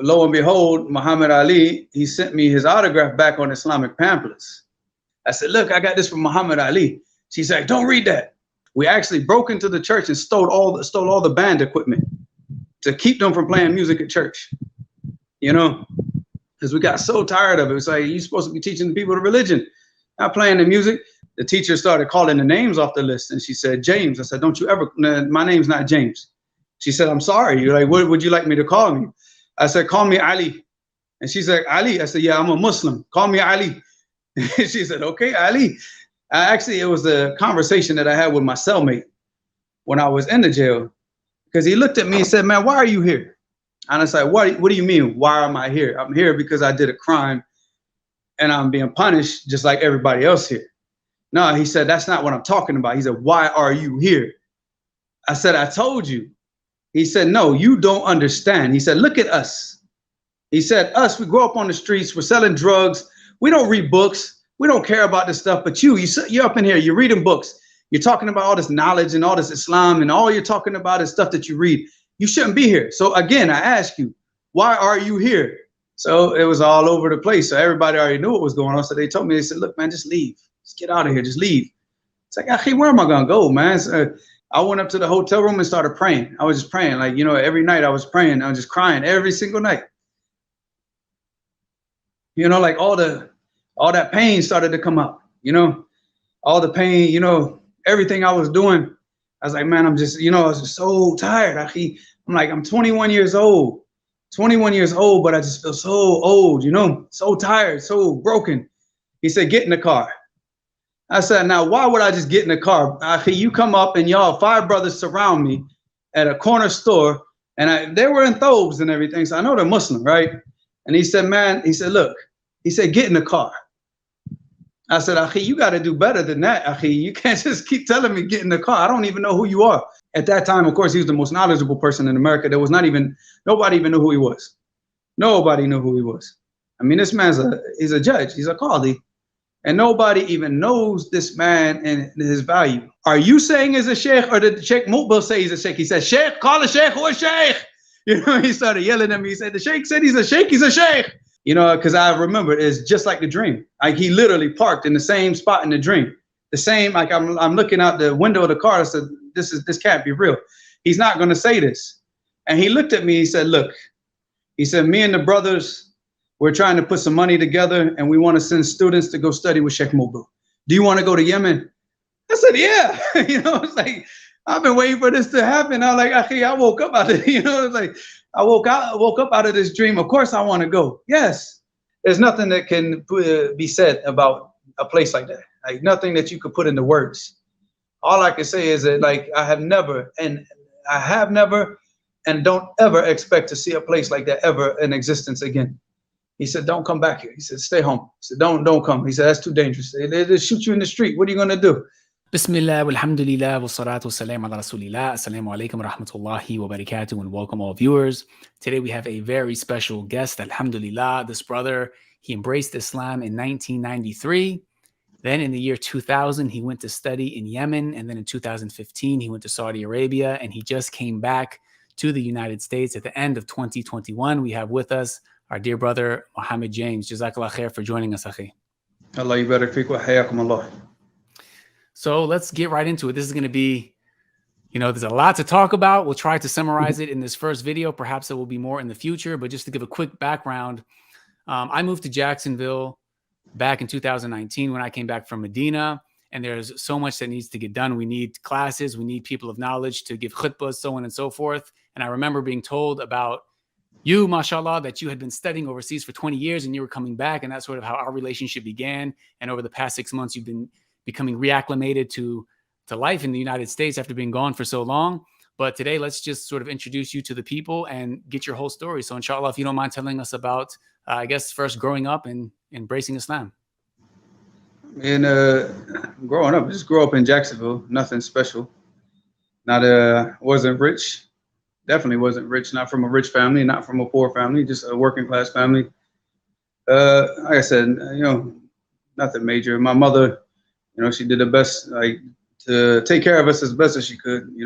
lo and behold, Muhammad Ali, he sent me his autograph back on Islamic pamphlets. I said, look, I got this from Muhammad Ali. She said, don't read that. We actually broke into the church and stole all the band equipment to keep them from playing music at church. You know, because we got so tired of it. It's like, you're supposed to be teaching the people the religion, not playing the music. The teacher started calling the names off the list, and she said, James. I said, don't you ever, my name's not James. She said, I'm sorry. You're like, what would you like me to call me? I said, call me Ali. And she said, Ali? I said, yeah, I'm a Muslim. Call me Ali. She said, okay, Ali. Actually, it was a conversation that I had with my cellmate when I was in the jail, because he looked at me and said, man, why are you here? And I said, what do you mean, why am I here? I'm here because I did a crime and I'm being punished just like everybody else here. No, he said, that's not what I'm talking about. He said, why are you here? I said, I told you. He said, no, you don't understand. He said, look at us. He said, us, we grow up on the streets. We're selling drugs. We don't read books. We don't care about this stuff. But you're up in here. You're reading books. You're talking about all this knowledge and all this Islam, and all you're talking about is stuff that you read. You shouldn't be here. So again, I ask you, why are you here? So it was all over the place. So everybody already knew what was going on. So they told me, they said, look, man, just leave. Just get out of here. Just leave. It's like, hey, where am I going to go, man? So I went up to the hotel room and started praying. I was just praying. Like, you know, every night I was praying. I was just crying every single night. You know, like all that pain started to come up, you know, all the pain, you know, everything I was doing. I was like, man, I'm just, you know, I was just so tired. I'm like, I'm 21 years old, but I just feel so old, you know, so tired, so broken. He said, get in the car. I said, now, why would I just get in the car? You come up and y'all 5 brothers surround me at a corner store, and they were in thobes and everything. So I know they're Muslim, right? And he said, man, he said, look, he said, get in the car. I said, Akhi, you got to do better than that, Akhi. You can't just keep telling me get in the car. I don't even know who you are. At that time, of course, he was the most knowledgeable person in America. There was nobody even knew who he was. Nobody knew who he was. I mean, this man's he's a judge. He's a Qadi. And nobody even knows this man and his value. Are you saying he's a Shaykh, or did Shaykh Muqbil say he's a Shaykh? He said, Shaykh, call a Shaykh or a Shaykh. You know, he started yelling at me. He said, the Shaykh said he's a Shaykh, he's a Shaykh. You know, because I remember it's just like the dream. Like he literally parked in the same spot in the dream. The same, like I'm looking out the window of the car. I said, this can't be real. He's not going to say this. And he looked at me, he said, look, he said, me and the brothers, we're trying to put some money together and we want to send students to go study with Shaykh Muqbil. Do you want to go to Yemen? I said, yeah. You know, it's like, I've been waiting for this to happen. I was like, I woke up out of it. You know, it's like, I woke up out of this dream. Of course I want to go. Yes. There's nothing that can be said about a place like that. Like nothing that you could put into words. All I can say is that, like, I have never and don't ever expect to see a place like that ever in existence again. He said, don't come back here. He said, stay home. He said, don't come. He said, that's too dangerous. They just shoot you in the street. What are you going to do? Bismillah, walhamdulillah, wassalatu wassalam ala rasulillah. Assalamu alaikum wa rahmatullahi wa barakatuh, and welcome all viewers. Today we have a very special guest, alhamdulillah. This brother, he embraced Islam in 1993. Then in the year 2000, he went to study in Yemen. And then in 2015, he went to Saudi Arabia, and he just came back to the United States at the end of 2021. We have with us our dear brother, Muhammad James. Jazakallah khair for joining us, akhi. Allah yubarak feek wa hayakum Allah. So let's get right into it. This is going to be, you know, there's a lot to talk about. We'll try to summarize it in this first video. Perhaps there will be more in the future, but just to give a quick background, I moved to Jacksonville back in 2019 when I came back from Medina, and there's so much that needs to get done. We need classes, we need people of knowledge to give khutbahs, so on and so forth. And I remember being told about you, mashallah, that you had been studying overseas for 20 years and you were coming back, and that's sort of how our relationship began. And over the past 6 months, you've been becoming reacclimated to life in the United States after being gone for so long. But today, let's just sort of introduce you to the people and get your whole story. So inshallah, if you don't mind telling us about, I guess, first growing up and embracing Islam. And growing up, just grew up in Jacksonville, nothing special. Wasn't rich, definitely wasn't rich, not from a rich family, not from a poor family, just a working class family. Like I said, you know, nothing major. My mother, you know, she did her best, like, to take care of us as best as she could. You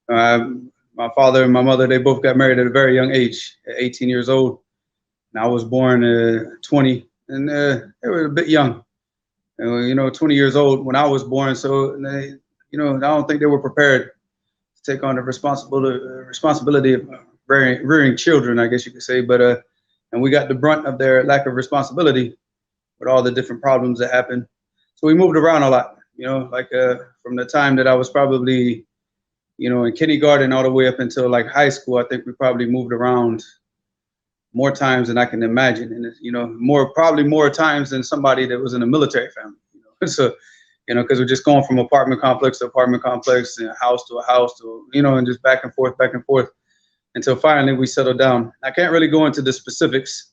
know, my father and my mother, they both got married at a very young age, at 18 years old. And I was born 20, and they were a bit young. 20 years old when I was born. So they, I don't think they were prepared to take on the responsibility of rearing children, I guess you could say. But and we got the brunt of their lack of responsibility with all the different problems that happened. So we moved around a lot, from the time that I was probably, in kindergarten all the way up until like high school. I think we probably moved around more times than I can imagine, and probably more times than somebody that was in a military family. So, because we're just going from apartment complex to apartment complex, and house to a house to, and just back and forth, until finally we settled down. I can't really go into the specifics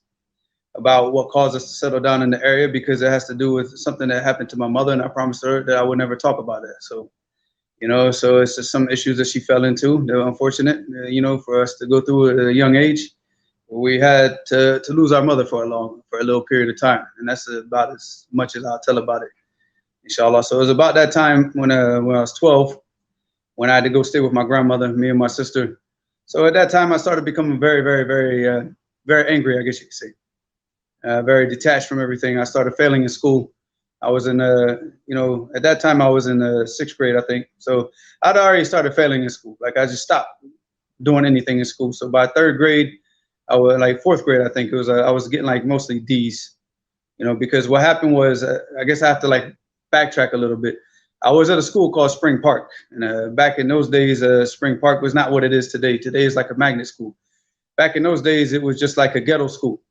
about what caused us to settle down in the area, because it has to do with something that happened to my mother, and I promised her that I would never talk about it. So, so it's just some issues that she fell into. They were unfortunate, for us to go through at a young age. We had to lose our mother for a little period of time, and that's about as much as I'll tell about it, inshallah. So it was about that time when I was 12, when I had to go stay with my grandmother, me and my sister. So at that time, I started becoming very, very, very, very angry, I guess you could say. Very detached from everything. I started failing in school. I was in, at that time I was in the 6th grade, I think. So I'd already started failing in school. Like, I just stopped doing anything in school. So by 3rd grade, I was like 4th grade, I think it was, I was getting like mostly D's, because what happened was, I guess I have to like backtrack a little bit. I was at a school called Spring Park, and back in those days, Spring Park was not what it is today. Today is like a magnet school. Back in those days, it was just like a ghetto school,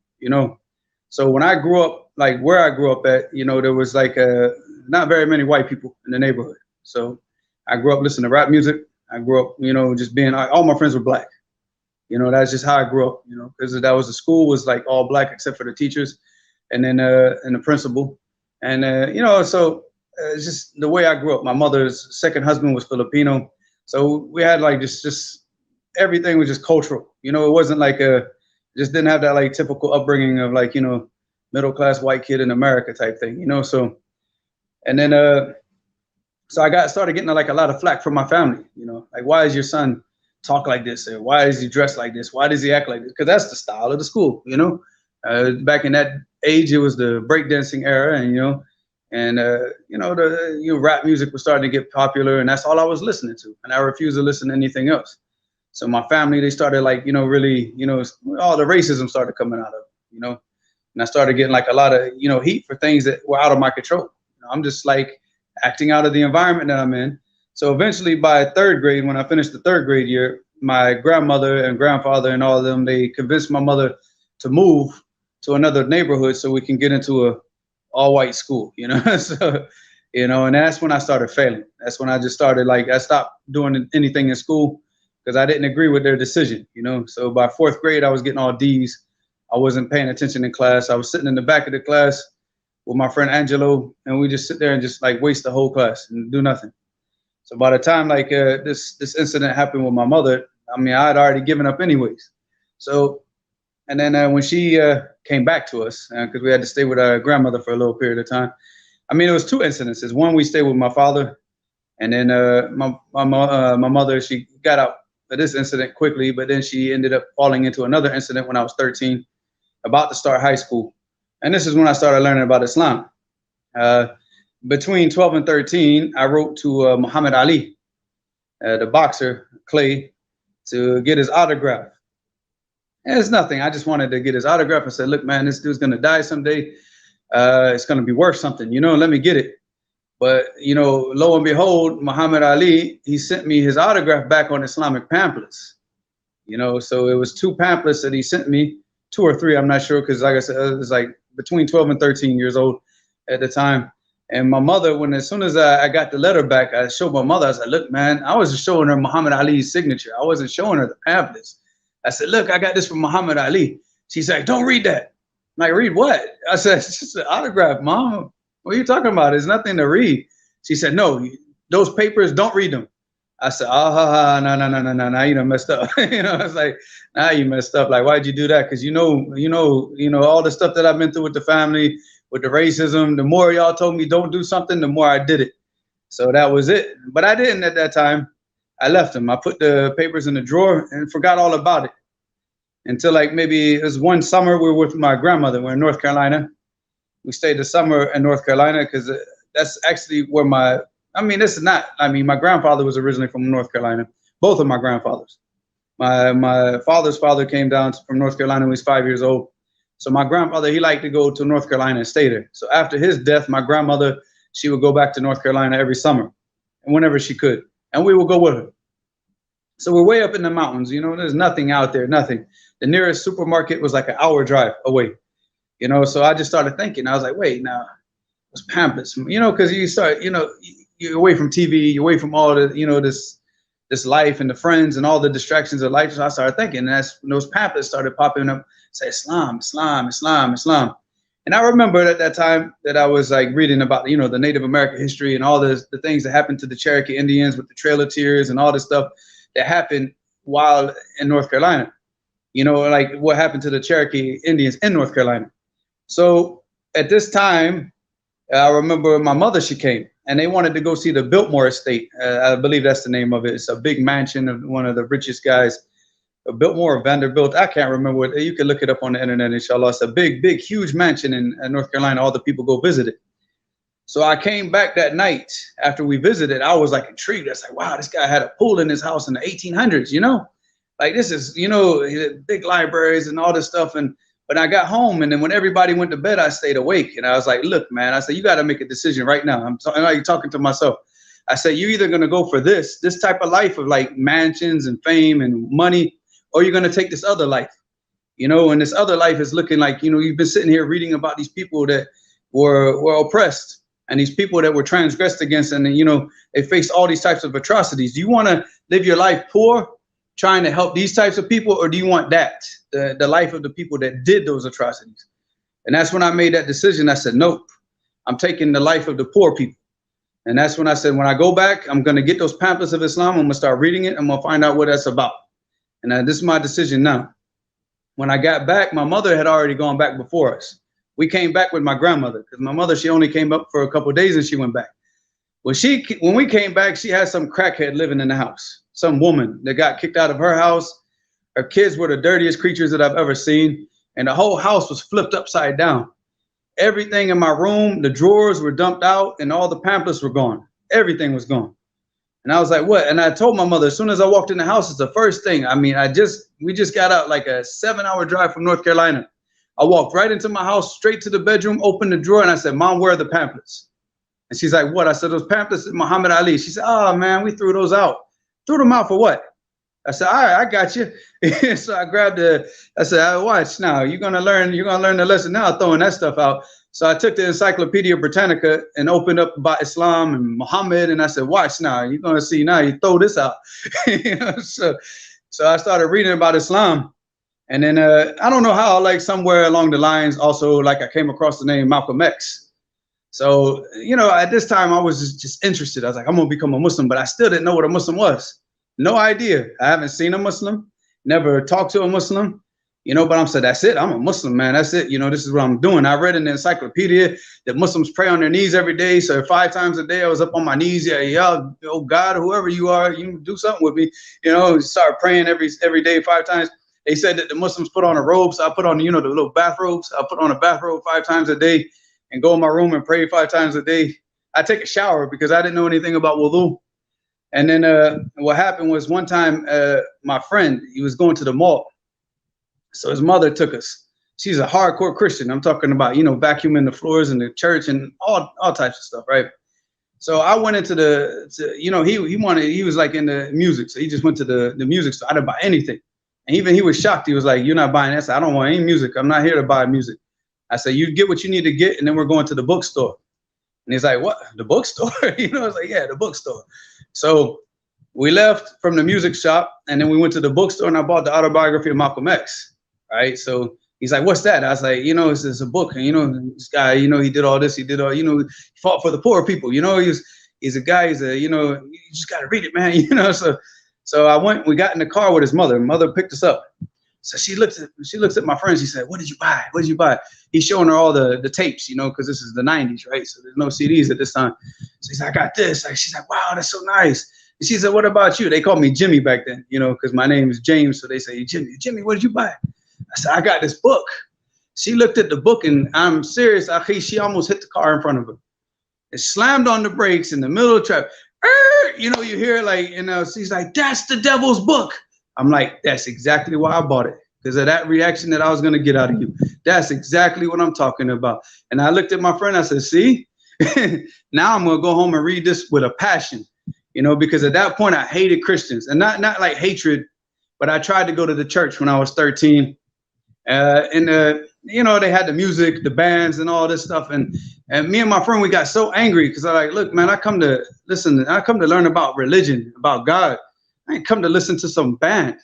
So when I grew up, like where I grew up at, there was like not very many white people in the neighborhood. So I grew up listening to rap music. I grew up, just being, all my friends were black. That's just how I grew up, because that was the school was like all black except for the teachers and then and the principal. And, so it's just the way I grew up. My mother's second husband was Filipino. So we had like just everything was just cultural. It wasn't like just didn't have that like typical upbringing of like, middle class white kid in America type thing, So, and then so I started getting like a lot of flack from my family, like, why is your son talk like this, or why is he dressed like this, why does he act like this? Because that's the style of the school, back in that age it was the breakdancing era, and the rap music was starting to get popular, and that's all I was listening to, and I refused to listen to anything else. So my family, they started like, really, all the racism started coming out of it, and I started getting like a lot of, heat for things that were out of my control. I'm just like acting out of the environment that I'm in. So eventually by 3rd grade, when I finished the 3rd grade year, my grandmother and grandfather and all of them, they convinced my mother to move to another neighborhood so we can get into a all white school, so, and that's when I started failing. That's when I just started, like, I stopped doing anything in school because I didn't agree with their decision, So by 4th grade, I was getting all D's. I wasn't paying attention in class. I was sitting in the back of the class with my friend Angelo, and we just sit there and just like waste the whole class and do nothing. So by the time like this incident happened with my mother, I mean, I had already given up anyways. So, and then when she came back to us, because we had to stay with our grandmother for a little period of time. I mean, it was 2 incidences. One, we stayed with my father, and then my mother, she got out of this incident quickly, but then she ended up falling into another incident when I was 13, about to start high school. And this is when I started learning about Islam. Between 12 and 13, I wrote to Muhammad Ali, the boxer, Clay, to get his autograph. And it's nothing. I just wanted to get his autograph. I said, look, man, this dude's going to die someday. It's going to be worth something, let me get it. But, lo and behold, Muhammad Ali, he sent me his autograph back on Islamic pamphlets. So it was 2 pamphlets that he sent me, 2 or 3, I'm not sure, because like I said, it was like between 12 and 13 years old at the time. And my mother, as soon as I got the letter back, I showed my mother. I said, look, man, I was just showing her Muhammad Ali's signature. I wasn't showing her the pamphlets. I said, look, I got this from Muhammad Ali. She's like, don't read that. I'm like, read what? I said, it's just an autograph, Mom. What are you talking about? There's nothing to read. She said, no, those papers, don't read them. I said, no, now you done messed up. I was like, now you messed up. Like, why'd you do that? Because all the stuff that I've been through with the family, with the racism, the more y'all told me don't do something, the more I did it. So that was it. But I didn't at that time. I left them. I put the papers in the drawer and forgot all about it until like maybe it was one summer we were with my grandmother. We're in North Carolina. We stayed the summer in North Carolina because that's actually where this is not. I mean, my grandfather was originally from North Carolina. Both of my grandfathers. My father's father came down from North Carolina when he was 5 years old. So my grandfather, he liked to go to North Carolina and stay there. So after his death, my grandmother, she would go back to North Carolina every summer and whenever she could. And we would go with her. So we're way up in the mountains, you know, there's nothing out there, nothing. The nearest supermarket was like an hour drive away, you know. So I just started thinking, I was like, wait, now, what's Pampers? You know, because you start, you know, you're away from TV, you're away from all the, you know, this life and the friends and all the distractions of life. So I started thinking, and that's when those pamphlets started popping up, say Islam, Islam, Islam, Islam. And I remember at that time that I was like reading about, you know, the Native American history and all the things that happened to the Cherokee Indians with the Trail of Tears and all this stuff that happened while in North Carolina. You know, like what happened to the Cherokee Indians in North Carolina. So at this time, I remember my mother, she came and they wanted to go see the Biltmore estate. I believe that's the name of it. It's a big mansion of one of the richest guys, Biltmore or Vanderbilt. I can't remember what, you can look it up on the internet, inshallah. It's a big, big, huge mansion in North Carolina. All the people go visit it. So I came back that night after we visited. I was like intrigued. I was like, wow, this guy had a pool in his house in the 1800s, you know? Like this is, you know, big libraries and all this stuff. But I got home, and then when everybody went to bed, I stayed awake. And I was like, look, man, I said, you got to make a decision right now. I'm like talking to myself. I said, you're either going to go for this type of life of like mansions and fame and money, or you're going to take this other life, you know. And this other life is looking like, you know, you've been sitting here reading about these people that were oppressed and these people that were transgressed against, and, you know, they faced all these types of atrocities. Do you want to live your life poor, trying to help these types of people, or do you want that, the life of the people that did those atrocities? And that's when I made that decision. I said, nope, I'm taking the life of the poor people. And that's when I said, when I go back, I'm going to get those pamphlets of Islam. I'm going to start reading it. I'm going to find out what that's about. And this is my decision now. When I got back, my mother had already gone back before us. We came back with my grandmother because my mother, she only came up for a couple of days and she went back. When we came back, she had some crackhead living in the house, some woman that got kicked out of her house. Her kids were the dirtiest creatures that I've ever seen. And the whole house was flipped upside down. Everything in my room, the drawers were dumped out and all the pamphlets were gone. Everything was gone. And I was like, what? And I told my mother, as soon as I walked in the house, it's the first thing. I mean, we just got out like a 7-hour drive from North Carolina. I walked right into my house, straight to the bedroom, opened the drawer, and I said, Mom, where are the pamphlets? And she's like, what? I said, those pamphlets, Muhammad Ali. She said, oh, man, we threw those out. Threw them out for what? I said, all right, I got you. So I grabbed I said, watch now. You're gonna learn the lesson now, throwing that stuff out. So I took the Encyclopedia Britannica and opened up about Islam and Muhammad, and I said, watch now. You're gonna see now. You throw this out. You know, so I started reading about Islam, and then I don't know how, like somewhere along the lines, also like I came across the name Malcolm X. So, you know, at this time I was just interested. I was like, I'm gonna become a Muslim, but I still didn't know what a Muslim was. No idea. I haven't seen a Muslim, never talked to a Muslim, you know, but I'm saying, that's it. I'm a Muslim, man. That's it. You know, this is what I'm doing. I read in the encyclopedia that Muslims pray on their knees every day. So 5 times a day I was up on my knees. Yeah, oh God, whoever you are, you do something with me. You know, start praying every day 5 times. They said that the Muslims put on a robe. So I put on, you know, the little bathrobes. I put on a bathrobe 5 times a day and go in my room and pray 5 times a day. I take a shower because I didn't know anything about wudu. And then what happened was one time my friend, he was going to the mall. So his mother took us. She's a hardcore Christian. I'm talking about, you know, vacuuming the floors in the church and all types of stuff, right? So I went into you know, he was like in the music. So he just went to the music store. I didn't buy anything. And even he was shocked. He was like, you're not buying that? I said, I don't want any music. I'm not here to buy music. I said, you get what you need to get, and then we're going to the bookstore. And he's like, what? The bookstore? You know, I was like, yeah, the bookstore. So we left from the music shop, and then we went to the bookstore, and I bought the autobiography of Malcolm X, right? So he's like, what's that? I was like, you know, it's a book. And, you know, this guy, you know, he did all this. He did all, you know, he fought for the poor people. You know, he's a guy, you know, you just got to read it, man. You know, so we got in the car with his mother. Mother picked us up. So she looks at my friend. She said, what did you buy? What did you buy? He's showing her all the tapes, you know, because this is the 90s, right? So there's no CDs at this time. So he's like, I got this. She's like, wow, that's so nice. And she said, what about you? They called me Jimmy back then, you know, because my name is James. So they say, Jimmy, what did you buy? I said, I got this book. She looked at the book, and I'm serious, akhi, she almost hit the car in front of her. It slammed on the brakes in the middle of traffic. You know, you hear like, you know, she's like, that's the devil's book. I'm like, that's exactly why I bought it. Because of that reaction that I was going to get out of you. That's exactly what I'm talking about. And I looked at my friend, I said, see, now I'm going to go home and read this with a passion, you know, because at that point I hated Christians, and not like hatred, but I tried to go to the church when I was 13. You know, they had the music, the bands and all this stuff. And me and my friend, we got so angry because I like, look, man, I come to listen. I come to learn about religion, about God. I ain't come to listen to some band.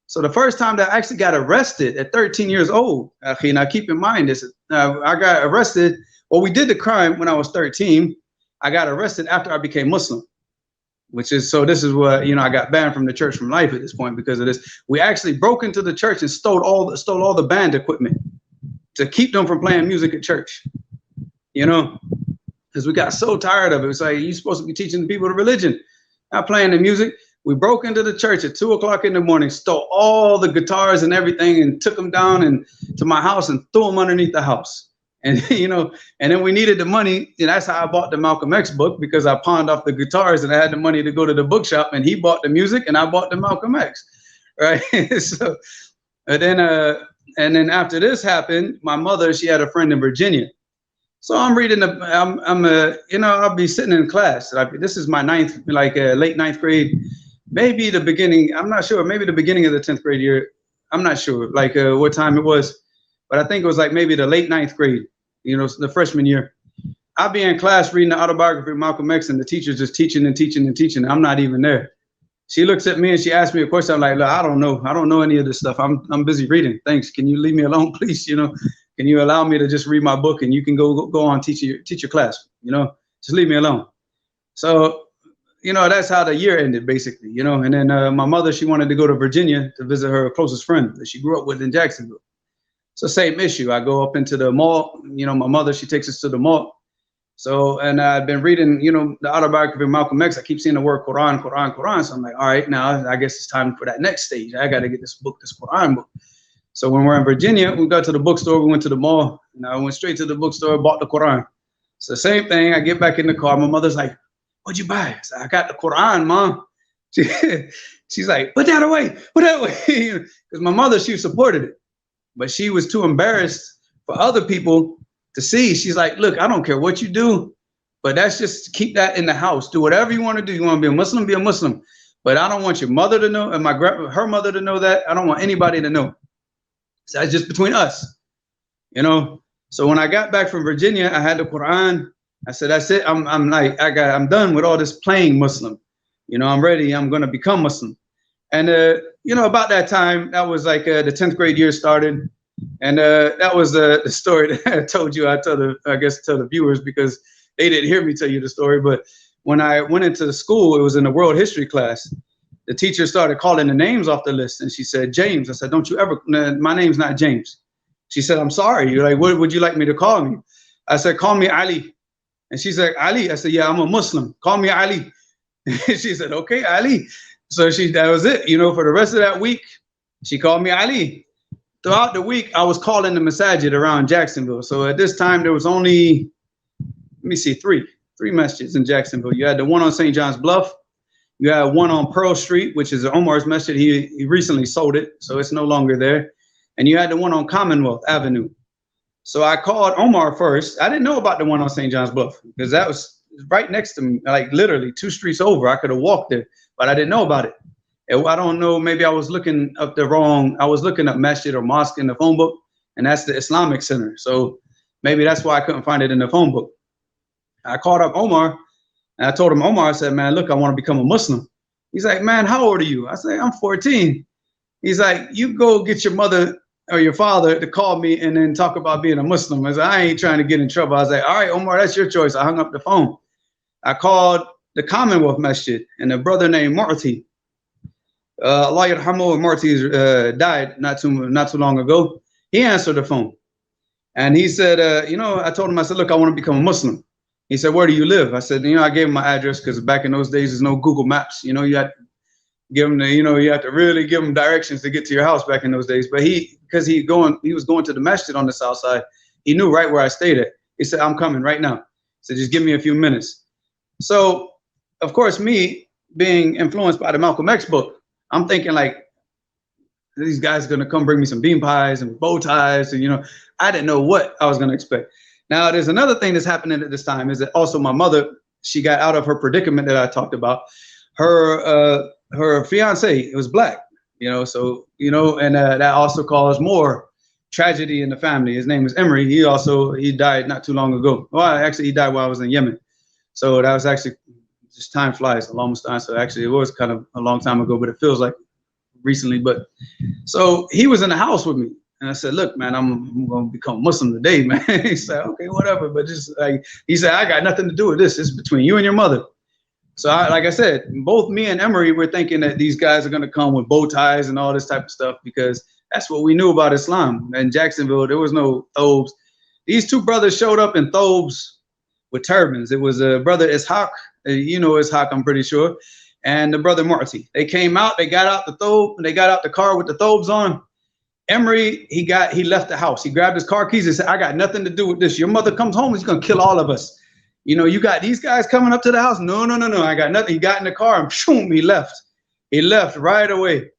So the first time that I actually got arrested at 13 years old, now keep in mind this, I got arrested. Well, we did the crime when I was 13. I got arrested after I became Muslim, which is, so this is what, you know, I got banned from the church from life at this point because of this. We actually broke into the church and stole all the band equipment to keep them from playing music at church, you know, because we got so tired of it. It's like, you're supposed to be teaching the people the religion, not playing the music. We broke into the church at 2 o'clock in the morning, stole all the guitars and everything, and took them down and to my house and threw them underneath the house. And, you know, and then we needed the money. And that's how I bought the Malcolm X book, because I pawned off the guitars and I had the money to go to the bookshop, and he bought the music and I bought the Malcolm X. Right. So, and then after this happened, my mother, she had a friend in Virginia. So I'm reading you know, I'll be sitting in class. This is my late ninth grade. Maybe the beginning, I'm not sure, maybe the beginning of the 10th grade year. I'm not sure like what time it was, but I think it was like maybe the late 9th grade, you know, the freshman year. I'll be in class reading the autobiography of Malcolm X, and the teacher's just teaching and teaching and teaching. I'm not even there. She looks at me and she asks me a question. I'm like, look, I don't know any of this stuff. I'm busy reading. Thanks. Can you leave me alone, please? You know, can you allow me to just read my book and you can go on teach your class, you know, just leave me alone. So, you know, that's how the year ended, basically, you know. And then my mother, she wanted to go to Virginia to visit her closest friend that she grew up with in Jacksonville. So same issue. I go up into the mall, you know, my mother, she takes us to the mall. So, and I've been reading, you know, the autobiography of Malcolm X. I keep seeing the word Quran, Quran, Quran. So I'm like, all right, now I guess it's time for that next stage. I got to get this book, this Quran book. So when we're in Virginia, we got to the bookstore, we went to the mall, and I went straight to the bookstore, bought the Quran. So same thing. I get back in the car. My mother's like, what'd you buy? I said, I got the Quran, Mom. She's like, put that away, put that away. Because my mother, she supported it, but she was too embarrassed for other people to see. She's like, look, I don't care what you do, but that's just keep that in the house. Do whatever you want to do. You want to be a Muslim, be a Muslim. But I don't want your mother to know, and her mother to know that. I don't want anybody to know. So that's just between us, you know. So when I got back from Virginia, I had the Quran. I said, that's it. I'm done with all this playing Muslim. You know, I'm ready. I'm going to become Muslim. And, you know, about that time, that was like the 10th grade year started. And that was the story that I told you. I tell the viewers, because they didn't hear me tell you the story. But when I went into the school, it was in the world history class. The teacher started calling the names off the list. And she said, James. I said, don't you ever, my name's not James. She said, I'm sorry. You're like, what would you like me to call me? I said, call me Ali. And she said, Ali. I said, yeah, I'm a Muslim. Call me Ali. She said, okay, Ali. So that was it. You know, for the rest of that week, she called me Ali. Throughout the week, I was calling the masajid around Jacksonville. So at this time, there was only, let me see, three masjids in Jacksonville. You had the one on St. John's Bluff. You had one on Pearl Street, which is Omar's masjid. He recently sold it, so it's no longer there. And you had the one on Commonwealth Avenue. So I called Omar first. I didn't know about the one on St. John's Bluff, because that was right next to me, like literally 2 streets over. I could have walked there, but I didn't know about it. And I don't know, maybe I was looking up I was looking up masjid or mosque in the phone book, and that's the Islamic Center. So maybe that's why I couldn't find it in the phone book. I called up Omar, and I told him, Omar, I said, man, look, I want to become a Muslim. He's like, man, how old are you? I said, I'm 14. He's like, you go get your mother or your father to call me and then talk about being a Muslim. I said, I ain't trying to get in trouble. I was like, all right, Omar, that's your choice. I hung up the phone. I called the Commonwealth Masjid, and a brother named Marti, Allah yarhamu, Marti died not too long ago. He answered the phone, and he said, you know, I told him, I said, look, I want to become a Muslim. He said, where do you live? I said, you know, I gave him my address because back in those days, there's no Google Maps. You know, you had to give him the, you know, you have to really give him directions to get to your house back in those days. But because he was going to the masjid on the south side, he knew right where I stayed at. He said, I'm coming right now. He said, just give me a few minutes. So, of course, me being influenced by the Malcolm X book, I'm thinking like, these guys are going to come bring me some bean pies and bow ties. And, you know, I didn't know what I was going to expect. Now, there's another thing that's happening at this time is that also my mother, she got out of her predicament that I talked about. Her fiance was black, you know, so, you know, and that also caused more tragedy in the family. His name is Emery. He died not too long ago. Well, actually, he died while I was in Yemen. So that was actually, just time flies, almost time. So actually, it was kind of a long time ago, but it feels like recently. But so he was in the house with me. And I said, look, man, I'm going to become Muslim today, man. He said, okay, whatever. But just like, he said, I got nothing to do with this. It's between you and your mother. So like I said, both me and Emery were thinking that these guys are going to come with bow ties and all this type of stuff because that's what we knew about Islam. In Jacksonville, there was no thobes. These two brothers showed up in thobes with turbans. It was a brother Ishaq, you know Ishaq, I'm pretty sure, and the brother Marty. They came out, they got out the thobe, they got out the car with the thobes on. Emery, he left the house. He grabbed his car keys and said, I got nothing to do with this. Your mother comes home, he's going to kill all of us. You know, you got these guys coming up to the house. No, I got nothing. He got in the car and shoom, he left. He left right away.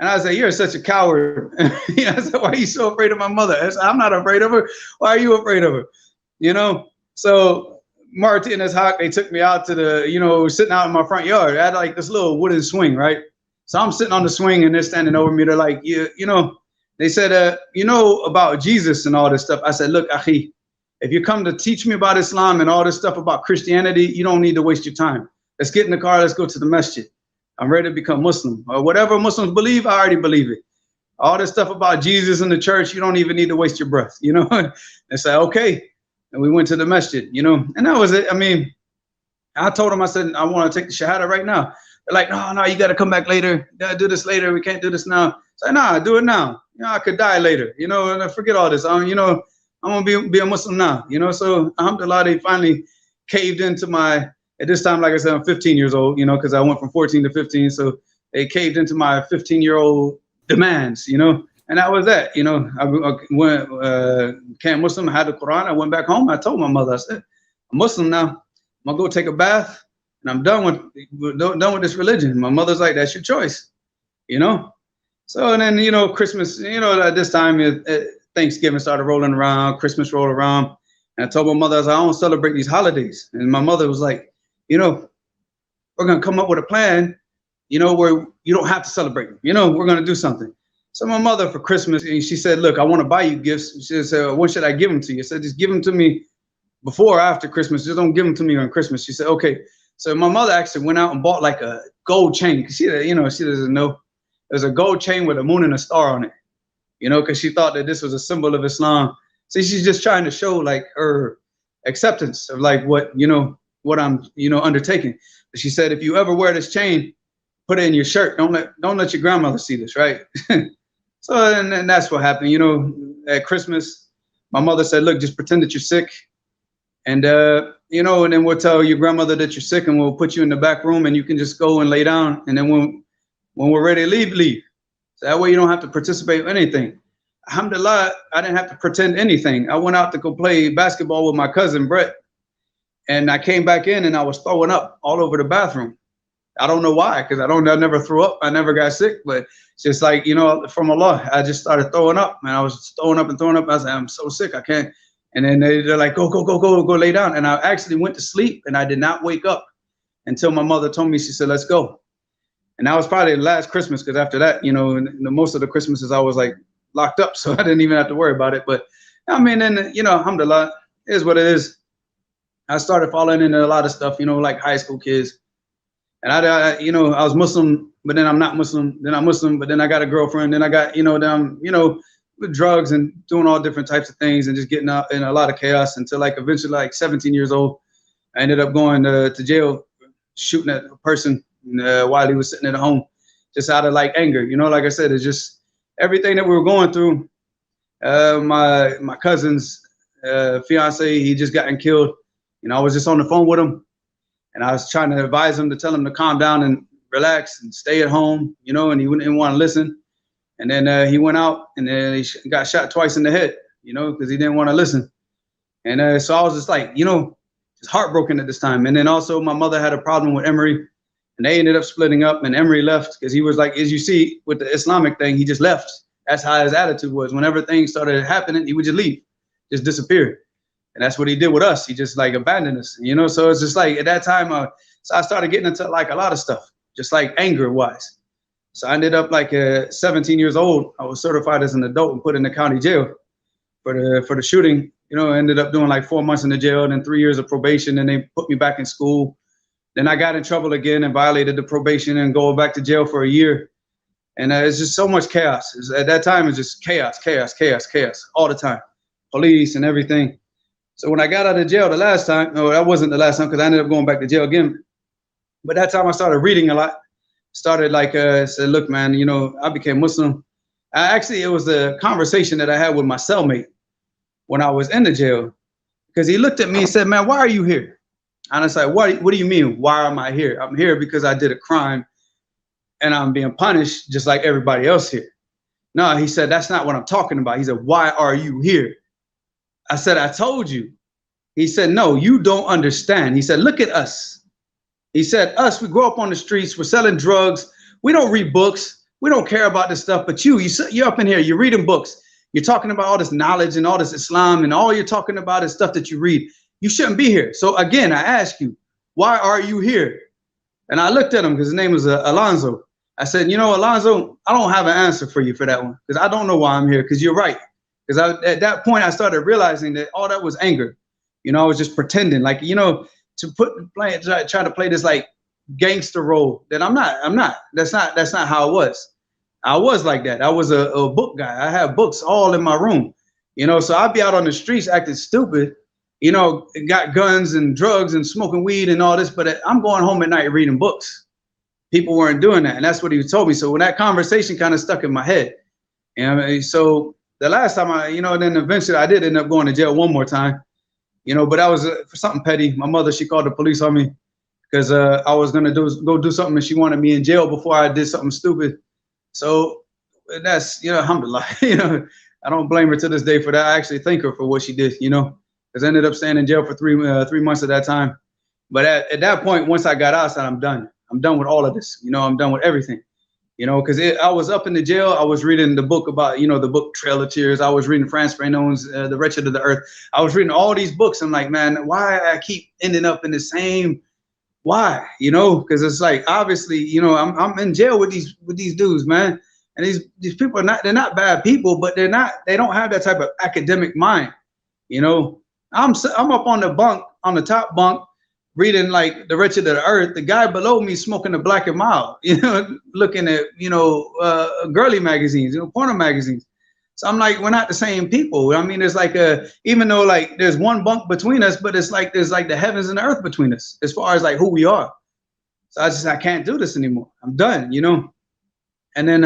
And I said, you're such a coward. I said, why are you so afraid of my mother? I said, I'm not afraid of her. Why are you afraid of her? You know, so Marty and his hawk, they took me out to the, you know, sitting out in my front yard. I had like this little wooden swing, right? So I'm sitting on the swing and they're standing over me. They're like, you know, they said, you know about Jesus and all this stuff. I said, look, Akhi, if you come to teach me about Islam and all this stuff about Christianity, you don't need to waste your time. Let's get in the car. Let's go to the masjid. I'm ready to become Muslim. Or whatever Muslims believe, I already believe it. All this stuff about Jesus and the church, you don't even need to waste your breath, you know? They said, okay. And we went to the masjid, you know? And that was it. I mean, I told them, I said, I want to take the shahada right now. They're like, no, you got to come back later. You got to do this later. We can't do this now. I said, nah, do it now. You know, I could die later, you know, and I forget all this. You know, I'm going to be a Muslim now, you know? So alhamdulillah, they finally caved into my, at this time, like I said, I'm 15 years old, you know, because I went from 14 to 15. So they caved into my 15-year-old demands, you know, and that was that, you know. I went, became Muslim, I had the Quran. I went back home. I told my mother, I said, I'm Muslim now. I'm going to go take a bath and I'm done with this religion. My mother's like, that's your choice, you know. So, and then, you know, Christmas, you know, at this time, Thanksgiving started rolling around, Christmas rolled around. And I told my mother, I was like, I don't celebrate these holidays. And my mother was like, you know, we're going to come up with a plan, you know, where you don't have to celebrate them. You know, we're going to do something. So my mother for Christmas, she said, look, I want to buy you gifts. She said, when should I give them to you? I said, just give them to me before or after Christmas. Just don't give them to me on Christmas. She said, okay. So my mother actually went out and bought like a gold chain. She, you know, she doesn't know. There's a gold chain with a moon and a star on it, you know, because she thought that this was a symbol of Islam. See, she's just trying to show like her acceptance of like what, you know, what I'm, you know, undertaking. But she said, if you ever wear this chain, put it in your shirt. Don't let your grandmother see this, right? So and that's what happened. You know, at Christmas, my mother said, look, just pretend that you're sick. And, you know, and then we'll tell your grandmother that you're sick and we'll put you in the back room and you can just go and lay down. And then when we're ready to leave. So that way you don't have to participate in anything. Alhamdulillah, I didn't have to pretend anything. I went out to go play basketball with my cousin, Brett. And I came back in and I was throwing up all over the bathroom. I don't know why, because I never threw up. I never got sick, but it's just like, you know, from Allah, I just started throwing up, and I was throwing up and throwing up. I was like, I'm so sick, I can't. And then they're like, go lay down. And I actually went to sleep and I did not wake up until my mother told me, she said, let's go. And that was probably the last Christmas, because after that, you know, most of the Christmases I was like locked up, so I didn't even have to worry about it. But I mean, then, you know, alhamdulillah, it is what it is. I started falling into a lot of stuff, you know, like high school kids. And I you know, I was Muslim, but then I'm not Muslim. Then I'm Muslim, but then I got a girlfriend. Then I got, you know, them, you know, with drugs and doing all different types of things and just getting out in a lot of chaos until like eventually like 17 years old, I ended up going to jail, shooting at a person while he was sitting at home, just out of like anger. You know, like I said, it's just everything that we were going through. My cousin's fiance, he just gotten killed. You know, I was just on the phone with him, and I was trying to advise him to tell him to calm down and relax and stay at home, you know, and he didn't want to listen. And then he went out, and then he got shot twice in the head, you know, because he didn't want to listen. And so I was just like, you know, just heartbroken at this time. And then also my mother had a problem with Emery, and they ended up splitting up, and Emery left because he was like, as you see with the Islamic thing, he just left. That's how his attitude was. Whenever things started happening, he would just leave, just disappear. And that's what he did with us. He just like abandoned us, you know? So it's just like at that time, so I started getting into like a lot of stuff, just like anger wise. So I ended up like 17 years old. I was certified as an adult and put in the county jail for the shooting. You know, I ended up doing like 4 months in the jail, then 3 years of probation, and they put me back in school. Then I got in trouble again and violated the probation and go back to jail for a year. And it's just so much chaos. At that time, it's just chaos all the time. Police and everything. So when I got out of jail the last time, no, that wasn't the last time because I ended up going back to jail again. But that time I started reading a lot. Started like, said, look, man, you know, I became Muslim. Actually, it was a conversation that I had with my cellmate when I was in the jail. Because he looked at me and said, man, why are you here? And I was like, what do you mean? Why am I here? I'm here because I did a crime and I'm being punished just like everybody else here. No, he said, that's not what I'm talking about. He said, why are you here? I said, I told you. He said, no, you don't understand. He said, look at us. He said, us, we grow up on the streets. We're selling drugs. We don't read books. We don't care about this stuff. But you're up in here. You're reading books. You're talking about all this knowledge and all this Islam, and all you're talking about is stuff that you read. You shouldn't be here. So again, I ask you, why are you here? And I looked at him because his name was Alonzo. I said, you know, Alonzo, I don't have an answer for you for that one because I don't know why I'm here, because you're right. Because at that point, I started realizing that all that was anger. You know, I was just pretending, like, you know, try to play this like gangster role that I'm not. That's not how I was. I was like that. I was a book guy. I have books all in my room, you know, so I'd be out on the streets acting stupid, you know, got guns and drugs and smoking weed and all this, but I'm going home at night reading books. People weren't doing that. And that's what he told me. So when that conversation kind of stuck in my head, you know, so the last time you know, then eventually I did end up going to jail one more time, you know, but that was for something petty. My mother, she called the police on me because I was going to go do something and she wanted me in jail before I did something stupid. So that's, you know, alhamdulillah, you know, I don't blame her to this day for that. I actually thank her for what she did, you know, because I ended up staying in jail for 3 months at that time. But at that point, once I got out, I said, I'm done. I'm done with all of this. You know, I'm done with everything. You know, because I was up in the jail. I was reading the book about, you know, the book Trail of Tears. I was reading Franz Fanon's The Wretched of the Earth. I was reading all these books. I'm like, man, why I keep ending up in the same, why? You know, because it's like, obviously, you know, I'm in jail with these dudes, man. And these people they're not bad people, but they don't have that type of academic mind. You know, I'm up on the top bunk, reading like The Wretched of the Earth. The guy below me smoking the Black and Mild, you know, looking at, you know, girly magazines, you know, porno magazines. So I'm like, we're not the same people. I mean, there's like even though like there's one bunk between us, but it's like there's like the heavens and the earth between us as far as like who we are. So I can't do this anymore. I'm done, you know. And then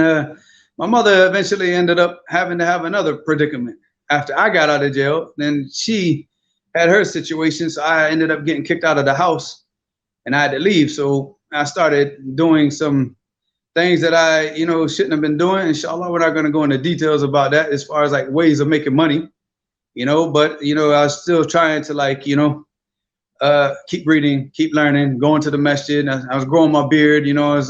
my mother eventually ended up having to have another predicament after I got out of jail. Then she had her situation, so I ended up getting kicked out of the house and I had to leave. So I started doing some things that I, you know, shouldn't have been doing. Inshallah, we're not going to go into details about that as far as like ways of making money, you know, but, you know, I was still trying to like, you know, keep reading, keep learning, going to the masjid. I was growing my beard, you know,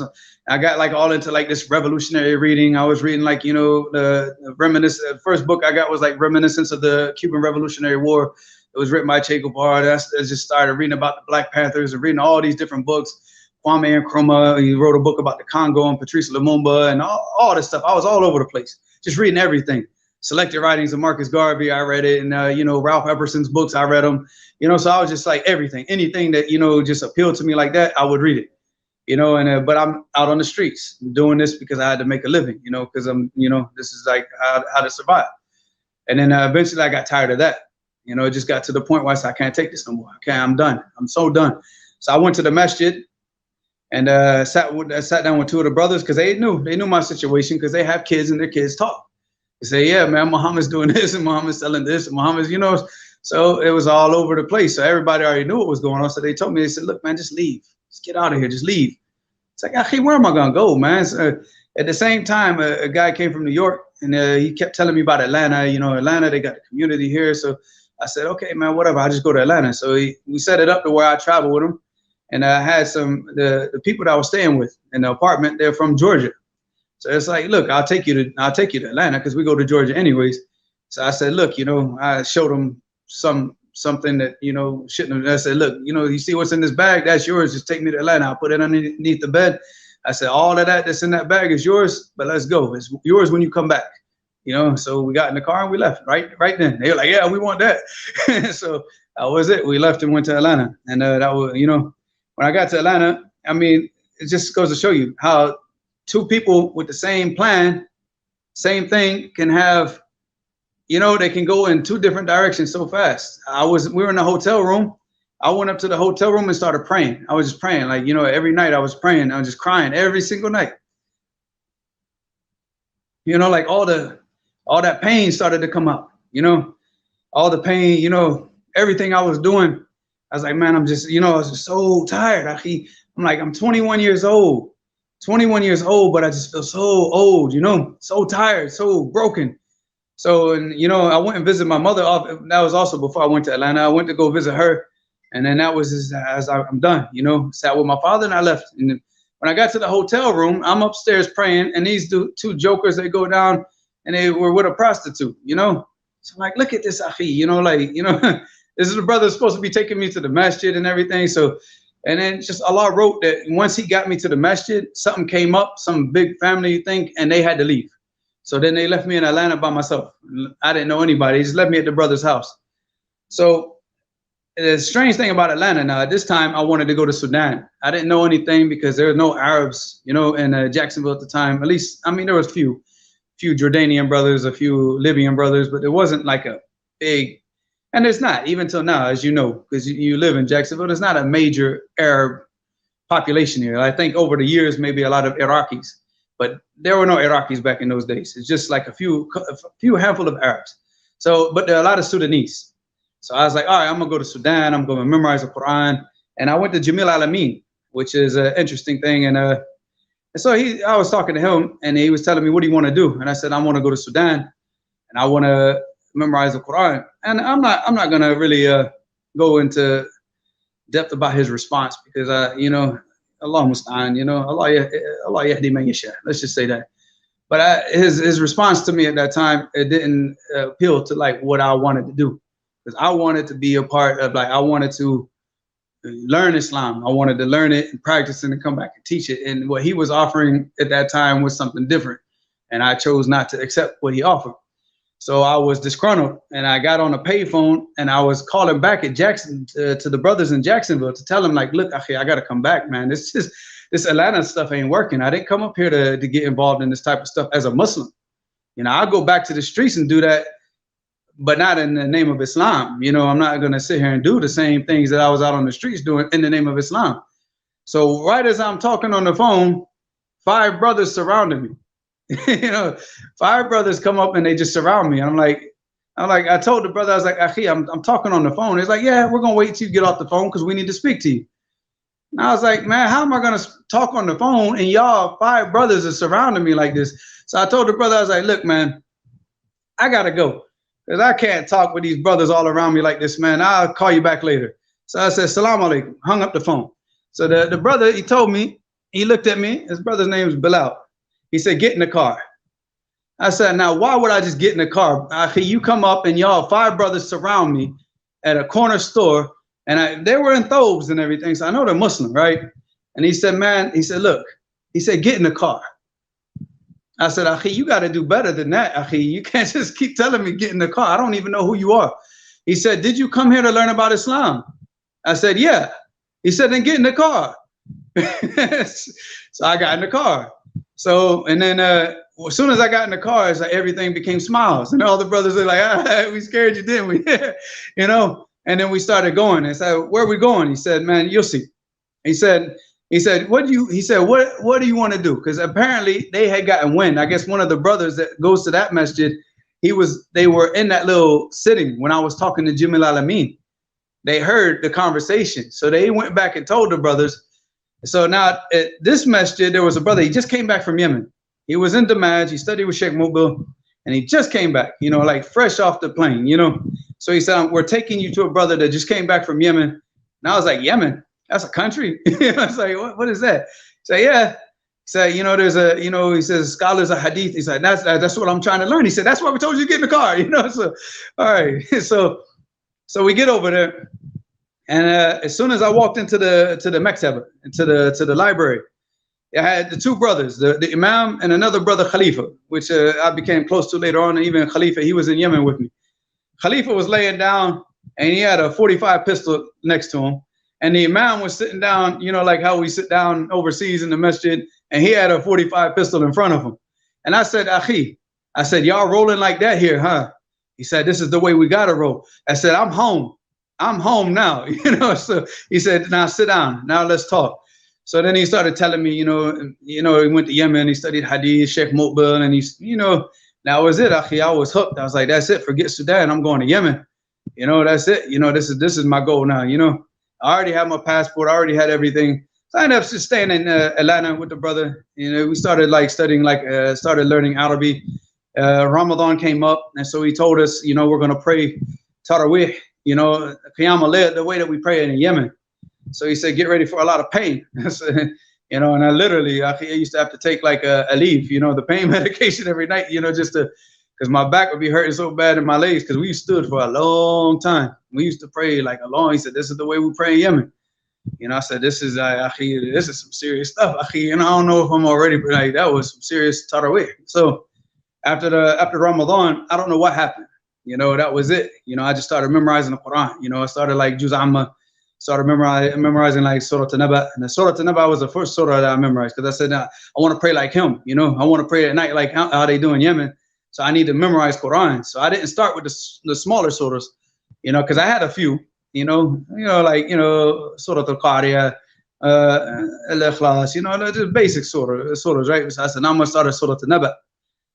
I got like all into like this revolutionary reading. I was reading like, you know, the first book I got was like Reminiscence of the Cuban Revolutionary War. It was written by Che Guevara. I just started reading about the Black Panthers and reading all these different books. Kwame Nkrumah, he wrote a book about the Congo and Patrice Lumumba and all this stuff. I was all over the place, just reading everything. Selected writings of Marcus Garvey, I read it. And, you know, Ralph Epperson's books, I read them. You know, so I was just like everything. Anything that, you know, just appealed to me like that, I would read it. You know, and but I'm out on the streets doing this because I had to make a living, you know, because I'm, you know, this is like how to survive. And then eventually I got tired of that. You know, it just got to the point where I said, I can't take this no more. Okay, I'm done. I'm so done. So I went to the masjid and sat down with two of the brothers because they knew my situation because they have kids and their kids talk. They say, yeah, man, Muhammad's doing this and Muhammad's selling this and Muhammad's, you know. So it was all over the place. So everybody already knew what was going on. So they told me, they said, look, man, just leave. Just get out of here. Just leave. It's like, hey, where am I going to go, man? So, at the same time, a guy came from New York, and he kept telling me about Atlanta. You know, Atlanta, they got the community here. So I said, okay, man, whatever. I'll just go to Atlanta. So we set it up to where I travel with him. And I had the people that I was staying with in the apartment, they're from Georgia. So it's like, look, I'll take you to Atlanta because we go to Georgia anyways. So I said, look, you know, I showed them something that, you know, shouldn't have. I said, look, you know, you see what's in this bag? That's yours. Just take me to Atlanta. I'll put it underneath the bed. I said, all of that that's in that bag is yours, but let's go. It's yours when you come back. You know, so we got in the car and we left right then. They were like, yeah, we want that. So that was it. We left and went to Atlanta. And that was, you know, when I got to Atlanta, I mean, it just goes to show you how two people with the same plan, same thing can have, you know, they can go in two different directions so fast. We were in the hotel room. I went up to the hotel room and started praying. I was just praying, like, you know, every night I was praying. I was just crying every single night. You know, like all that pain started to come up, you know, all the pain, you know, everything I was doing. I was like, man, I'm just, you know, I was just so tired. I'm like, I'm 21 years old, but I just feel so old, you know, so tired, so broken. So, and, you know, I went and visited my mother. That was also before I went to Atlanta. I went to go visit her. And then that was as I'm done, you know, sat with my father and I left. And when I got to the hotel room, I'm upstairs praying. And these two jokers, they go down and they were with a prostitute, you know. So I'm like, look at this, akhi, you know, like, you know, this is the brother supposed to be taking me to the masjid and everything. So, and then just Allah wrote that once he got me to the masjid, something came up, some big family thing, and they had to leave. So then they left me in Atlanta by myself. I didn't know anybody. They just left me at the brother's house. So the strange thing about Atlanta now, at this time, I wanted to go to Sudan. I didn't know anything because there were no Arabs, you know, in Jacksonville at the time. At least, I mean, there was a few Jordanian brothers, a few Libyan brothers, but it wasn't like a big, and there's not, even till now, as you know, because you live in Jacksonville, there's not a major Arab population here. I think over the years, maybe a lot of Iraqis, but there were no Iraqis back in those days. It's just like a few handful of Arabs. So, but there are a lot of Sudanese. So I was like, all right, I'm gonna go to Sudan. I'm gonna memorize the Quran. And I went to Jamil Alameen, which is an interesting thing. And so I was talking to him and he was telling me, what do you want to do? And I said, I want to go to Sudan and I want to memorize the Quran. And I'm not gonna really go into depth about his response because you know, Allah musta'an, you know, Allah yahdi man yasha. Let's just say that. But his response to me at that time, it didn't appeal to like what I wanted to do. Because I wanted to be a part of, like, I wanted to learn Islam. I wanted to learn it and practice it and come back and teach it. And what he was offering at that time was something different. And I chose not to accept what he offered. So I was disgruntled and I got on a payphone and I was calling back at Jackson to the brothers in Jacksonville to tell them, like, look, I got to come back, man. This Atlanta stuff ain't working. I didn't come up here to get involved in this type of stuff as a Muslim. You know, I'll go back to the streets and do that, but not in the name of Islam. You know, I'm not going to sit here and do the same things that I was out on the streets doing in the name of Islam. So right as I'm talking on the phone, 5 brothers surrounded me. You know, 5 brothers come up and they just surround me. I'm like, I told the brother, I was like, Akhi, I'm talking on the phone. He's like, yeah, we're going to wait till you get off the phone because we need to speak to you. And I was like, man, how am I going to talk on the phone and y'all 5 brothers are surrounding me like this? So I told the brother, I was like, look, man, I got to go. Because I can't talk with these brothers all around me like this, man. I'll call you back later. So I said, Salaam alaikum, hung up the phone. So the brother, he told me, he looked at me, his brother's name is Bilal. He said, get in the car. I said, now, why would I just get in the car? Akhi, you come up and y'all 5 brothers surround me at a corner store. And they were in thobes and everything. So I know they're Muslim, right? And he said, man, he said, look, he said, get in the car. I said, Akhi, you got to do better than that, Akhi. You can't just keep telling me get in the car. I don't even know who you are. He said, did you come here to learn about Islam? I said, yeah. He said, then get in the car. So I got in the car. So, and then as soon as I got in the car, it's like everything became smiles. And all the brothers are like, we scared you, didn't we? You know? And then we started going. I said, where are we going? He said, man, you'll see. He said, what do you want to do? Because apparently they had gotten wind. I guess one of the brothers that goes to that masjid, they were in that little sitting when I was talking to Jimmy Alameen. They heard the conversation. So they went back and told the brothers. So now at this masjid, there was a brother, he just came back from Yemen. He was in Dammaj, he studied with Shaykh Muqbil, and he just came back, you know, like fresh off the plane, you know. So he said, we're taking you to a brother that just came back from Yemen. And I was like, Yemen? That's a country? I was like, what is that? He said, yeah. He said, you know, there's a, you know, he says, scholars of hadith. He said, that's what I'm trying to learn. He said, that's why we told you to get in the car, you know. So, all right. So we get over there. And as soon as I walked into the mektaba, to the library, I had the two brothers, the Imam and another brother Khalifa, which I became close to later on. And even Khalifa, he was in Yemen with me. Khalifa was laying down and he had a 45 pistol next to him. And the Imam was sitting down, you know, like how we sit down overseas in the masjid, and he had a 45 pistol in front of him. And I said, Akhi, I said, y'all rolling like that here, huh? He said, this is the way we gotta roll. I said, I'm home now, you know. So he said, now sit down, now let's talk. So then he started telling me, you know, he went to Yemen, he studied Hadith, Shaykh Muqbil, and he's, you know, that was it, Akhi. I was hooked. I was like, that's it, forget Sudan, I'm going to Yemen. You know, that's it. You know, this is my goal now, you know. I already had my passport, I already had everything. So I ended up just staying in Atlanta with the brother. You know, we started like studying, started learning Arabic. Ramadan came up, and so he told us, you know, we're going to pray Tarawih, you know, Qiyam al-Layl, the way that we pray in Yemen. So he said, get ready for a lot of pain. You know, and I used to have to take like a leave, you know, the pain medication every night, you know, just to, because my back would be hurting so bad in my legs, because we stood for a long time. We used to pray like a long, he said, this is the way we pray in Yemen. You know, I said, this is some serious stuff, Akhi. And I don't know if I'm already, but like, that was some serious tarawih. So after Ramadan, I don't know what happened. You know, that was it. You know, I just started memorizing the Quran. You know, I started like Juz Amma, started memorizing like Surah An-Naba. And the Surah An-Naba was the first surah that I memorized, because I said, I want to pray like him. You know, I want to pray at night like how they do in Yemen. So I need to memorize Quran. So I didn't start with the smaller surahs, you know, because I had a few, you know, like, you know, Surah Al-Qari'ah, Al-Ikhlas, you know, just basic surahs, right? So I said, now I'm going to start at Surah An-Naba,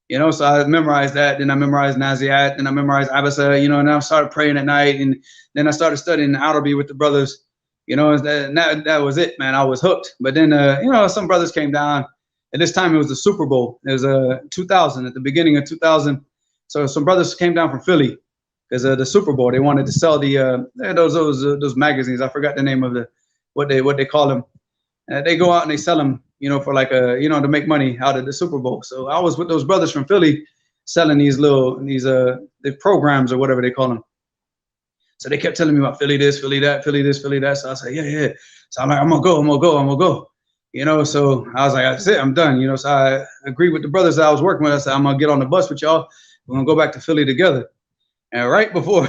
you know. So I memorized that, then I memorized Naziat, then I memorized Abasa, you know, and I started praying at night, and then I started studying Arabic with the brothers, you know. That was it, man. I was hooked. But then, you know, some brothers came down. At this time, it was the Super Bowl. It was 2000, at the beginning of 2000. So some brothers came down from Philly because the Super Bowl. They wanted to sell those magazines. I forgot the name of what they call them. They go out and they sell them, you know, for like to make money out of the Super Bowl. So I was with those brothers from Philly selling the programs or whatever they call them. So they kept telling me about Philly this, Philly that, Philly this, Philly that. So I said, yeah. So I'm like, I'm gonna go. You know, so I was like, that's it, I'm done. You know, so I agreed with the brothers that I was working with. I said, I'm gonna get on the bus with y'all. We're gonna go back to Philly together. And right before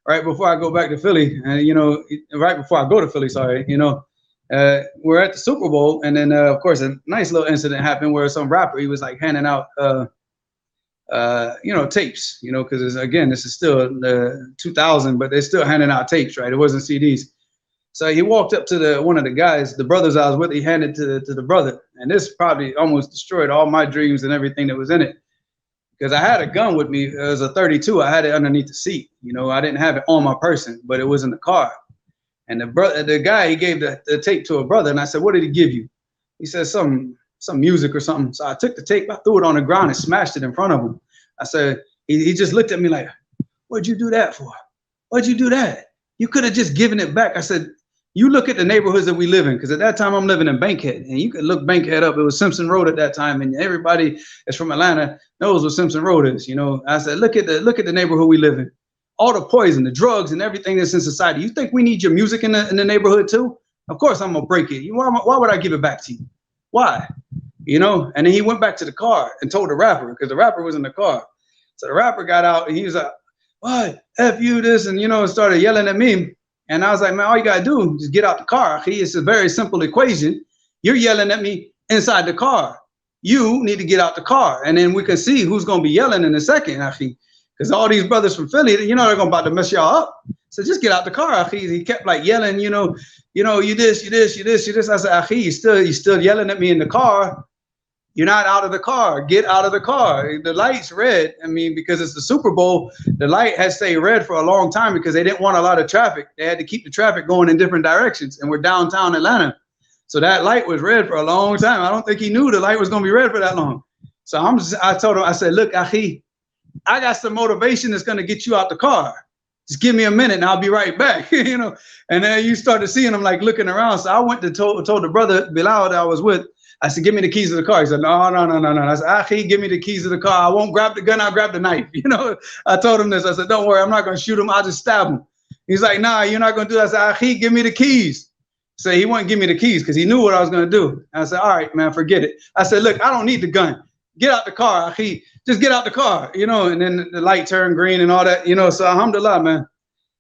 I go back to Philly, and you know, right before I go to Philly, sorry, you know, we're at the Super Bowl, and then of course a nice little incident happened where some rapper, he was like handing out you know, tapes, you know, because again, this is still the 2000, but they're still handing out tapes, right? It wasn't CDs. So he walked up to one of the guys, the brothers I was with, he handed to the brother. And this probably almost destroyed all my dreams and everything that was in it. Because I had a gun with me. It was a 32. I had it underneath the seat. You know, I didn't have it on my person, but it was in the car. And the guy, he gave the tape to a brother. And I said, what did he give you? He said some music or something. So I took the tape, I threw it on the ground and smashed it in front of him. I said, he just looked at me like, what'd you do that for? What'd you do that? You could have just given it back. I said, you look at the neighborhoods that we live in, because at that time I'm living in Bankhead, and you could look Bankhead up. It was Simpson Road at that time, and everybody that's from Atlanta knows what Simpson Road is. You know, I said, look at the neighborhood we live in. All the poison, the drugs, and everything that's in society. You think we need your music in the neighborhood too? Of course I'm gonna break it. Why would I give it back to you? Why? You know? And then he went back to the car and told the rapper, because the rapper was in the car. So the rapper got out and he was like, what? F you this, and you know, started yelling at me. And I was like, man, all you gotta do is just get out the car. It's a very simple equation. You're yelling at me inside the car. You need to get out the car, and then we can see who's gonna be yelling in a second, because all these brothers from Philly, you know, they're gonna about to mess y'all up. So just get out the car, He kept like yelling, you know, you this. I said, you still yelling at me in the car. you're not out of the car. Get out of the car. The light's red. I mean, because it's the Super Bowl, the light has stayed red for a long time because they didn't want a lot of traffic. They had to keep the traffic going in different directions, and we're downtown Atlanta. So that light was red for a long time. I don't think he knew the light was going to be red for that long. So I told him, I said, look, Akhi, I got some motivation that's going to get you out the car. Just give me a minute and I'll be right back, you know. And then you started seeing him like looking around. So I went to told the brother Bilal that I was with, I said, give me the keys to the car. He said, no. I said, Akhi, give me the keys to the car. I won't grab the gun. I'll grab the knife. You know, I told him this. I said, don't worry. I'm not going to shoot him. I'll just stab him. He's like, nah, you're not going to do that. I said, Akhi, give me the keys. So he wouldn't give me the keys because he knew what I was going to do. And I said, all right, man, forget it. I said, look, I don't need the gun. Get out the car, Akhi. Just get out the car, you know. And then the light turned green and all that, you know. So alhamdulillah, man.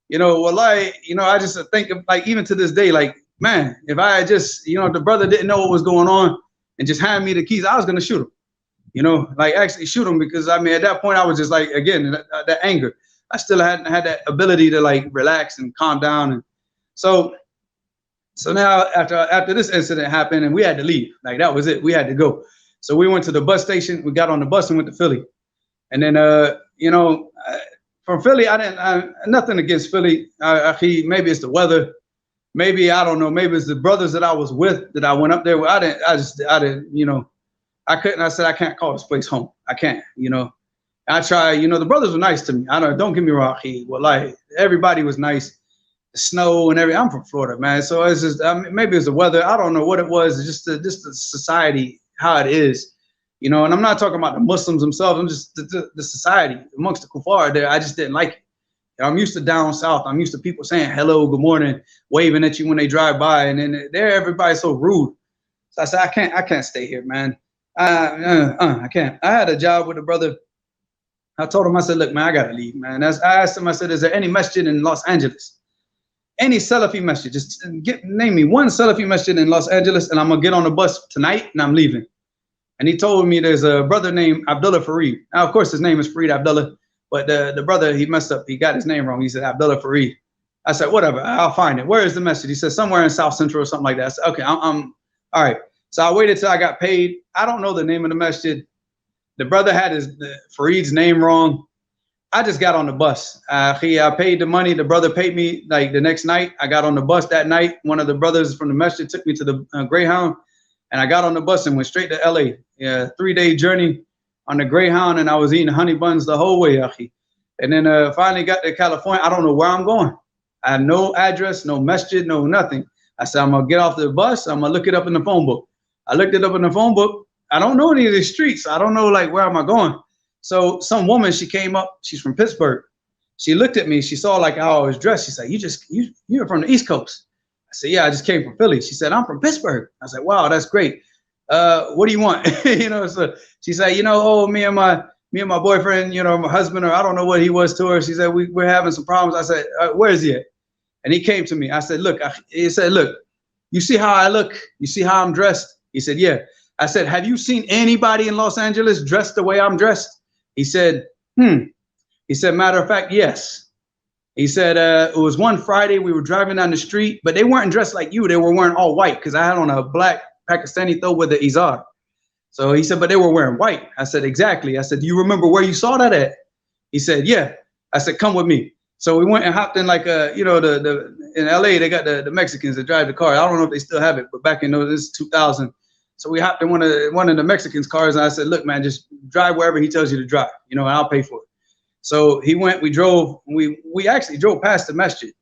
You know, wallahi, you know, I just think of, like, even to this day, like, man, if I had just, you know, the brother didn't know what was going on and just hand me the keys, I was going to shoot him, you know, like actually shoot him, because I mean, at that point I was just like, again, that anger, I still hadn't had that ability to like relax and calm down. And so now after this incident happened and we had to leave, like that was it. We had to go. So we went to the bus station, we got on the bus and went to Philly. And then, you know, from Philly, nothing against Philly. Maybe it's the weather. Maybe, I don't know, maybe it's the brothers that I was with that I went up there with. I didn't, you know, I couldn't, I said, I can't call this place home. I can't, you know. I try, you know, the brothers were nice to me. Don't get me wrong. Well, like, everybody was nice. The snow and everything. I'm from Florida, man. So it's just, I mean, maybe it's the weather. I don't know what it was. It's just the society, how it is. You know, and I'm not talking about the Muslims themselves. I'm just the society amongst the kuffar there. I just didn't like it. You know, I'm used to down south. I'm used to people saying hello, good morning, waving at you when they drive by, and then there everybody's so rude. So I said, I can't stay here, man. I can't. I had a job with a brother. I told him, I said, look, man, I gotta leave, man. I asked him, I said, is there any masjid in Los Angeles? Any Salafi masjid? Just name me one Salafi masjid in Los Angeles, and I'm gonna get on the bus tonight, and I'm leaving. And he told me there's a brother named Abdullah Fareed. Now, of course, his name is Fareed Abdullah, but the brother, he messed up. He got his name wrong. He said Abdullah Fareed. I said, whatever, I'll find it. Where is the masjid? He said, somewhere in South Central or something like that. I said, okay, I'm all right. So I waited till I got paid. I don't know the name of the masjid. The brother had Fareed's name wrong. I just got on the bus. I paid the money. The brother paid me like the next night. I got on the bus that night. One of the brothers from the masjid took me to the Greyhound, and I got on the bus and went straight to LA. Yeah, 3-day journey on the Greyhound, and I was eating honey buns the whole way, akhi. And then finally got to California. I don't know where I'm going. I had no address, no masjid, no nothing. I said, I'm gonna get off the bus. I'm gonna look it up in the phone book. I looked it up in the phone book. I don't know any of these streets. I don't know, like, where am I going? So some woman, she came up. She's from Pittsburgh. She looked at me. She saw like how I was dressed. She said, you're from the East Coast. I said, yeah, I just came from Philly. She said, I'm from Pittsburgh. I said, wow, that's great. What do you want? You know, so she said, you know, oh, me and my boyfriend, you know, my husband, or I don't know what he was to her. She said, we're having some problems. I said, where is he at? And he came to me. I said, look, he said, look, you see how I look? You see how I'm dressed? He said, yeah. I said, have you seen anybody in Los Angeles dressed the way I'm dressed? He said, He said, matter of fact, yes. He said, it was one Friday, we were driving down the street, but they weren't dressed like you. They were wearing all white, because I had on a black Pakistani though with the izar. So he said, but they were wearing white. I said, exactly. I said, do you remember where you saw that at? He said, yeah. I said, come with me. So we went and hopped in like you know, in LA, they got the Mexicans that drive the car. I don't know if they still have it, but back in this 2000. So we hopped in one of the Mexicans' cars, and I said, look, man, just drive wherever he tells you to drive, you know, and I'll pay for it. So he went, we drove, we actually drove past the masjid.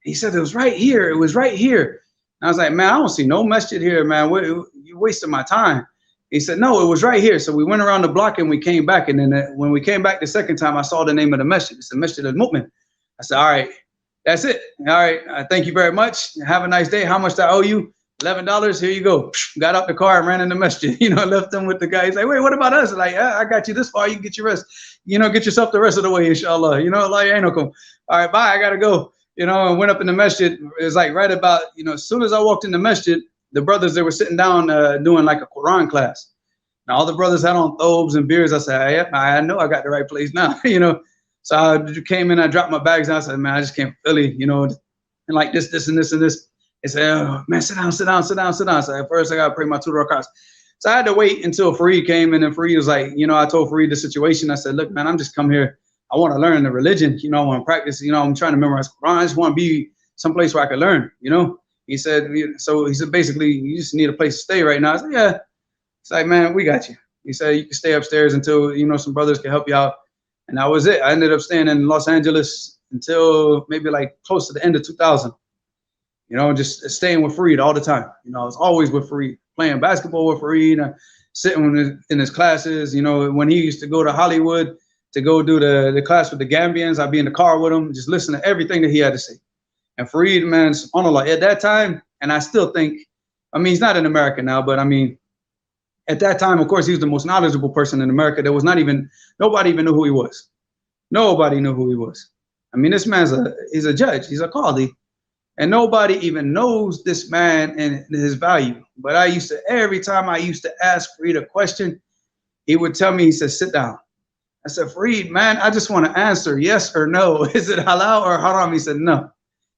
He said, it was right here. It was right here. And I was like, man, I don't see no masjid here, man. You're wasting my time. He said, no, it was right here. So we went around the block and we came back. And then when we came back the second time, I saw the name of the masjid. It's the Masjid al-Mu'min. I said, all right, that's it. All right, thank you very much. Have a nice day. How much do I owe you? $11. Here you go. Got out the car and ran in the masjid. You know, left them with the guy. He's like, wait, what about us? Like, I got you this far. You can get your rest. You know, get yourself the rest of the way, inshallah. You know, like, ain't no come. All right, bye. I gotta go. You know, and went up in the masjid. It was like right about, you know, as soon as I walked in the masjid, the brothers, they were sitting down doing like a Quran class. Now all the brothers had on thobes and beards. I said, yep, I know I got the right place now. You know, so I came in, I dropped my bags, and I said, man, I just came from Philly, you know, and like this and this and this. They said, oh, man, sit down. So at first I got to pray my 2 rakats. So I had to wait until Fareed came, and then Fareed was like, you know, I told Fareed the situation. I said, look, man, I'm just come here. I want to learn the religion. You know, I want to practice. You know, I'm trying to memorize Quran. I just want to be someplace where I can learn. You know, he said. So he said, basically, you just need a place to stay right now. I said, yeah. It's like, man, we got you. He said, you can stay upstairs until, you know, some brothers can help you out. And that was it. I ended up staying in Los Angeles until maybe like close to the end of 2000. You know, just staying with Fareed all the time. You know, I was always with Fareed, playing basketball with Fareed, sitting in his classes. You know, when he used to go to Hollywood to go do the class with the Gambians, I'd be in the car with him, just listen to everything that he had to say. And Fareed, man, subhanAllah, at that time, and I still think, I mean, he's not in America now, but I mean, at that time, of course, he was the most knowledgeable person in America. There was nobody even knew who he was. Nobody knew who he was. I mean, this man's he's a judge, he's a Qadi, and nobody even knows this man and his value. But every time I used to ask Fareed a question, he would tell me, he said, sit down. I said, Fareed, man, I just want to answer yes or no. Is it halal or haram? He said, no.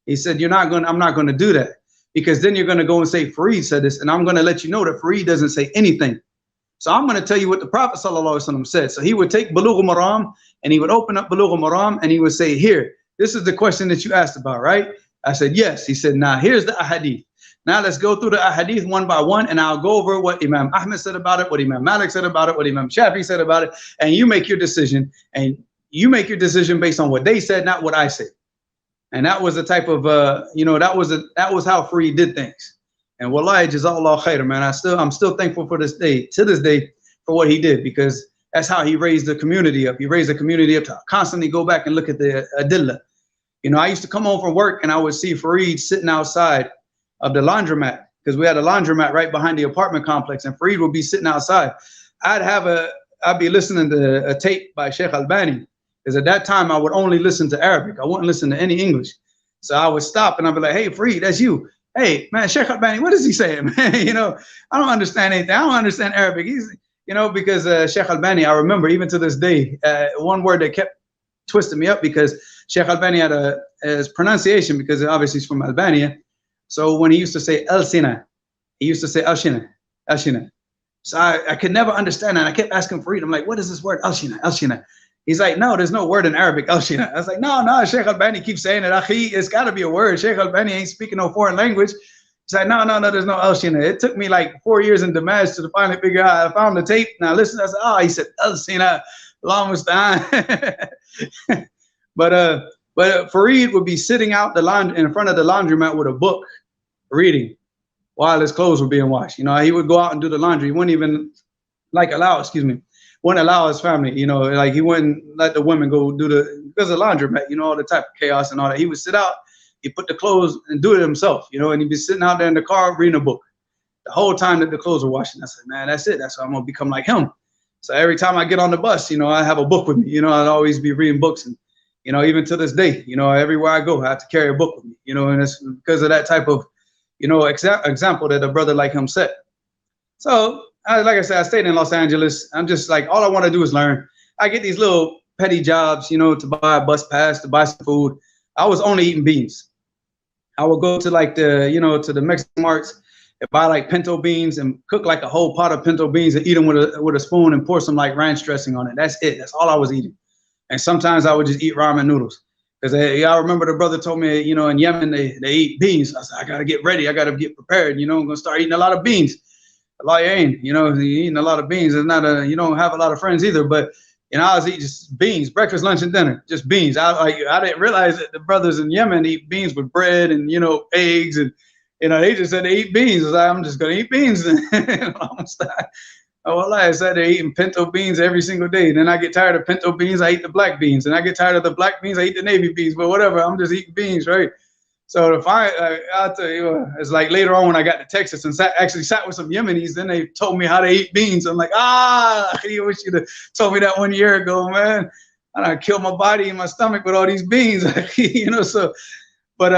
He said, I'm not going to do that. Because then you're going to go and say, Fareed said this, and I'm going to let you know that Fareed doesn't say anything. So I'm going to tell you what the Prophet ﷺ said. So he would take Bulugh al-Maram, and he would open up Bulugh al-Maram, and he would say, here, this is the question that you asked about, right? I said, yes. He said, now here's the ahadith. Now let's go through the ahadith one by one, and I'll go over what Imam Ahmed said about it, what Imam Malik said about it, what Imam Shafi said about it, and you make your decision. And you make your decision based on what they said, not what I said. And that was the type of, you know, that was how Fareed did things. And wallahi, jazakallah khair, man. I'm still thankful to this day, for what he did, because that's how he raised the community up. He raised the community up to constantly go back and look at the adillah. You know, I used to come home from work and I would see Fareed sitting outside of the laundromat, because we had a laundromat right behind the apartment complex, and Fareed would be sitting outside. I'd be listening to a tape by Shaykh Albani. Because at that time, I would only listen to Arabic. I wouldn't listen to any English. So I would stop and I'd be like, hey, Fareed, that's you. Hey, man, Shaykh Albani, what is he saying, man? You know, I don't understand anything. I don't understand Arabic. He's, you know, because Shaykh Albani, I remember even to this day, one word that kept twisting me up, because Shaykh Albani had his pronunciation, because obviously he's from Albania. So when he used to say El-Sina, he used to say El-Shina, El-Shina. So I could never understand that. I kept asking Fareed, I'm like, what is this word? El-Shina, El-Shina. He's like, no, there's no word in Arabic, El-Shina. I was like, no, Shaykh Albani keeps saying it. Akhi, it's got to be a word. Shaykh Albani ain't speaking no foreign language. He's like, no, there's no El-Shina. It took me like 4 years in Dammaj to finally figure out. I found the tape. Now listen, I said, oh, he said El-Shina, Allah musta'an. But Fareed would be sitting out in front of the laundromat with a book, reading, while his clothes were being washed. You know, he would go out and do the laundry. He wouldn't even wouldn't allow his family, you know, like he wouldn't let the women go do because of laundromat, you know, all the type of chaos and all that. He would sit out, he'd put the clothes and do it himself, you know, and he'd be sitting out there in the car reading a book the whole time that the clothes were washing. I said, man, that's it. That's how I'm going to become like him. So every time I get on the bus, you know, I have a book with me, you know, I'd always be reading books. And, you know, even to this day, you know, everywhere I go, I have to carry a book with me, you know, and it's because of that type of, you know, example that a brother like him set. So, like I said, I stayed in Los Angeles. I'm just like, all I want to do is learn. I get these little petty jobs, you know, to buy a bus pass, to buy some food. I was only eating beans. I would go to like to the Mexican marts and buy like pinto beans and cook like a whole pot of pinto beans and eat them with a spoon and pour some like ranch dressing on it. That's it. That's all I was eating. And sometimes I would just eat ramen noodles. Because I remember the brother told me, you know, in Yemen, they eat beans. I said, I got to get ready. I got to get prepared. You know, I'm going to start eating a lot of beans. Allah ain't, you know, eating a lot of beans. It's not you don't have a lot of friends either, but, you know, I was eating just beans, breakfast, lunch, and dinner, just beans. I didn't realize that the brothers in Yemen eat beans with bread and, you know, eggs. And, you know, they just said they eat beans. I was like, I'm just going to eat beans. Oh, Allah, I said they're eating pinto beans every single day. Then I get tired of pinto beans, I eat the black beans. And I get tired of the black beans, I eat the navy beans. But whatever, I'm just eating beans, right? So I'll tell you, it's like later on when I got to Texas and actually sat with some Yemenis, then they told me how to eat beans. I'm like, I wish you'd have told me that 1 year ago, man. I killed my body and my stomach with all these beans, you know. So, but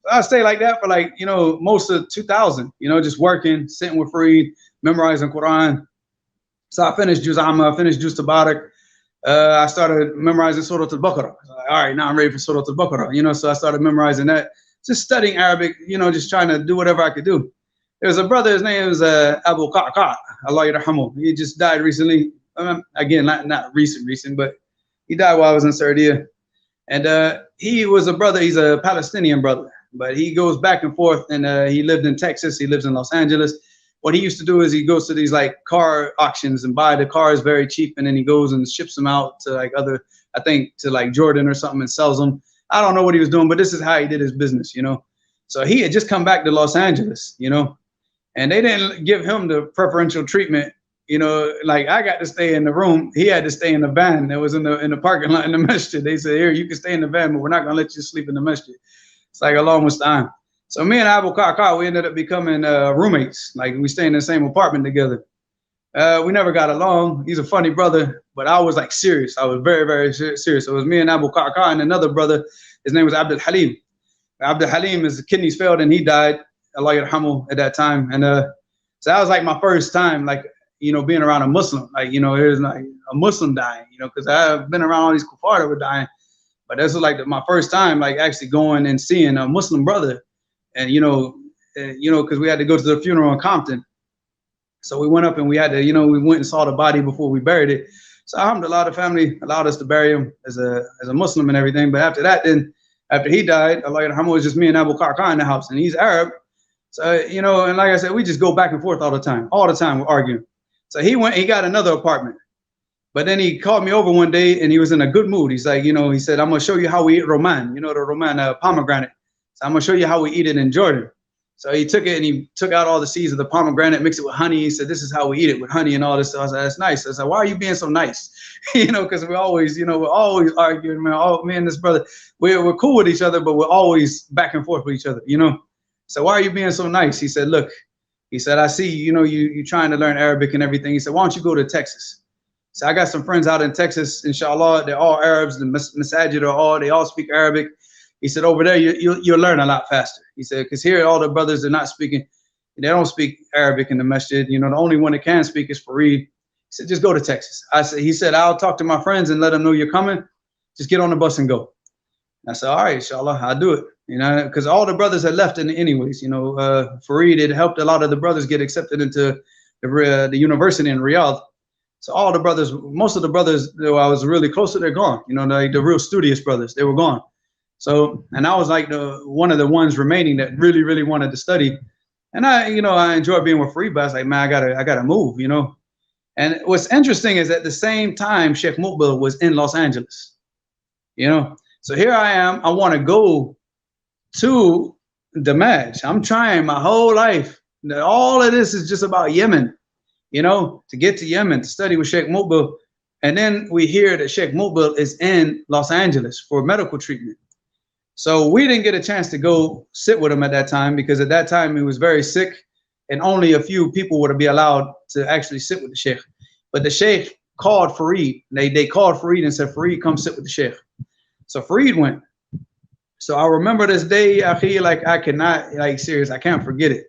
I stayed like that for like, you know, most of 2000, you know, just working, sitting with Fareed, memorizing Quran. So I finished Juz Amma, I finished Juz Tabarak. I started memorizing Surah Al-Baqarah. Like, all right, now I'm ready for Surah Al-Baqarah, you know, so I started memorizing that, just studying Arabic, you know, just trying to do whatever I could do. There was a brother, his name was Abu Qa'qa', Allah yarhamu. He just died recently. Again, not recent, but he died while I was in Saudi. And he was a brother, he's a Palestinian brother, but he goes back and forth, and he lived in Texas, he lives in Los Angeles. What he used to do is he goes to these like car auctions and buy the cars very cheap, and then he goes and ships them out to like other, I think to like Jordan or something, and sells them. I don't know what he was doing, but this is how he did his business, you know. So he had just come back to Los Angeles, you know, and they didn't give him the preferential treatment. You know, like I got to stay in the room. He had to stay in the van that was in the parking lot in the masjid. They said, here, you can stay in the van, but we're not going to let you sleep in the masjid. It's like Allah musta'an. So me and Abu Qa'qa', we ended up becoming roommates. Like we stayed in the same apartment together. We never got along. He's a funny brother, but I was like serious. I was very, very serious. So it was me and Abu Qa'qa' and another brother. His name was Abdul Halim. Abdul Halim, his kidneys failed and he died, Allah yarhamu, at that time. And so that was like my first time, like, you know, being around a Muslim, like, you know, there's like a Muslim dying, you know, because I've been around all these kuffar that were dying, but this was like my first time, like actually going and seeing a Muslim brother, and you know, because we had to go to the funeral in Compton, so we went up and we had to, you know, we went and saw the body before we buried it. So alhamdulillah, the family allowed us to bury him as a Muslim and everything. But after that, then after he died, Allah yarhamu, it was just me and Abu Qa'qa' in the house, and he's Arab, so you know, and like I said, we just go back and forth all the time we're arguing. So he got another apartment, but then he called me over one day and he was in a good mood. He's like, you know, he said, I'm going to show you how we eat roman, you know, the roman pomegranate. So I'm going to show you how we eat it in Jordan. So he took it and he took out all the seeds of the pomegranate, mixed it with honey. He said, this is how we eat it, with honey and all this stuff. I said, that's nice. I said, why are you being so nice? You know, because we're always arguing, man. Me and this brother, we're cool with each other, but we're always back and forth with each other, you know. So why are you being so nice? He said, look, he said, I see, you know, you trying to learn Arabic and everything. He said, why don't you go to Texas? So I got some friends out in Texas, inshallah. They're all Arabs. The masajid they all speak Arabic. He said, over there, you'll learn a lot faster. He said, because here, all the brothers are not speaking. They don't speak Arabic in the masjid. You know, the only one that can speak is Fareed. He said, just go to Texas. He said, I'll talk to my friends and let them know you're coming. Just get on the bus and go. I said, all right, inshallah, I'll do it. You know, because all the brothers had left anyways. You know, Fareed, it helped a lot of the brothers get accepted into the university in Riyadh. So all the brothers, most of the brothers that I was really close to, they're gone. You know, the real studious brothers, they were gone. So, and I was like one of the ones remaining that really, really wanted to study. And I enjoyed being with Fareed, but I was like, man, I gotta move, you know. And what's interesting is at the same time, Shaykh Muqbil was in Los Angeles, you know. So here I am, I want to go to Dammaj. I'm trying my whole life. All of this is just about Yemen, you know, to get to Yemen, to study with Shaykh Muqbil. And then we hear that Shaykh Muqbil is in Los Angeles for medical treatment. So we didn't get a chance to go sit with him at that time, because at that time he was very sick and only a few people would be allowed to actually sit with the Shaykh. But the Shaykh called Fareed. They called Fareed and said, Fareed, come sit with the Shaykh. So Fareed went. So I remember this day, I feel like I cannot, like serious, I can't forget it.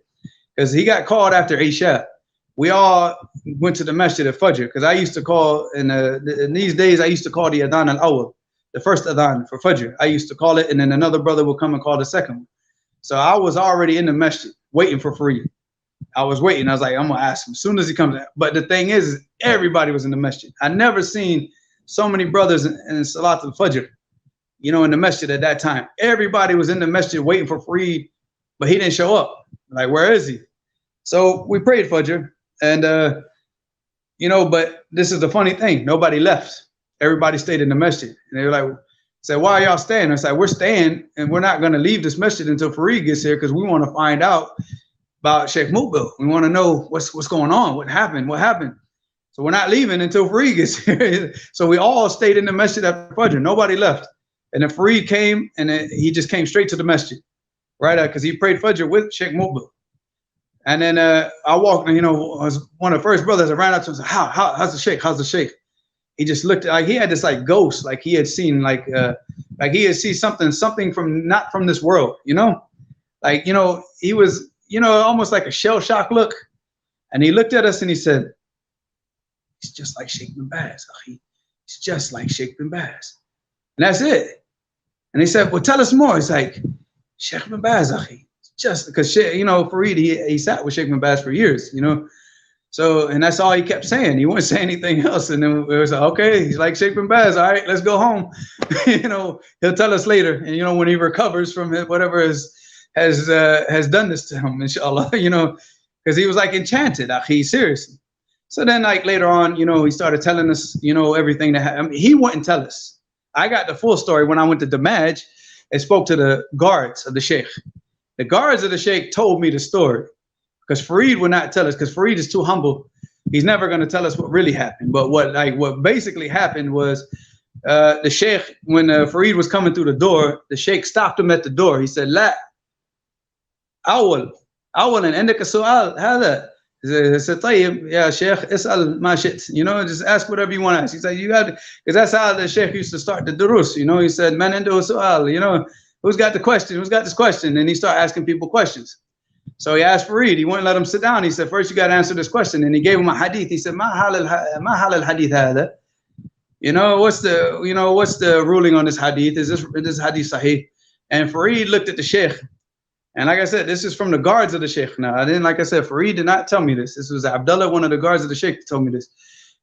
Because he got called after Isha. We all went to the masjid at Fajr, because I used to call, in these days, I used to call the Adhan al-Awwal, the first Adhan for Fajr. I used to call it, and then another brother would come and call the second one. So I was already in the masjid waiting for Fareed. I was waiting. I was like, I'm going to ask him as soon as he comes out. But the thing is everybody was in the masjid. I never seen so many brothers in Salat al-Fajr, you know, in the masjid at that time. Everybody was in the masjid waiting for Fareed, but he didn't show up. Like, where is he? So we prayed Fajr, and, you know, but this is the funny thing. Nobody left. Everybody stayed in the masjid. And they were like, said, why are y'all staying? I said, we're staying, and we're not going to leave this masjid until Fareed gets here, because we want to find out about Shaykh Muqbil. We want to know what's going on, what happened. So we're not leaving until Fareed gets here. So we all stayed in the masjid after Fajr. Nobody left. And then Fareed came, and he just came straight to the masjid, right? Because he prayed Fajr with Shaykh Muqbil. And then I walked, and, you know, I was one of the first brothers. I ran up to him and said, how's the Shaykh? How's the Shaykh? He just looked like he had this like ghost, like he had seen like he had seen something from not from this world, you know? Like, you know, he was, you know, almost like a shell shock look. And he looked at us and he said, he's just like Shaykh bin Baz. He's just like Shaykh bin Baz. And that's it. And he said, well, tell us more. He's like, Shaykh bin Baz, just because, you know, Farid, he sat with Sheikh Mubaz for years, you know. So, and that's all he kept saying. He wouldn't say anything else. And then it was like, okay, he's like Sheikh Mubaz. All right, let's go home. You know, he'll tell us later. And, you know, when he recovers from it, whatever has done this to him, inshallah, you know, because he was like enchanted, akhi, seriously. So then, like later on, you know, he started telling us, you know, everything that happened. I mean, he wouldn't tell us. I got the full story when I went to Dammaj and spoke to the guards of the Shaykh. The guards of the Shaykh told me the story, because Farid would not tell us, because Farid is too humble. He's never going to tell us what really happened. But what basically happened was the Shaykh, when Farid was coming through the door, the Shaykh stopped him at the door. He said, "La, أولا عندك سؤال هذا." He said, "طيب يا شيخ اسأل ما شئت." You know, just ask whatever you want to ask. He said, "You got," because that's how the Shaykh used to start the durus. You know, he said, "Man عنده سؤال." You know, who's got the question? Who's got this question? And he started asking people questions. So he asked Farid. He wouldn't let him sit down. He said, "First, you got to answer this question." And he gave him a hadith. He said, ما حال الحديث هذا? You know, what's the ruling on this hadith? Is this hadith sahih? And Farid looked at the Shaykh. And like I said, this is from the guards of the Shaykh. Now, like I said, Farid did not tell me this. This was Abdullah, one of the guards of the Shaykh, told me this.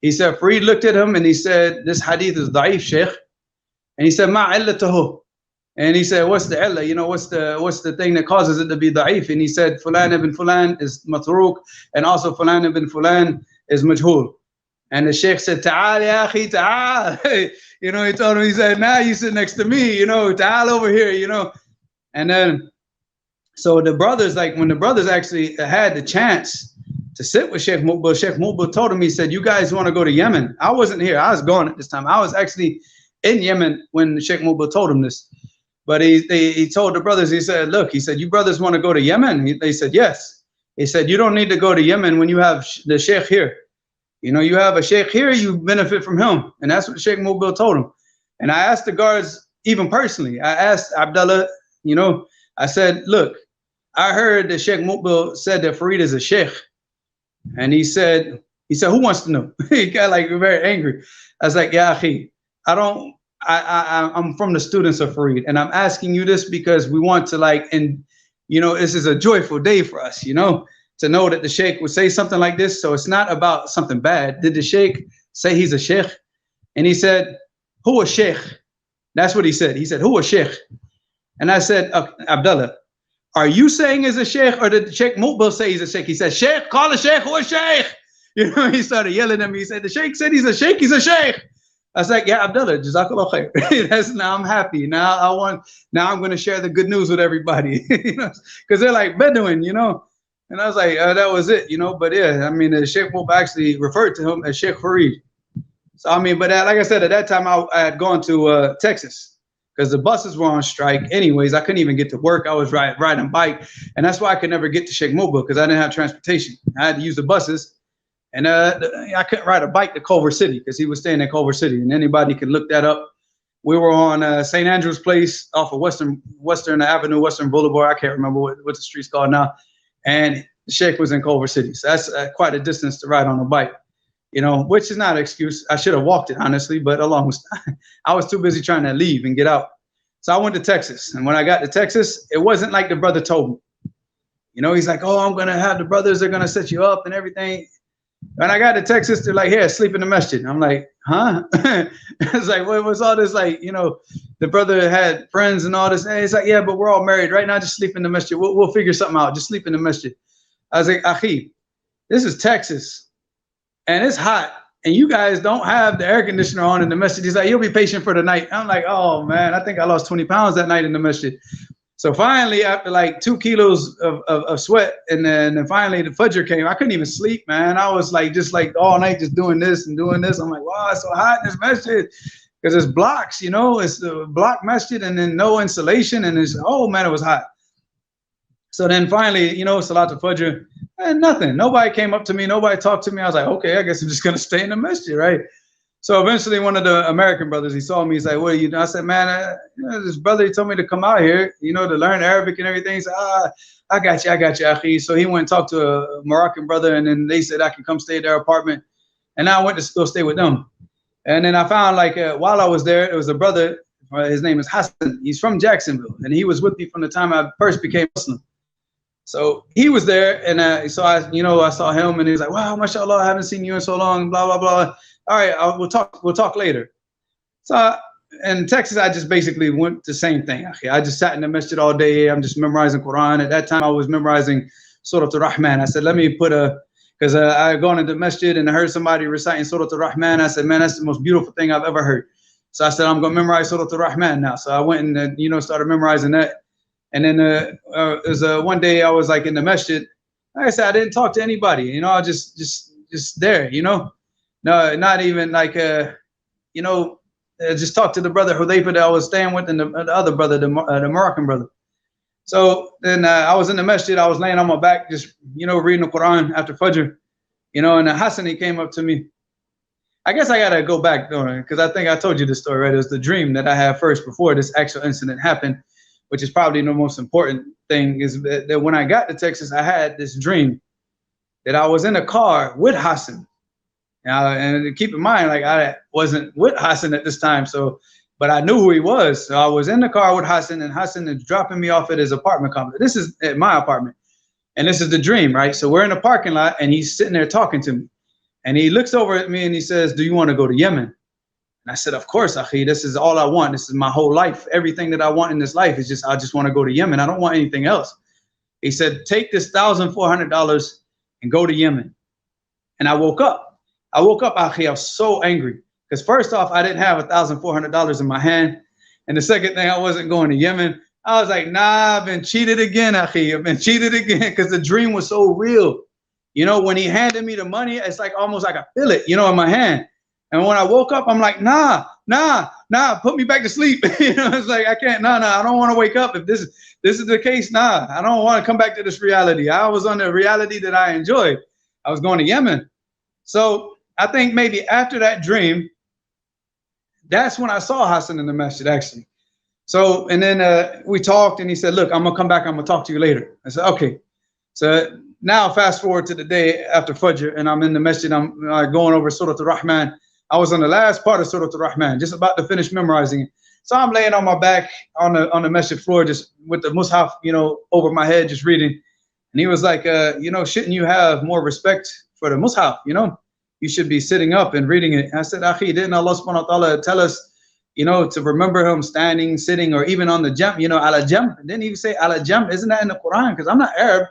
He said, Farid looked at him and he said, "This hadith is da'if, Shaykh." And he said, "Ma illatuhu." And he said, "What's the illah? You know, what's the thing that causes it to be da'if?" And he said, "Fulan ibn Fulan is matruk, and also Fulan ibn Fulan is majhul." And the Shaykh said, "Ta'al ya akhi, ta'al." You know, he told him, he said, "Now you sit next to me, you know, ta'al over here, you know." And then, so the brothers, like when the brothers actually had the chance to sit with Sheikh Muqbil told him, he said, "You guys want to go to Yemen?" I wasn't here. I was gone at this time. I was actually in Yemen when Sheikh Muqbil told him this. But he told the brothers, he said, "Look," he said, "you brothers want to go to Yemen?" They said, "Yes." He said, "You don't need to go to Yemen when you have the Shaykh here. You know, you have a Shaykh here, you benefit from him." And that's what Sheikh Muqbil told him. And I asked the guards, even personally, I asked Abdullah, you know, I said, "Look, I heard that Sheikh Muqbil said that Farid is a Shaykh." And he said, "Who wants to know?" He got like very angry. I was like, "Ya akhi, I'm from the students of Farid, and I'm asking you this because we want to like, and you know, this is a joyful day for us, you know, to know that the Shaykh would say something like this. So it's not about something bad. Did the Shaykh say he's a Shaykh?" And he said, "Who a Shaykh?" That's what he said. He said, "Who a Shaykh?" And I said, "Abdullah, are you saying he's a Shaykh, or did Sheikh Muqbil say he's a Shaykh?" He said, "Shaykh, call a Shaykh, who a Shaykh?" You know, he started yelling at me. He said, "The Shaykh said he's a Shaykh, he's a Shaykh." I was like, "Yeah, Abdullah, jazakallah khair." That's, now I'm happy. Now I'm going to share the good news with everybody, you know, because they're like Bedouin, you know. And I was like, that was it, you know. But yeah, I mean, the Sheikh Muqbil actually referred to him as Sheikh Farid. So I mean, but like I said, at that time I had gone to Texas, because the buses were on strike. Anyways, I couldn't even get to work. I was riding a bike, and that's why I could never get to Sheikh Muqbil, because I didn't have transportation. I had to use the buses. And I couldn't ride a bike to Culver City, because he was staying in Culver City, and anybody can look that up. We were on St. Andrew's Place off of Western Avenue, Western Boulevard. I can't remember what the street's called now. And the Shaykh was in Culver City. So that's quite a distance to ride on a bike, you know, which is not an excuse. I should have walked it, honestly, but I was too busy trying to leave and get out. So I went to Texas. And when I got to Texas, it wasn't like the brother told me. You know, he's like, "Oh, I'm going to have the brothers, they're going to set you up and everything." When I got to Texas, they're like, "Here, sleep in the masjid." I'm like, "Huh?" It's like, what was all this? Like, you know, the brother had friends and all this. And he's like, "Yeah, but we're all married right now. Just sleep in the masjid. We'll figure something out. Just sleep in the masjid." I was like, "Akhi, this is Texas, and it's hot, and you guys don't have the air conditioner on in the masjid." He's like, "You'll be patient for the night." I'm like, "Oh man, I think I lost 20 pounds that night in the masjid." So finally, after like 2 kilos of sweat, and then finally the Fajr came, I couldn't even sleep, man. I was like, just like all night, just doing this and doing this. I'm like, wow, it's so hot in this masjid, because it's blocks, you know, it's the block masjid, and then no insulation, and it's, oh man, it was hot. So then finally, you know, Salat al-Fajr, and nothing. Nobody came up to me. Nobody talked to me. I was like, okay, I guess I'm just going to stay in the masjid, right? So eventually one of the American brothers, he saw me, he's like, "What are you doing?" I said, "Man, you know, this brother, he told me to come out here, you know, to learn Arabic and everything." He said, I got you, akhi." So he went and talked to a Moroccan brother, and then they said I can come stay at their apartment. And I went to go stay with them. And then I found, like, while I was there, it was a brother, his name is Hassan. He's from Jacksonville, and he was with me from the time I first became Muslim. So he was there, and so I saw him, and he was like, "Wow, mashallah, I haven't seen you in so long." Blah blah blah. All right, we'll talk. We'll talk later. So in Texas, I just basically went the same thing. I just sat in the masjid all day. I'm just memorizing Quran. At that time, I was memorizing Surah Al-Rahman. I said, let me put because I had gone into the masjid and I heard somebody reciting Surah Al-Rahman. I said, man, that's the most beautiful thing I've ever heard. So I said, I'm going to memorize Surah Al-Rahman now. So I went and, started memorizing that. And then it was one day I was like in the masjid. Like I said, I didn't talk to anybody. I just there, No, not even like, just talked to the brother Hudayfa that I was staying with, and the other brother, the Moroccan brother. So then I was in the masjid. I was laying on my back, just reading the Quran after Fajr, and Hassan, he came up to me. I guess I gotta go back though, because I think I told you this story, right? It was the dream that I had first before this actual incident happened, which is probably the most important thing. Is that when I got to Texas, I had this dream that I was in a car with Hassan. And keep in mind, like I wasn't with Hassan at this time, but I knew who he was. So I was in the car with Hassan, and Hassan is dropping me off at his apartment complex. This is at my apartment, and this is the dream, right? So we're in the parking lot, and he's sitting there talking to me, and he looks over at me and he says, "Do you want to go to Yemen?" And I said, "Of course, Akhi. This is all I want. This is my whole life. Everything that I want in this life is I just want to go to Yemen. I don't want anything else." He said, "Take this $1,400 and go to Yemen." And I woke up, Akhi, I was so angry. Because first off, I didn't have $1,400 in my hand. And the second thing, I wasn't going to Yemen. I was like, nah, I've been cheated again, Akhi. I've been cheated again, because the dream was so real. When he handed me the money, it's like almost like I feel it, in my hand. And when I woke up, I'm like, nah, put me back to sleep. It's like, I can't, I don't want to wake up. If this is the case, I don't want to come back to this reality. I was on the reality that I enjoyed. I was going to Yemen. So I think maybe after that dream, that's when I saw Hassan in the masjid, actually. So, and then we talked, and he said, "Look, I'm going to come back. I'm going to talk to you later." I said, "Okay." So now fast forward to the day after Fajr, and I'm in the masjid. I'm going over Surah Al-Rahman. I was on the last part of Surah Al-Rahman, just about to finish memorizing it. So I'm laying on my back on the masjid floor, just with the mushaf, over my head, just reading. And he was like, shouldn't you have more respect for the mushaf, You should be sitting up and reading it. I said, Akhi, didn't Allah subhanahu wa ta'ala tell us, to remember him standing, sitting, or even on the jump, ala jump? Didn't he say ala jump? Isn't that in the Quran? Because I'm not Arab.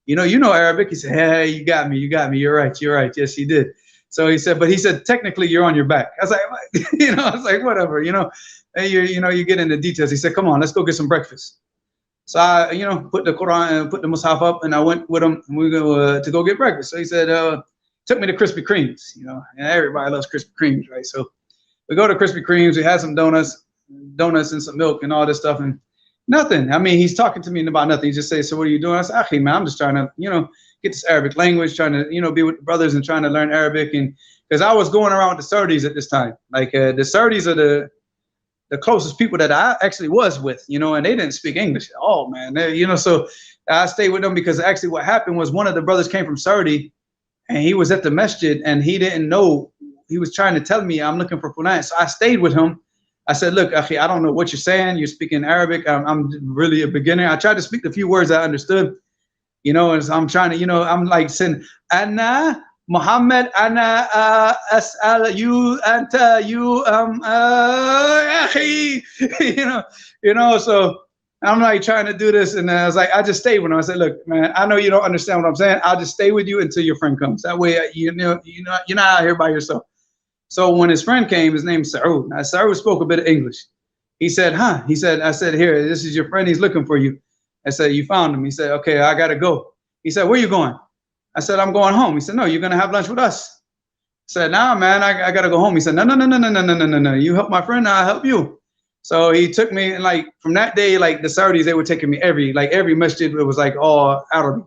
You know Arabic. He said, hey, you got me. You're right. Yes, he did. So he said, technically you're on your back. I was like, I was like, whatever, hey, you get into details. He said, come on, let's go get some breakfast. So I, put the Quran, put the mushaf up, and I went with him. And we go to go get breakfast. So he said, took me to Krispy Kremes, and everybody loves Krispy Kremes, right? So we go to Krispy Kremes, we had some donuts and some milk and all this stuff, and nothing. I mean, he's talking to me about nothing. He just says, so what are you doing? I said, Akhi, man, I'm just trying to, get this Arabic language, trying to, be with the brothers and trying to learn Arabic. And because I was going around with the Saudis at this time. Like the Saudis are the closest people that I actually was with, and they didn't speak English at all, man. So I stayed with them because actually what happened was one of the brothers came from Saudi, and he was at the masjid, and he didn't know. He was trying to tell me, I'm looking for Fulan. So I stayed with him. I said, look, Akhi, I don't know what you're saying. You're speaking Arabic. I'm really a beginner. I tried to speak the few words I understood, and I'm trying to, I'm like saying, Anna, Muhammad, Anna, As'al, you, Anta, you, Akhi, so I'm like trying to do this, and I was like, I just stayed with him. I said, look, man, I know you don't understand what I'm saying. I'll just stay with you until your friend comes. That way, you're not out here by yourself. So when his friend came, his name's Saud. Now, Saud spoke a bit of English. He said, huh? He said, I said, here, this is your friend. He's looking for you. I said, you found him. He said, okay, I got to go. He said, where you going? I said, I'm going home. He said, no, you're going to have lunch with us. I said, nah, man, I got to go home. He said, no. You help my friend, I'll help you. So he took me, and like from that day, like the Saudis, they were taking me every masjid. It was like all Arabic,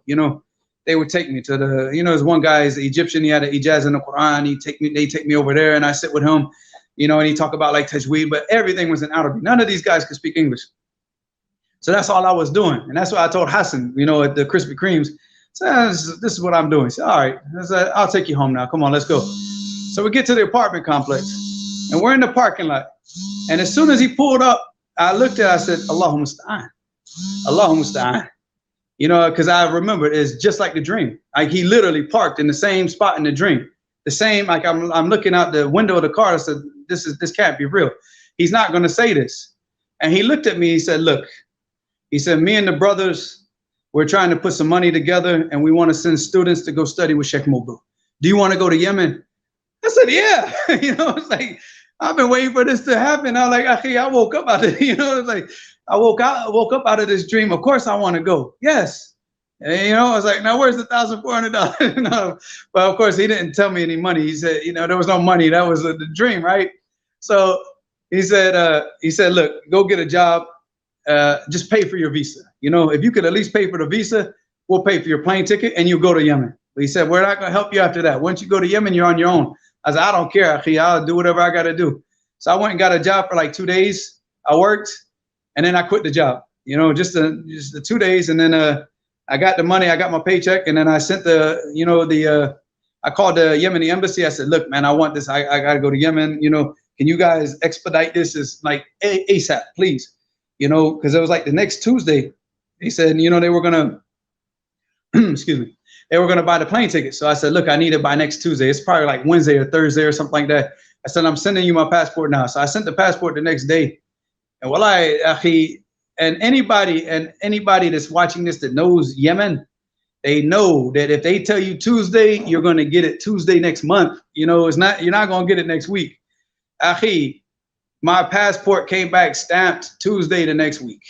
They would take me to the, there's one guy, he's Egyptian. He had an ijaz in the Quran. They take me over there, and I sit with him, and he talk about like tajweed, but everything was in Arabic. None of these guys could speak English. So that's all I was doing, and that's what I told Hassan, at the Krispy Kremes. So this is what I'm doing. He said, all right, I said, I'll take you home now. Come on, let's go. So we get to the apartment complex, and we're in the parking lot. And as soon as he pulled up, I looked at it, I said, Allahu musta'an. Allahu musta'an. You know, because I remember it's just like the dream. Like he literally parked in the same spot in the dream. The same, like I'm looking out the window of the car. I said, this can't be real. He's not going to say this. And he looked at me. He said, look, he said, me and the brothers, we're trying to put some money together and we want to send students to go study with Sheikh Muqbil. Do you want to go to Yemen? I said, yeah. You know, it's like, I've been waiting for this to happen. I was like, I woke up out of, you know, it's like, I woke up out of this dream. Of course I want to go. Yes. And, you know, I was like, now where's the $1,400? No. But of course he didn't tell me any money. He said, you know, there was no money. That was the dream, right? So he said, look, go get a job. Just pay for your visa. You know, if you could at least pay for the visa, we'll pay for your plane ticket and you go to Yemen. But he said, we're not going to help you after that. Once you go to Yemen, you're on your own. I said, I don't care. I'll do whatever I got to do. So I went and got a job for like 2 days. I worked and then I quit the job, you know, just the 2 days. And then I got the money. I got my paycheck. And then I sent I called the Yemeni embassy. I said, look, man, I want this. I got to go to Yemen. You know, can you guys expedite this as like ASAP, please? You know, because it was like the next Tuesday. They said, you know, they were going to, excuse me, they were going to buy the plane ticket. So I said, look, I need it by next Tuesday. It's probably like Wednesday or Thursday or something like that. I said, I'm sending you my passport now. So I sent the passport the next day. And and anybody that's watching this that knows Yemen, they know that if they tell you Tuesday, you're going to get it Tuesday next month. You know, you're not going to get it next week. My passport came back stamped Tuesday the next week.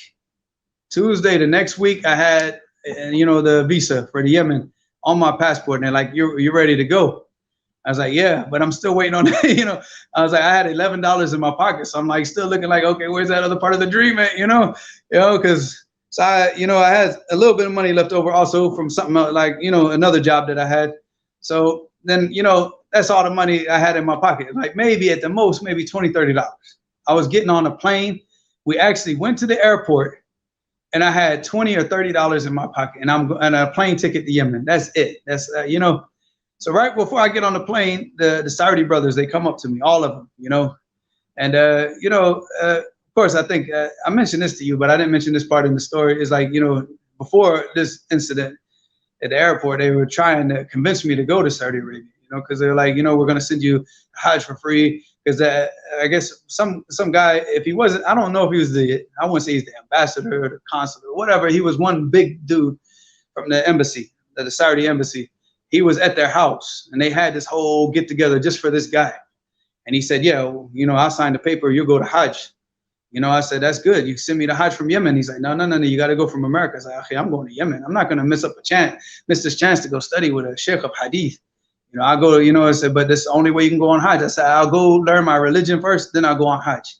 Tuesday the next week, I had, you know, the visa for the Yemen on my passport. And they're like, you're ready to go. I was like, yeah, but I'm still waiting on that. You know, I was like, I had $11 in my pocket. So I'm like, still looking like, okay, where's that other part of the dream at? You know, because so I had a little bit of money left over also from something like, you know, another job that I had. So then, you know, that's all the money I had in my pocket. Like maybe at the most, maybe $20, $30. I was getting on a plane. We actually went to the airport and I had $20 or $30 in my pocket and a plane ticket to Yemen. That's it. That's, you know. So right before I get on the plane, the Saudi brothers, they come up to me, all of them, you know, and, you know, of course, I think I mentioned this to you, but I didn't mention this part in the story. Is like, you know, before this incident at the airport, they were trying to convince me to go to Saudi Arabia, you know, because they're like, you know, we're going to send you Hajj for free. Because I guess some guy, if he wasn't, I don't know if he was I wouldn't say he's the ambassador or the consul or whatever. He was one big dude from the embassy, the Saudi embassy. He was at their house and they had this whole get together just for this guy. And he said, yeah, well, you know, I'll sign the paper. You'll go to Hajj. You know, I said, that's good. You send me to Hajj from Yemen. He's like, no, you got to go from America. I was like, okay, I'm going to Yemen. I'm not going to miss this chance to go study with a Shaykh of Hadith. You know, I'll go, you know, I said, but that's the only way you can go on Hajj. I said, I'll go learn my religion first, then I'll go on Hajj.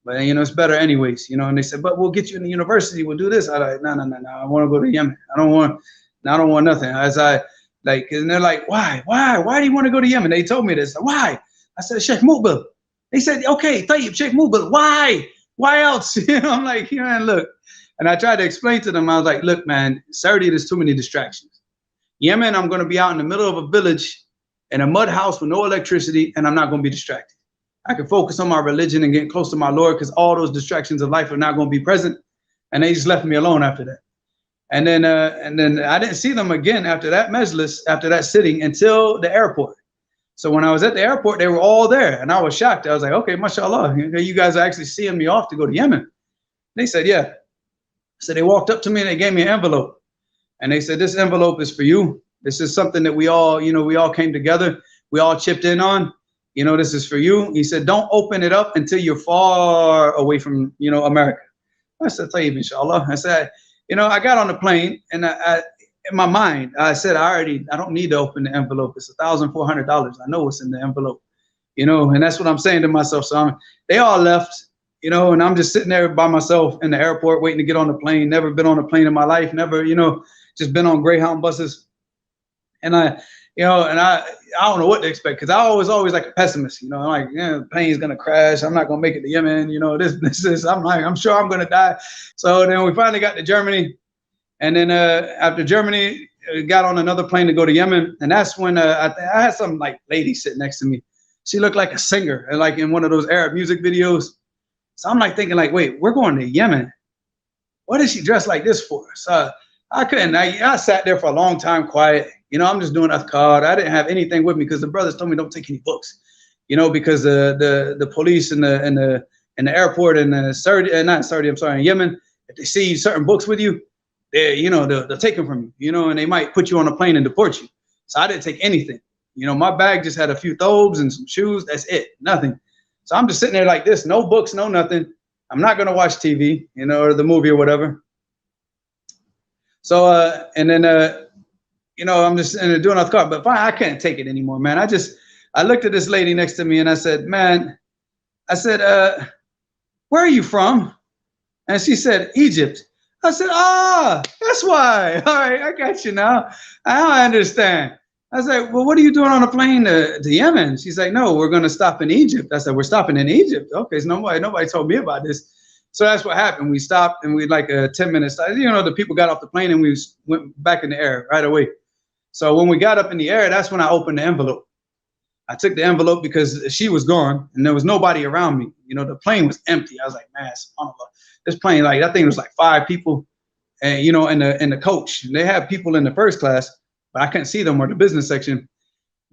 But, you know, it's better anyways, you know. And they said, but we'll get you in the university. We'll do this. I like, no. I want to go to Yemen. I don't want nothing. And they're like, why do you want to go to Yemen? They told me this. Why? I said, Sheikh Muqbil. They said, okay, Tayyib, Sheikh Muqbil. Why else? You know, I'm like, you know, and look. And I tried to explain to them. I was like, look, man, Saudi, there's too many distractions. Yemen, I'm going to be out in the middle of a village in a mud house with no electricity, and I'm not going to be distracted. I can focus on my religion and get close to my Lord because all those distractions of life are not going to be present. And they just left me alone after that. And then I didn't see them again after that majlis, after that sitting until the airport. So when I was at the airport, they were all there and I was shocked. I was like, okay, mashallah, you guys are actually seeing me off to go to Yemen. They said, yeah. So they walked up to me and they gave me an envelope. And they said, this envelope is for you. This is something that we all came together. We all chipped in on. You know, this is for you. He said, don't open it up until you're far away from, you know, America. I said, Tayyib, inshallah. I said, you know, I got on the plane and in my mind, I said, I don't need to open the envelope. It's $1,400. I know what's in the envelope, you know, and that's what I'm saying to myself. So they all left, you know, and I'm just sitting there by myself in the airport waiting to get on the plane. Never been on a plane in my life. Never, you know, just been on Greyhound buses. And I don't know what to expect because I was always like a pessimist, you know, I'm like, yeah, the plane's going to crash. I'm not going to make it to Yemen. You know, this is, I'm like, I'm sure I'm going to die. So then we finally got to Germany. And then after Germany, got on another plane to go to Yemen. And that's when I had some like lady sitting next to me. She looked like a singer and like in one of those Arab music videos. So I'm like thinking like, wait, we're going to Yemen. What is she dressed like this for? So I couldn't. I sat there for a long time, quiet. You know, I'm just doing adhkar. I didn't have anything with me because the brothers told me don't take any books. You know, because the police in the airport and not Saudi, I'm sorry, in Yemen, if they see certain books with you, they'll take them from you. You know, and they might put you on a plane and deport you. So I didn't take anything. You know, my bag just had a few thobes and some shoes. That's it, nothing. So I'm just sitting there like this, no books, no nothing. I'm not gonna watch TV, you know, or the movie or whatever. So and then you know, I'm just doing a car, but fine, I can't take it anymore, man. I looked at this lady next to me and I said, man, where are you from? And she said, Egypt. I said, that's why. All right, I got you now. I understand. I was like, well, what are you doing on a plane to Yemen? She's like, no, we're going to stop in Egypt. I said, we're stopping in Egypt. Okay, so nobody told me about this. So that's what happened. We stopped and we like 10 minutes. You know, the people got off the plane and we went back in the air right away. So when we got up in the air, that's when I opened the envelope. I took the envelope because she was gone and there was nobody around me. You know, the plane was empty. I was like, man, this plane, like that thing was like 5 people, and you know, in the coach. They had people in the first class, but I couldn't see them or the business section.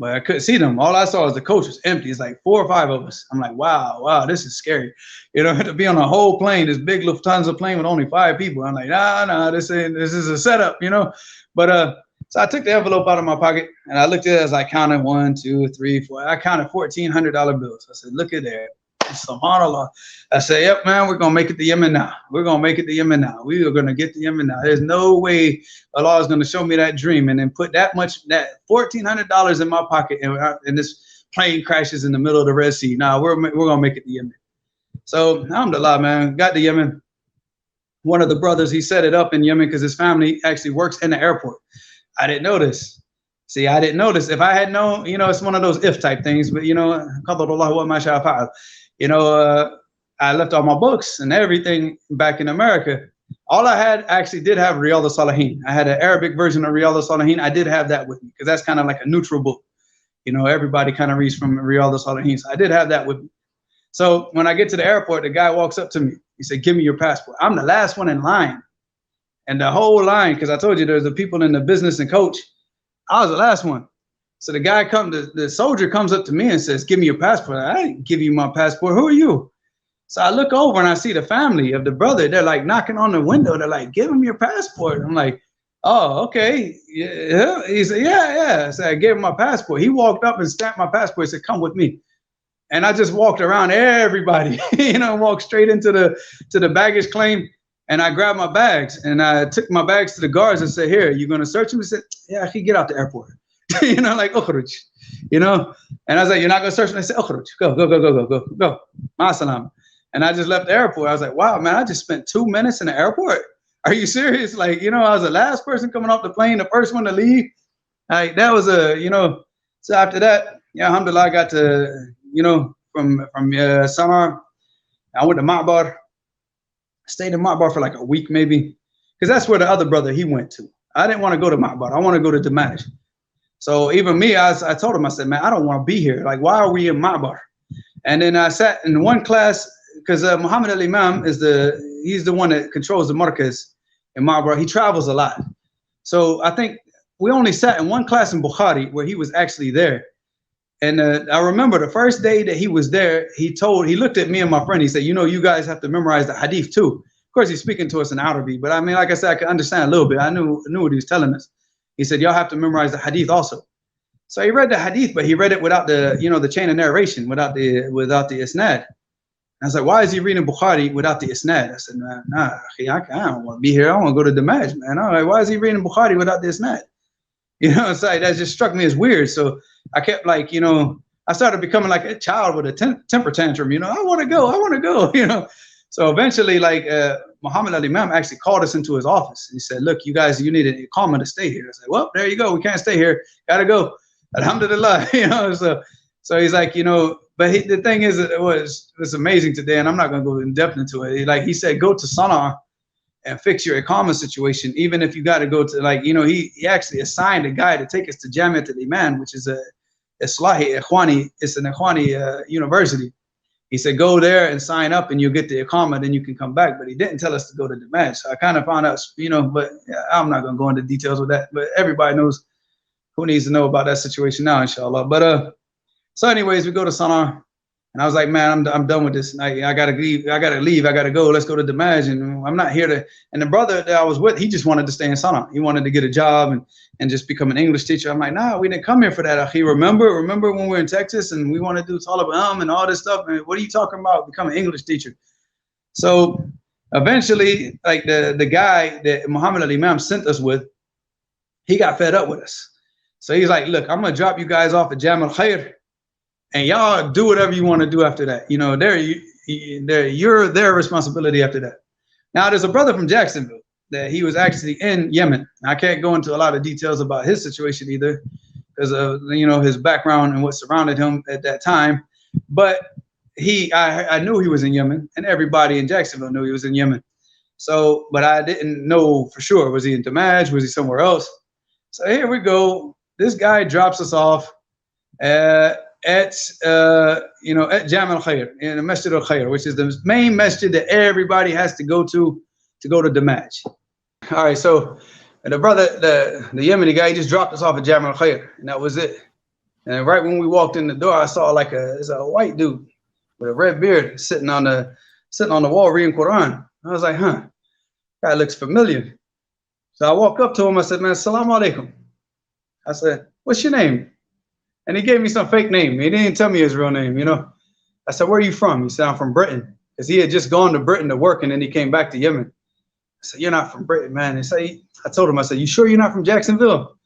But I couldn't see them. All I saw was the coach was empty. It's like 4 or 5 of us. I'm like, wow, this is scary. You know, to be on a whole plane, this big Lufthansa plane with only 5 people. I'm like, nah, this is a setup, you know. But so I took the envelope out of my pocket and I looked at it as I counted 1, 2, 3, 4. I counted $1,400 bills. I said, look at there. SubhanAllah. I said, yep, man, we're going to make it to Yemen now. We're going to make it to Yemen now. We are going to get to Yemen now. There's no way Allah is going to show me that dream and then put that $1,400 in my pocket and this plane crashes in the middle of the Red Sea. Now we're going to make it to Yemen. So, alhamdulillah, man, got to Yemen. One of the brothers, he set it up in Yemen because his family actually works in the airport. I didn't know this. See, I didn't know this. If I had known, you know, it's one of those if type things, but you know, you know, I left all my books and everything back in America. All I had actually did have Riyadh al-Salihin. I had an Arabic version of Riyadh al-Salihin. I did have that with me because that's kind of like a neutral book. You know, everybody kind of reads from Riyadh al-Salihin. So I did have that with me. So when I get to the airport, the guy walks up to me. He said, give me your passport. I'm the last one in line. And the whole line, because I told you there's the people in the business and coach, I was the last one. So the soldier comes up to me and says, give me your passport. I didn't give you my passport. Who are you? So I look over and I see the family of the brother. They're like knocking on the window. They're like, give him your passport. I'm like, oh, okay. Yeah. He said, yeah. So I gave him my passport. He walked up and stamped my passport and said, come with me. And I just walked around everybody, you know, walked straight into the baggage claim. And I grabbed my bags and I took my bags to the guards and said, here, you going to search him? He said, yeah, I can get out the airport. You know, like, ukhruj, you know? And I was like, you're not going to search me? I said, ukhruj, go. Ma'asalam. And I just left the airport. I was like, wow, man, I just spent 2 minutes in the airport. Are you serious? Like, you know, I was the last person coming off the plane, the first one to leave. Like, that was you know, so after that, yeah, alhamdulillah, I got to, you know, from Sana'a, I went to Ma'bar. Stayed in Ma'bar for like a week maybe, because that's where the other brother, he went to. I didn't want to go to Ma'bar. I want to go to Dammaj. So even me, I told him, I said, man, I don't want to be here. Like, why are we in Ma'bar? And then I sat in one class, because Muhammad al-Imam he's the one that controls the markaz in Ma'bar. He travels a lot. So I think we only sat in one class in Bukhari where he was actually there. And I remember the first day that he was there, he looked at me and my friend. He said, you know, you guys have to memorize the hadith too. Of course, he's speaking to us in Arabic, but I mean, like I said, I could understand a little bit. I knew what he was telling us. He said, y'all have to memorize the hadith also. So he read the hadith, but he read it without the, you know, the chain of narration, without the isnad. I was like, why is he reading Bukhari without the isnad? I said, nah, I don't want to be here. I want to go to Dammaj, man. I'm like, why is he reading Bukhari without the isnad? You know, it's like, that just struck me as weird. So I kept like, you know, I started becoming like a child with a temper tantrum, you know, I want to go, you know. So eventually, like, Muhammad al-Imam actually called us into his office. He said, look, you guys, you need a iqamah to stay here. I said, well, there you go. We can't stay here. Got to go. Alhamdulillah, you know. So he's like, you know, but the thing is, it was amazing today, and I'm not going to go in depth into it. Like he said, go to Sana'a and fix your iqamah situation, even if you got to go to, like, you know, he actually assigned a guy to take us to Jamiat al-Iman, which is it's an Ikhwani university. He said, go there and sign up and you'll get the Iqamah, then you can come back. But he didn't tell us to go to Dammaj. So I kind of found out, you know, but I'm not going to go into details with that. But everybody knows who needs to know about that situation now, inshallah. But so anyways, we go to Sana'a. And I was like, man, I'm done with this. I gotta leave. I gotta go. Let's go to Dammaj. And I'm not here to. And the brother that I was with, he just wanted to stay in Sana'a. He wanted to get a job and just become an English teacher. I'm like, nah, we didn't come here for that, akhi. Remember when we were in Texas and we want to do Talib and all this stuff? And what are you talking about? Become an English teacher. So eventually, like the guy that Muhammad al-Imam sent us with, he got fed up with us. So he's like, look, I'm gonna drop you guys off at Jam al-Khair. And y'all do whatever you want to do after that. You know, you're their responsibility after that. Now, there's a brother from Jacksonville that he was actually in Yemen. I can't go into a lot of details about his situation either because of, you know, his background and what surrounded him at that time. But I knew he was in Yemen, and everybody in Jacksonville knew he was in Yemen. So, but I didn't know for sure. Was he in Dammaj? Was he somewhere else? So here we go. This guy drops us off at Jam al-Khair, in the Masjid al-Khair, which is the main masjid that everybody has to go to Dammaj. All right, so the brother, the Yemeni guy, he just dropped us off at Jam al-Khair, and that was it. And right when we walked in the door, I saw like a white dude with a red beard sitting on the wall reading Quran. I was like, huh, guy looks familiar. So I walked up to him. I said, man, assalamu alaikum. I said, what's your name? And he gave me some fake name. He didn't tell me his real name, you know. I said, where are you from? He said, I'm from Britain. Because he had just gone to Britain to work, and then he came back to Yemen. I said, you're not from Britain, man. I told him, I said, you sure you're not from Jacksonville?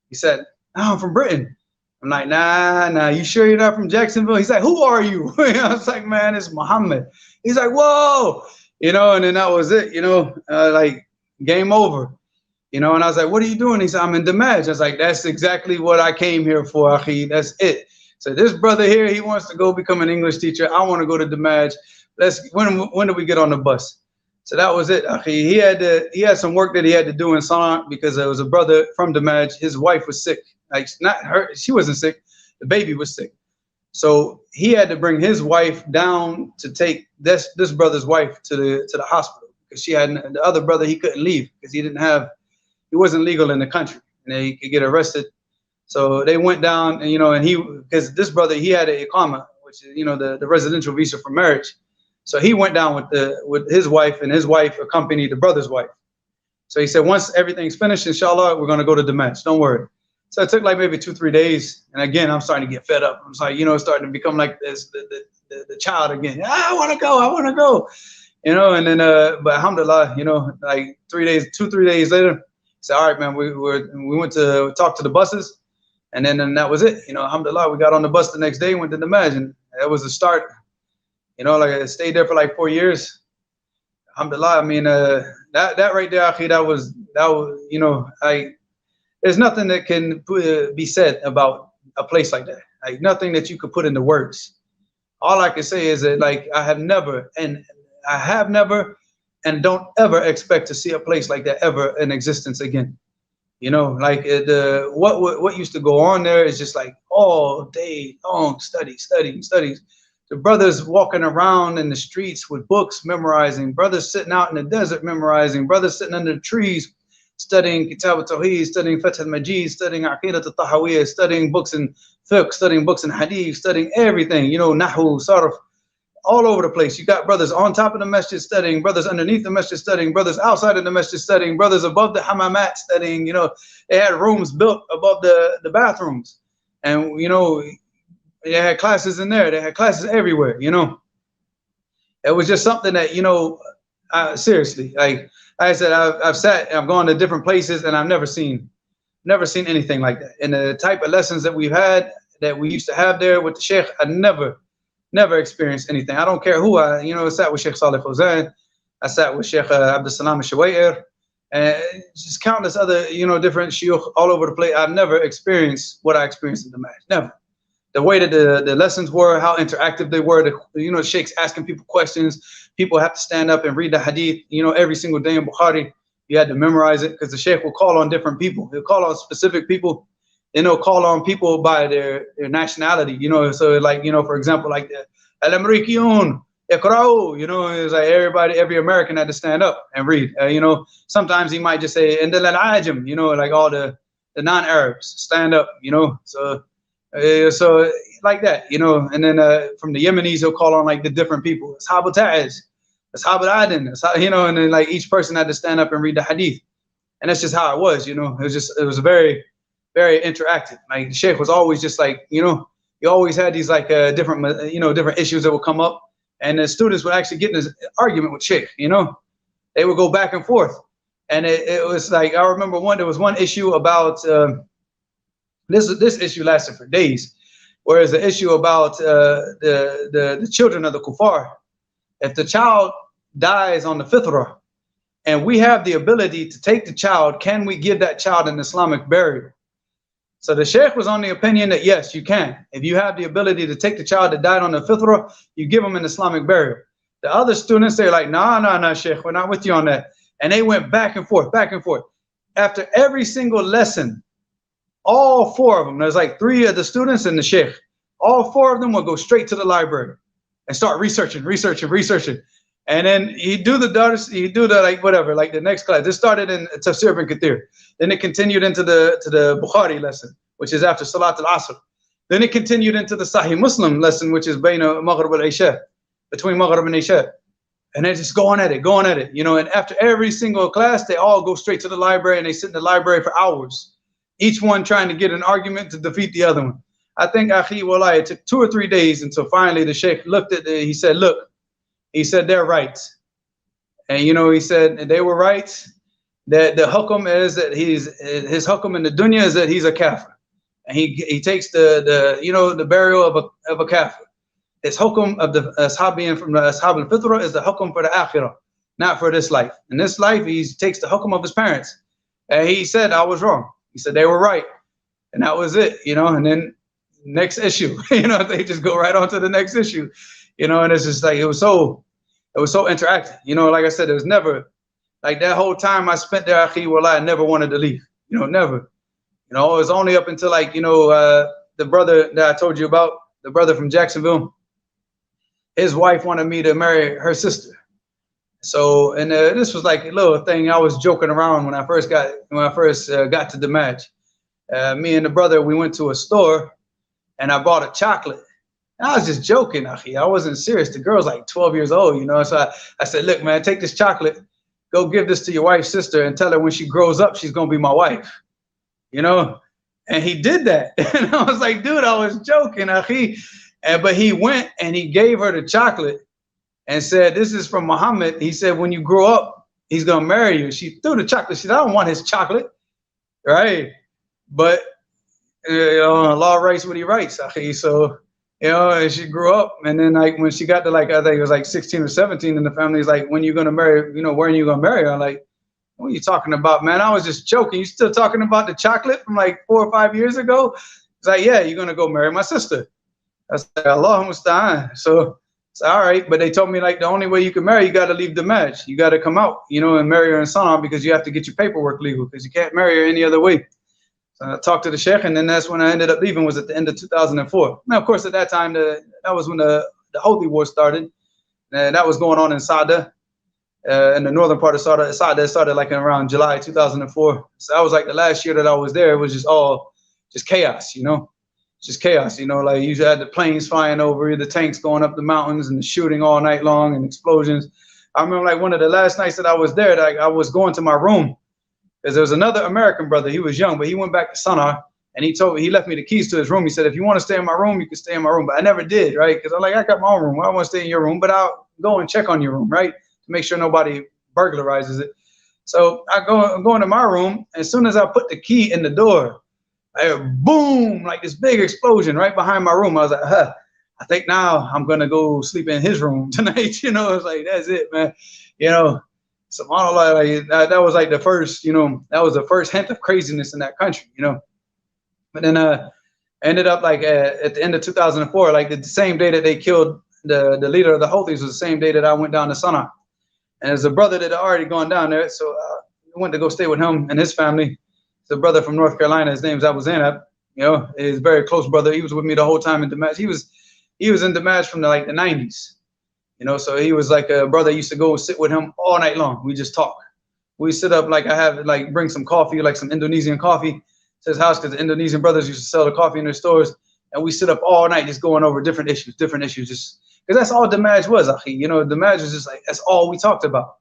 He said, no, I'm from Britain. I'm like, nah, you sure you're not from Jacksonville? He's like, who are you? I was like, man, it's Muhammad. He's like, whoa. You know, and then that was it, you know, like game over. You know, and I was like, what are you doing? He said, I'm in Dammaj. I was like, that's exactly what I came here for, akhi. That's it. So this brother here, he wants to go become an English teacher. I want to go to Dammaj. When do we get on the bus? So that was it, akhi. He had some work that he had to do in Sana'a because there was a brother from Dammaj. His wife was sick. Like, not her, she wasn't sick. The baby was sick. So he had to bring his wife down to take this brother's wife to the hospital because she had the other brother, he couldn't leave because he wasn't legal in the country and he could get arrested. So they went down and, you know, and because this brother, he had an Iqamah, which is, you know, the residential visa for marriage. So he went down with his wife, and his wife accompanied the brother's wife. So he said, once everything's finished, inshallah, we're going to go to Dammaj. Don't worry. So it took like maybe 2-3 days. And again, I'm starting to get fed up. I'm like, you know, starting to become like this, the child again. I want to go. You know, and then, but alhamdulillah, you know, like 3 days later, said, all right, man, we went to talk to the buses, and then that was it. You know, alhamdulillah, we got on the bus the next day, went to Dammaj, and that was the start. You know, like I stayed there for like 4 years. Alhamdulillah, I mean, that right there, akhi, that was, you know, there's nothing that can be said about a place like that. Like nothing that you could put into words. All I can say is that, like, I have never and don't ever expect to see a place like that ever in existence again. You know, like what used to go on there is just like all day long studies. The brothers walking around in the streets with books memorizing, brothers sitting out in the desert memorizing, brothers sitting under the trees studying Kitab al-Tawheed, studying Fath al-Majid, studying Aqidat al-Tahawiyah, studying books in fiqh, studying books in hadith, studying everything, you know, Nahu, Sarf, all over the place. You got brothers on top of the masjid studying, brothers underneath the masjid studying, brothers outside of the masjid studying, brothers above the hamamat studying. You know, they had rooms built above the bathrooms, and you know, they had classes in there. They had classes everywhere. You know, it was just something that, you know, seriously, like I said, I've gone to different places, and I've never seen anything like that. And the type of lessons that we used to have there with the Shaykh, I never experienced anything. I don't care who I sat with Shaykh Salih Fawzan, I sat with Shaykh Abdul Salam al-Shuwayr, and just countless other, you know, different shuyukh all over the place. I've never experienced what I experienced in the match. Never. The way that the lessons were, how interactive they were, the sheikhs asking people questions. People have to stand up and read the hadith, you know, every single day in Bukhari. You had to memorize it because the sheikh will call on different people. He'll call on specific people. Then he'll call on people by their nationality, you know. So like, you know, for example, like Al-Amrikiyun, Iqra'u, you know, it was like every American had to stand up and read. You know, sometimes he might just say, Indal al-Ajam, you know, like all the non-Arabs, stand up, you know. So like that, you know. And then from the Yemenis, he'll call on like the different people. Ashab al-Ta'az, Ashab al-Adin, you know, and then like each person had to stand up and read the hadith. And that's just how it was, you know. It was very, very interactive. Like the Shaykh was always just like, you know, he always had these like different, you know, different issues that would come up. And the students would actually get in this argument with Shaykh, you know. They would go back and forth. And it was like, I remember there was one issue about, this issue lasted for days, whereas the issue about the children of the kuffar, if the child dies on the fitrah, and we have the ability to take the child, can we give that child an Islamic burial? So the Shaykh was on the opinion that yes, you can. If you have the ability to take the child that died on the fitrah, you give him an Islamic burial. The other students, they're like, nah, Shaykh, we're not with you on that. And they went back and forth, back and forth. After every single lesson, all four of them, there's like 3 of the students and the Shaykh, all 4 of them would go straight to the library and start researching. And then he'd do the like whatever, like the next class. This started in Tafsir ibn Kathir. Then it continued into the Bukhari lesson, which is after Salat al-Asr. Then it continued into the Sahih Muslim lesson, which is Bayna Maghrib al-Isha, between Maghrib and Isha. And they just going at it, you know. And after every single class, they all go straight to the library and they sit in the library for hours, each one trying to get an argument to defeat the other one. I think, Akhi Wallah, it took 2 or 3 days until finally the Shaykh looked at it. He said, look, he said, they're right. And, you know, he said they were right. That the hukum is that his hukum in the dunya is that he's a kafir. And he takes the you know, the burial of a kafir. His hukum of the ashabiyan from the ashab al-fitrah is the hukum for the akhirah, not for this life. In this life, he takes the hukum of his parents. And he said, I was wrong. He said they were right. And that was it, you know. And then next issue, you know, they just go right on to the next issue, you know. And it's just like, it was so interactive, you know. Like I said, it was never like that whole time I spent there, Akhi Wallah, I never wanted to leave, you know, never. You know, it was only up until like, you know, the brother that I told you about, the brother from Jacksonville, his wife wanted me to marry her sister. So, and this was like a little thing I was joking around when I first got to Dammaj. Me and the brother, we went to a store and I bought a chocolate. And I was just joking, Akhi. I wasn't serious. The girl's like 12 years old, you know. So I said, look, man, take this chocolate, go give this to your wife's sister and tell her when she grows up, she's going to be my wife, you know. And he did that. And I was like, dude, I was joking, Akhi. But he went and he gave her the chocolate and said, this is from Muhammad. He said, when you grow up, he's going to marry you. She threw the chocolate. She said, I don't want his chocolate, right? But Allah writes what he writes, Akhi. So, you know, and she grew up, and then like when she got to like, I think it was like 16 or 17, and the family's like, when you gonna marry, you know, when are you gonna marry her? I'm like, what are you talking about, man? I was just joking. You still talking about the chocolate from like 4 or 5 years ago? It's like, yeah, you're gonna go marry my sister. I said, Allah musta'an. So it's all right, but they told me like the only way you can marry, you gotta leave Dammaj. You gotta come out, you know, and marry her in Sana'a, because you have to get your paperwork legal, because you can't marry her any other way. So I talked to the Shaykh, and then that's when I ended up leaving, was at the end of 2004. Now, of course, at that time, that was when the Houthi war started. And that was going on in Sada, in the northern part of Sada. Sada started like in around July 2004. So that was like the last year that I was there. It was just chaos, you know. Just chaos, you know, like you had the planes flying over, the tanks going up the mountains and the shooting all night long and explosions. I remember like one of the last nights that I was there, like I was going to my room, because there was another American brother. He was young, but he went back to Sana'a, and he left me the keys to his room. He said, if you want to stay in my room, you can stay in my room. But I never did, right? Because I'm like, I got my own room. I want to stay in your room, but I'll go and check on your room, right? To make sure nobody burglarizes it. So I'm going to my room. As soon as I put the key in the door, I heard boom, like this big explosion right behind my room. I was like, I think now I'm going to go sleep in his room tonight. You know, it's like, that's it, man. You know, subhanAllah, like, that was like the first, you know, that was the first hint of craziness in that country, you know. But then ended up like at the end of 2004, like the same day that they killed the leader of the Houthis was the same day that I went down to Sana'a. And there's a brother that had already gone down there, so I went to go stay with him and his family. It's a brother from North Carolina. His name's Abu Zainab. You know, his very close brother. He was with me the whole time in Dammaj. He was he was in Dammaj from like the 90s. You know, so he was like a brother. I used to go and sit with him all night long. We just talk. We sit up, like I have, like bring some coffee, like some Indonesian coffee to his house, because the Indonesian brothers used to sell the coffee in their stores. And we sit up all night just going over different issues, just because that's all Dammaj was, akhi. You know, Dammaj was just like, that's all we talked about.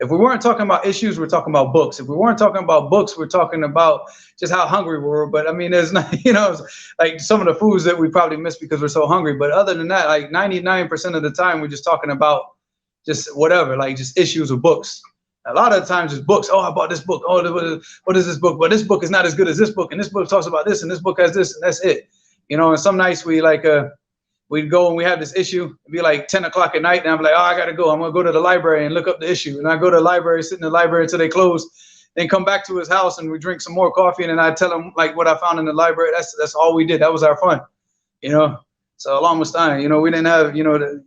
If we weren't talking about issues, we're talking about books. If we weren't talking about books, we're talking about just how hungry we were. But I mean, there's not, you know, like some of the foods that we probably miss because we're so hungry. But other than that, like 99% of the time, we're just talking about just whatever, like just issues of books. A lot of the times it's books. Oh, I bought this book. Oh, what is this book? But this book is not as good as this book. And this book talks about this. And this book has this. And that's it. You know, and some nights we like, we'd go and we have this issue. It'd be like 10 o'clock at night. And I'm like, oh, I got to go. I'm going to go to the library and look up the issue. And I go to the library, sit in the library until they close. Then come back to his house and we drink some more coffee. And then I tell him like what I found in the library. That's all we did. That was our fun, you know. So along with Stein, you know, we didn't have, you know,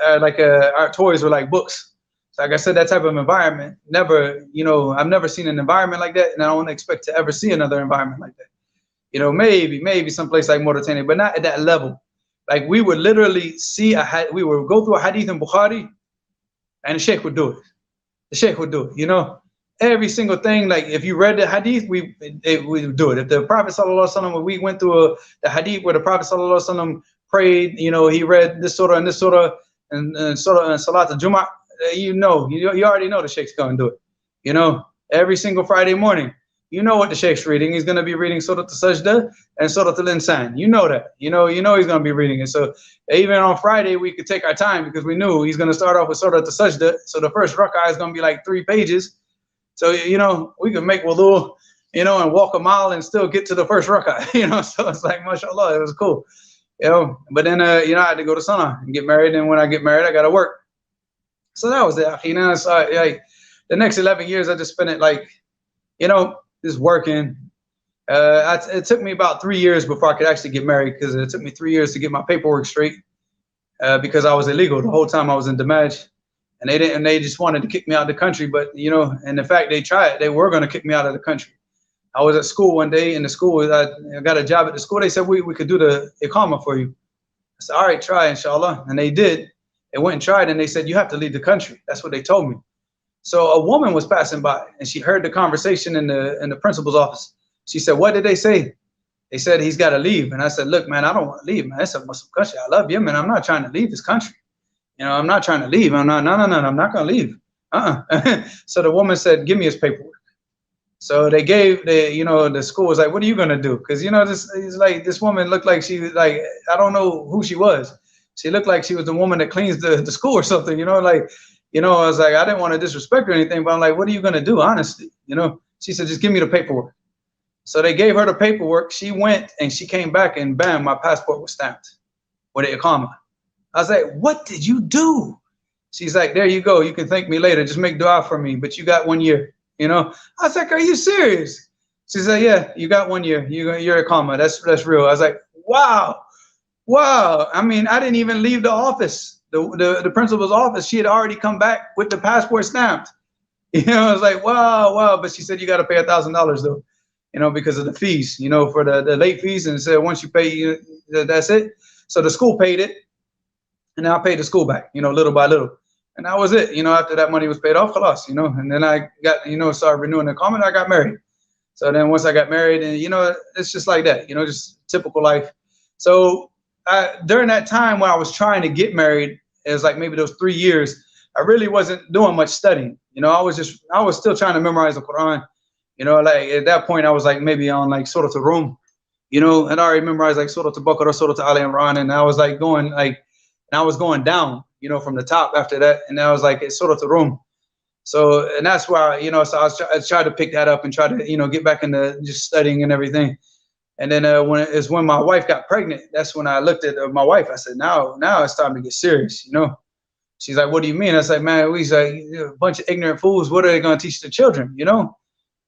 our toys were like books. So like I said, that type of environment, never, you know, I've never seen an environment like that. And I don't expect to ever see another environment like that. You know, maybe someplace like Mauritania, but not at that level. Like we would literally see we would go through a hadith in Bukhari, and the Shaykh would do it. The Shaykh would do it. You know, every single thing. Like if you read the hadith, we would do it. If the Prophet sallallahu alaihi wasallam, we went through the hadith where the Prophet sallallahu alaihi wasallam prayed, you know, he read this surah and this surah and surah and Salat al-Jum'ah. You know, you already know the Shaykh's going to do it. You know, every single Friday morning. You know what the Shaykh's reading. He's going to be reading Surah Al-Sajdah and Surah Al-Insan. You know that. You know he's going to be reading it. So even on Friday, we could take our time because we knew he's going to start off with Surah Al-Sajdah. So the first rak'ah is going to be like 3 pages. So, you know, we could make wudu, you know, and walk a mile and still get to the first rak'ah, you know. So it's like, mashallah, it was cool. You know, but then, you know, I had to go to Sana and get married. And when I get married, I got to work. So that was it. You know, so like the next 11 years, I just spent it like, you know, just working. It took me about 3 years before I could actually get married, because it took me 3 years to get my paperwork straight, because I was illegal the whole time I was in Dammaj, and they just wanted to kick me out of the country. But you know, and in fact, they were going to kick me out of the country. I was at school one day in the school. I got a job at the school. They said we could do the iqamah for you. I said, all right, try, inshallah. And they did. They went and tried, and they said, you have to leave the country. That's what they told me. So a woman was passing by, and she heard the conversation in the principal's office. She said, what did they say? They said he's got to leave. And I said, look, man, I don't want to leave, man. It's a Muslim country. I love Yemen. I'm not trying to leave this country. You know, I'm not trying to leave. I'm not, no, I'm not going to leave. So the woman said, give me his paperwork. So they gave, you know, the school was like, what are you going to do? Because, you know, this woman looked like she was like, I don't know who she was. She looked like she was the woman that cleans the school or something, you know, like, you know, I was like, I didn't want to disrespect her or anything, but I'm like, what are you going to do, honestly? You know, she said, just give me the paperwork. So they gave her the paperwork. She went and she came back and bam, my passport was stamped with the iqamah. I was like, what did you do? She's like, there you go. You can thank me later. Just make dua for me. But you got 1 year, you know? I was like, are you serious? She said, yeah, you got 1 year. You're iqamah. That's real. I was like, wow. Wow. I mean, I didn't even leave the office. The principal's office, she had already come back with the passport stamped. You know, I was like, wow. But she said, you got to pay $1,000 though, you know, because of the fees, you know, for the late fees. And said, once you pay, that's it. So the school paid it, and I paid the school back, you know, little by little. And that was it. You know, after that money was paid off, khalas, you know, and then I got, you know, started renewing the comment. I got married. So then once I got married, and, you know, it's just like that, you know, just typical life. So during that time when I was trying to get married, it was like maybe those 3 years, I really wasn't doing much studying. You know, I was still trying to memorize the Quran. You know, like at that point I was like maybe on like Surah Al-Rum, you know, and I already memorized like Surah Al-Baqarah, Surah Al-Imran, and I was like going like, and I was going down, you know, from the top after that, and I was like it's Surah Al-Rum. So, and that's why, you know, so I tried to pick that up and try to, you know, get back into just studying and everything. And then when my wife got pregnant, that's when I looked at my wife. I said, now it's time to get serious, you know. She's like, what do you mean? I said, man, we's like a bunch of ignorant fools. What are they going to teach the children, you know?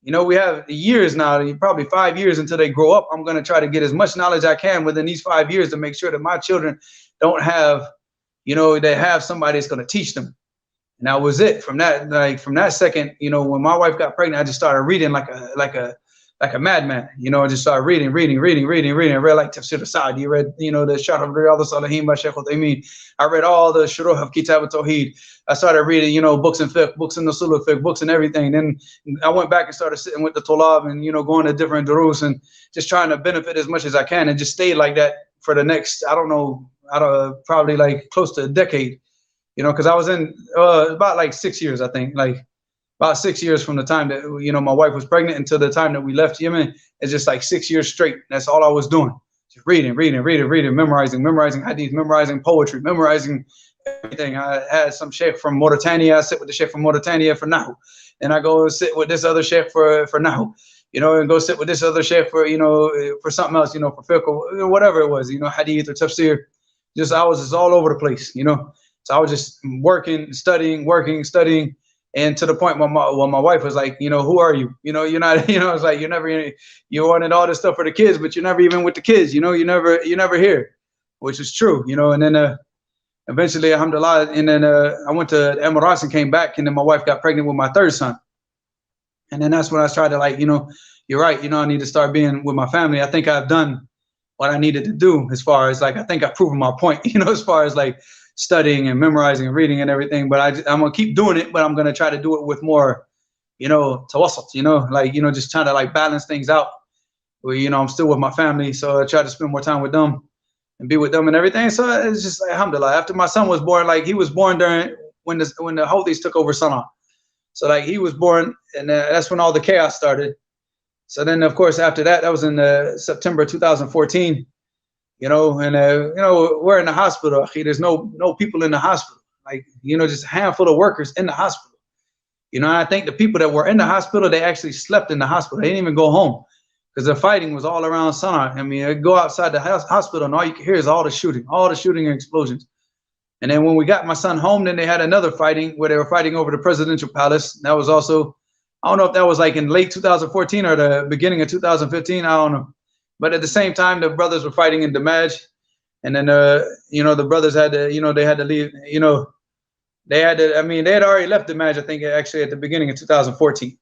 You know, we have years now, probably 5 years until they grow up. I'm going to try to get as much knowledge I can within these 5 years to make sure that my children don't have, you know, they have somebody that's going to teach them. And that was it. From that second, you know, when my wife got pregnant, I just started reading like a like a madman, you know, I just started reading. I read like Tafsir al-Sa'di, read, you know, the Sharh of Riyadh al-Salihin by Shaykh al-Uthaymeen. I read all the Shuruh of Kitab al-Tawheed. I started reading, you know, books in fiqh, books in the Usul al-Fiqh, books and everything. Then I went back and started sitting with the Tulab and, you know, going to different durus and just trying to benefit as much as I can, and just stayed like that for the next, I don't know, probably like close to a decade, you know, because I was in about like 6 years, I think, like about 6 years from the time that, you know, my wife was pregnant until the time that we left Yemen. It's just like 6 years straight. That's all I was doing. Just reading, memorizing hadith, memorizing poetry, memorizing everything. I had some sheikh from Mauritania. I sit with the sheikh from Mauritania for Nahu. And I go sit with this other sheikh for Nahu, you know, and go sit with this other sheikh for, you know, for something else, you know, for fiqh or whatever it was, you know, hadith or tafsir. Just, I was just all over the place, you know. So I was just working, studying. And to the point where my wife was like, you know, who are you? You know, you're not, you know, it's like, you wanted all this stuff for the kids, but you're never even with the kids, you know, you're never here, which is true, you know. And then eventually, alhamdulillah, and then I went to the Emirates and came back, and then my wife got pregnant with my third son. And then that's when I started, like, you know, you're right, you know, I need to start being with my family. I think I've done what I needed to do, as far as, like, I think I've proven my point, you know, as far as like studying and memorizing and reading and everything. But I'm gonna keep doing it, but I'm gonna try to do it with more, you know, tawassut, you know, like, you know, just trying to like balance things out where, you know, I'm still with my family, so I try to spend more time with them and be with them and everything. So it's just like, alhamdulillah, after my son was born, like, he was born during when the Houthis took over Sana'a. So like, he was born, and that's when all the chaos started. So then, of course, after that, that was in September 2014. You know, and you know, we're in the hospital. There's no people in the hospital. Like, you know, just a handful of workers in the hospital. You know, and I think the people that were in the hospital, they actually slept in the hospital. They didn't even go home, because the fighting was all around Sana'a. I mean, you go outside the hospital, and all you can hear is all the shooting and explosions. And then when we got my son home, then they had another fighting where they were fighting over the presidential palace. That was also, I don't know if that was like in late 2014 or the beginning of 2015. I don't know. But at the same time, the brothers were fighting in Dammaj, and then you know, the brothers had to, you know, they had to leave. You know, they had to. I mean, they had already left Dammaj, I think, actually at the beginning of 2014.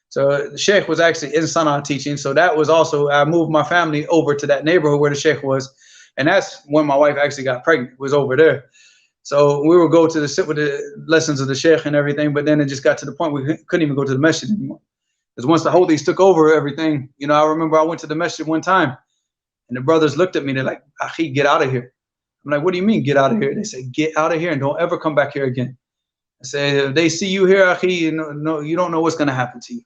So the Shaykh was actually in Sana'a teaching. So that was also, I moved my family over to that neighborhood where the Shaykh was, and that's when my wife actually got pregnant. Was over there. So we would go to sit with the lessons of the Shaykh and everything. But then it just got to the point we couldn't even go to the masjid anymore. Because once the Houthis took over everything, you know, I remember I went to the masjid one time, and the brothers looked at me. They're like, "Akhi, get out of here." I'm like, "What do you mean, get out of here?" They say, "Get out of here and don't ever come back here again." I say, "If they see you here, Akhi, you know, you don't know what's going to happen to you."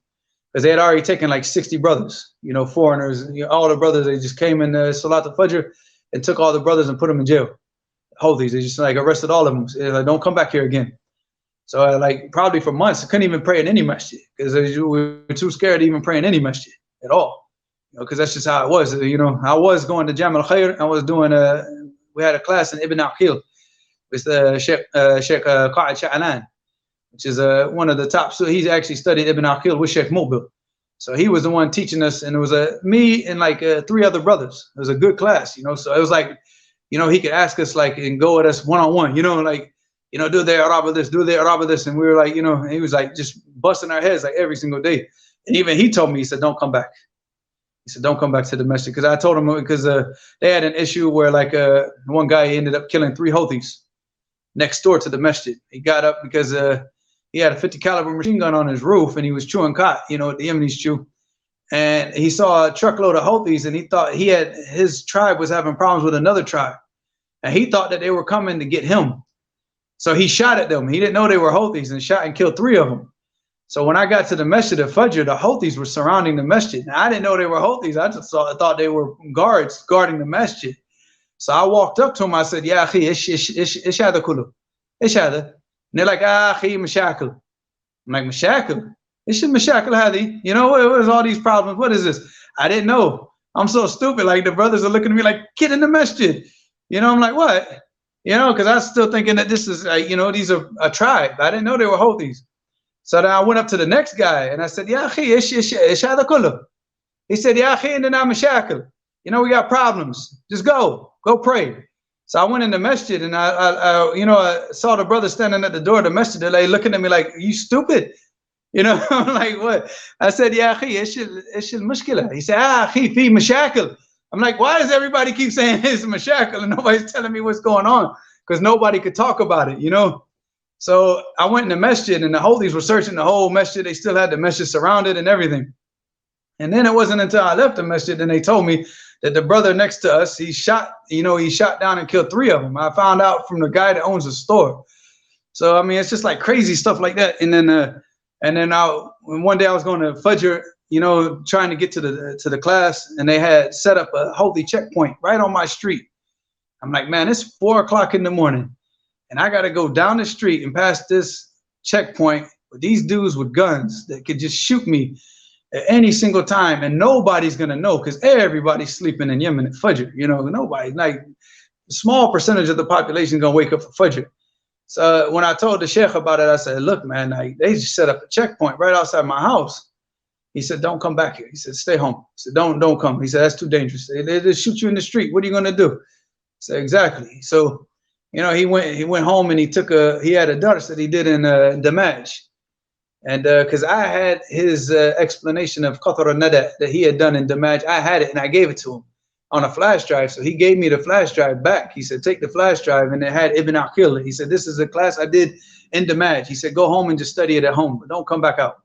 Because they had already taken like 60 brothers, you know, foreigners, you know, all the brothers. They just came in Salat al-Fajr and took all the brothers and put them in jail. Houthis, they just like arrested all of them. They're like, "Don't come back here again." So like probably for months, I couldn't even pray in any masjid, because we were too scared to even pray in any masjid at all. You know, because that's just how it was. You know, I was going to Jam al-Khair. I was doing we had a class in Ibn Aqil with the Shaykh Qa'id Sha'alan, which is one of the top. So he's actually studied Ibn Aqil with Shaykh Muqbil. So he was the one teaching us, and it was me and like 3 other brothers. It was a good class, you know. So it was like, you know, he could ask us like and go at us one-on-one, you know, like, you know, do the Arab of this, do the Arab of this. And we were like, you know, and he was like just busting our heads like every single day. And even he told me, he said, "Don't come back." He said, "Don't come back to the masjid." Because I told him, because they had an issue where like one guy ended up killing 3 Houthis next door to the masjid. He got up because he had a 50 caliber machine gun on his roof, and he was chewing khat, you know, what the Yemenis chew. And he saw a truckload of Houthis, and he thought his tribe was having problems with another tribe. And he thought that they were coming to get him. So he shot at them. He didn't know they were Houthis, and shot and killed 3 of them. So when I got to the masjid of Fajr, the Houthis were surrounding the masjid. And I didn't know they were Houthis. I just thought they were guards guarding the masjid. So I walked up to him. I said, "Ya akhi, ish hada kullu? Ish hada?" And they're like, "Ah, akhi, mashakil." I'm like, "Mashakil? Ish mashakil hadi? You know, what is all these problems? What is this?" I didn't know. I'm so stupid. Like, the brothers are looking at me like, "Get in the masjid." You know, I'm like, "What?" You know, because I was still thinking that this is, you know, these are a tribe. I didn't know they were Houthis. So then I went up to the next guy and I said, "Ya akhi, ish hada kullu?" He said, "Ya akhi, indana mashakil. You know, we got problems. Just go pray." So I went in the masjid, and I you know, I saw the brother standing at the door of the masjid. They're like looking at me like, "You stupid? You know, I'm like, what? I said, yeah, akhi, ish al-mushkila. He said, akhi, fi mashakil. I'm like, why does everybody keep saying it's mashakil and nobody's telling me what's going on? Because nobody could talk about it, you know? So I went in the masjid and the Hodis were searching the whole masjid. They still had the masjid surrounded and everything. And then it wasn't until I left the masjid and they told me that the brother next to us, he shot down and killed 3 of them. I found out from the guy that owns the store. So, I mean, it's just like crazy stuff like that. And then one day I was going to Fajr, you know, trying to get to the class, and they had set up a holy checkpoint right on my street. I'm like, man, it's 4 o'clock in the morning, and I got to go down the street and past this checkpoint with these dudes with guns that could just shoot me at any single time, and nobody's gonna know because everybody's sleeping in Yemen at Fajr. You know, nobody, like a small percentage of the population is gonna wake up for Fajr. So when I told the Shaykh about it, I said, look, man, like, they just set up a checkpoint right outside my house. He said, don't come back here. He said, stay home. He said, don't come. He said, that's too dangerous. They just shoot you in the street. What are you gonna do? I said, exactly. So, you know, he went home and he had a dars that he did in Dammaj. And because I had his explanation of Qatar al-Nada that he had done in Dammaj, I had it and I gave it to him on a flash drive. So he gave me the flash drive back. He said, take the flash drive, and it had Ibn Aqil. He said, this is a class I did in Dammaj. He said, go home and just study it at home, but don't come back out.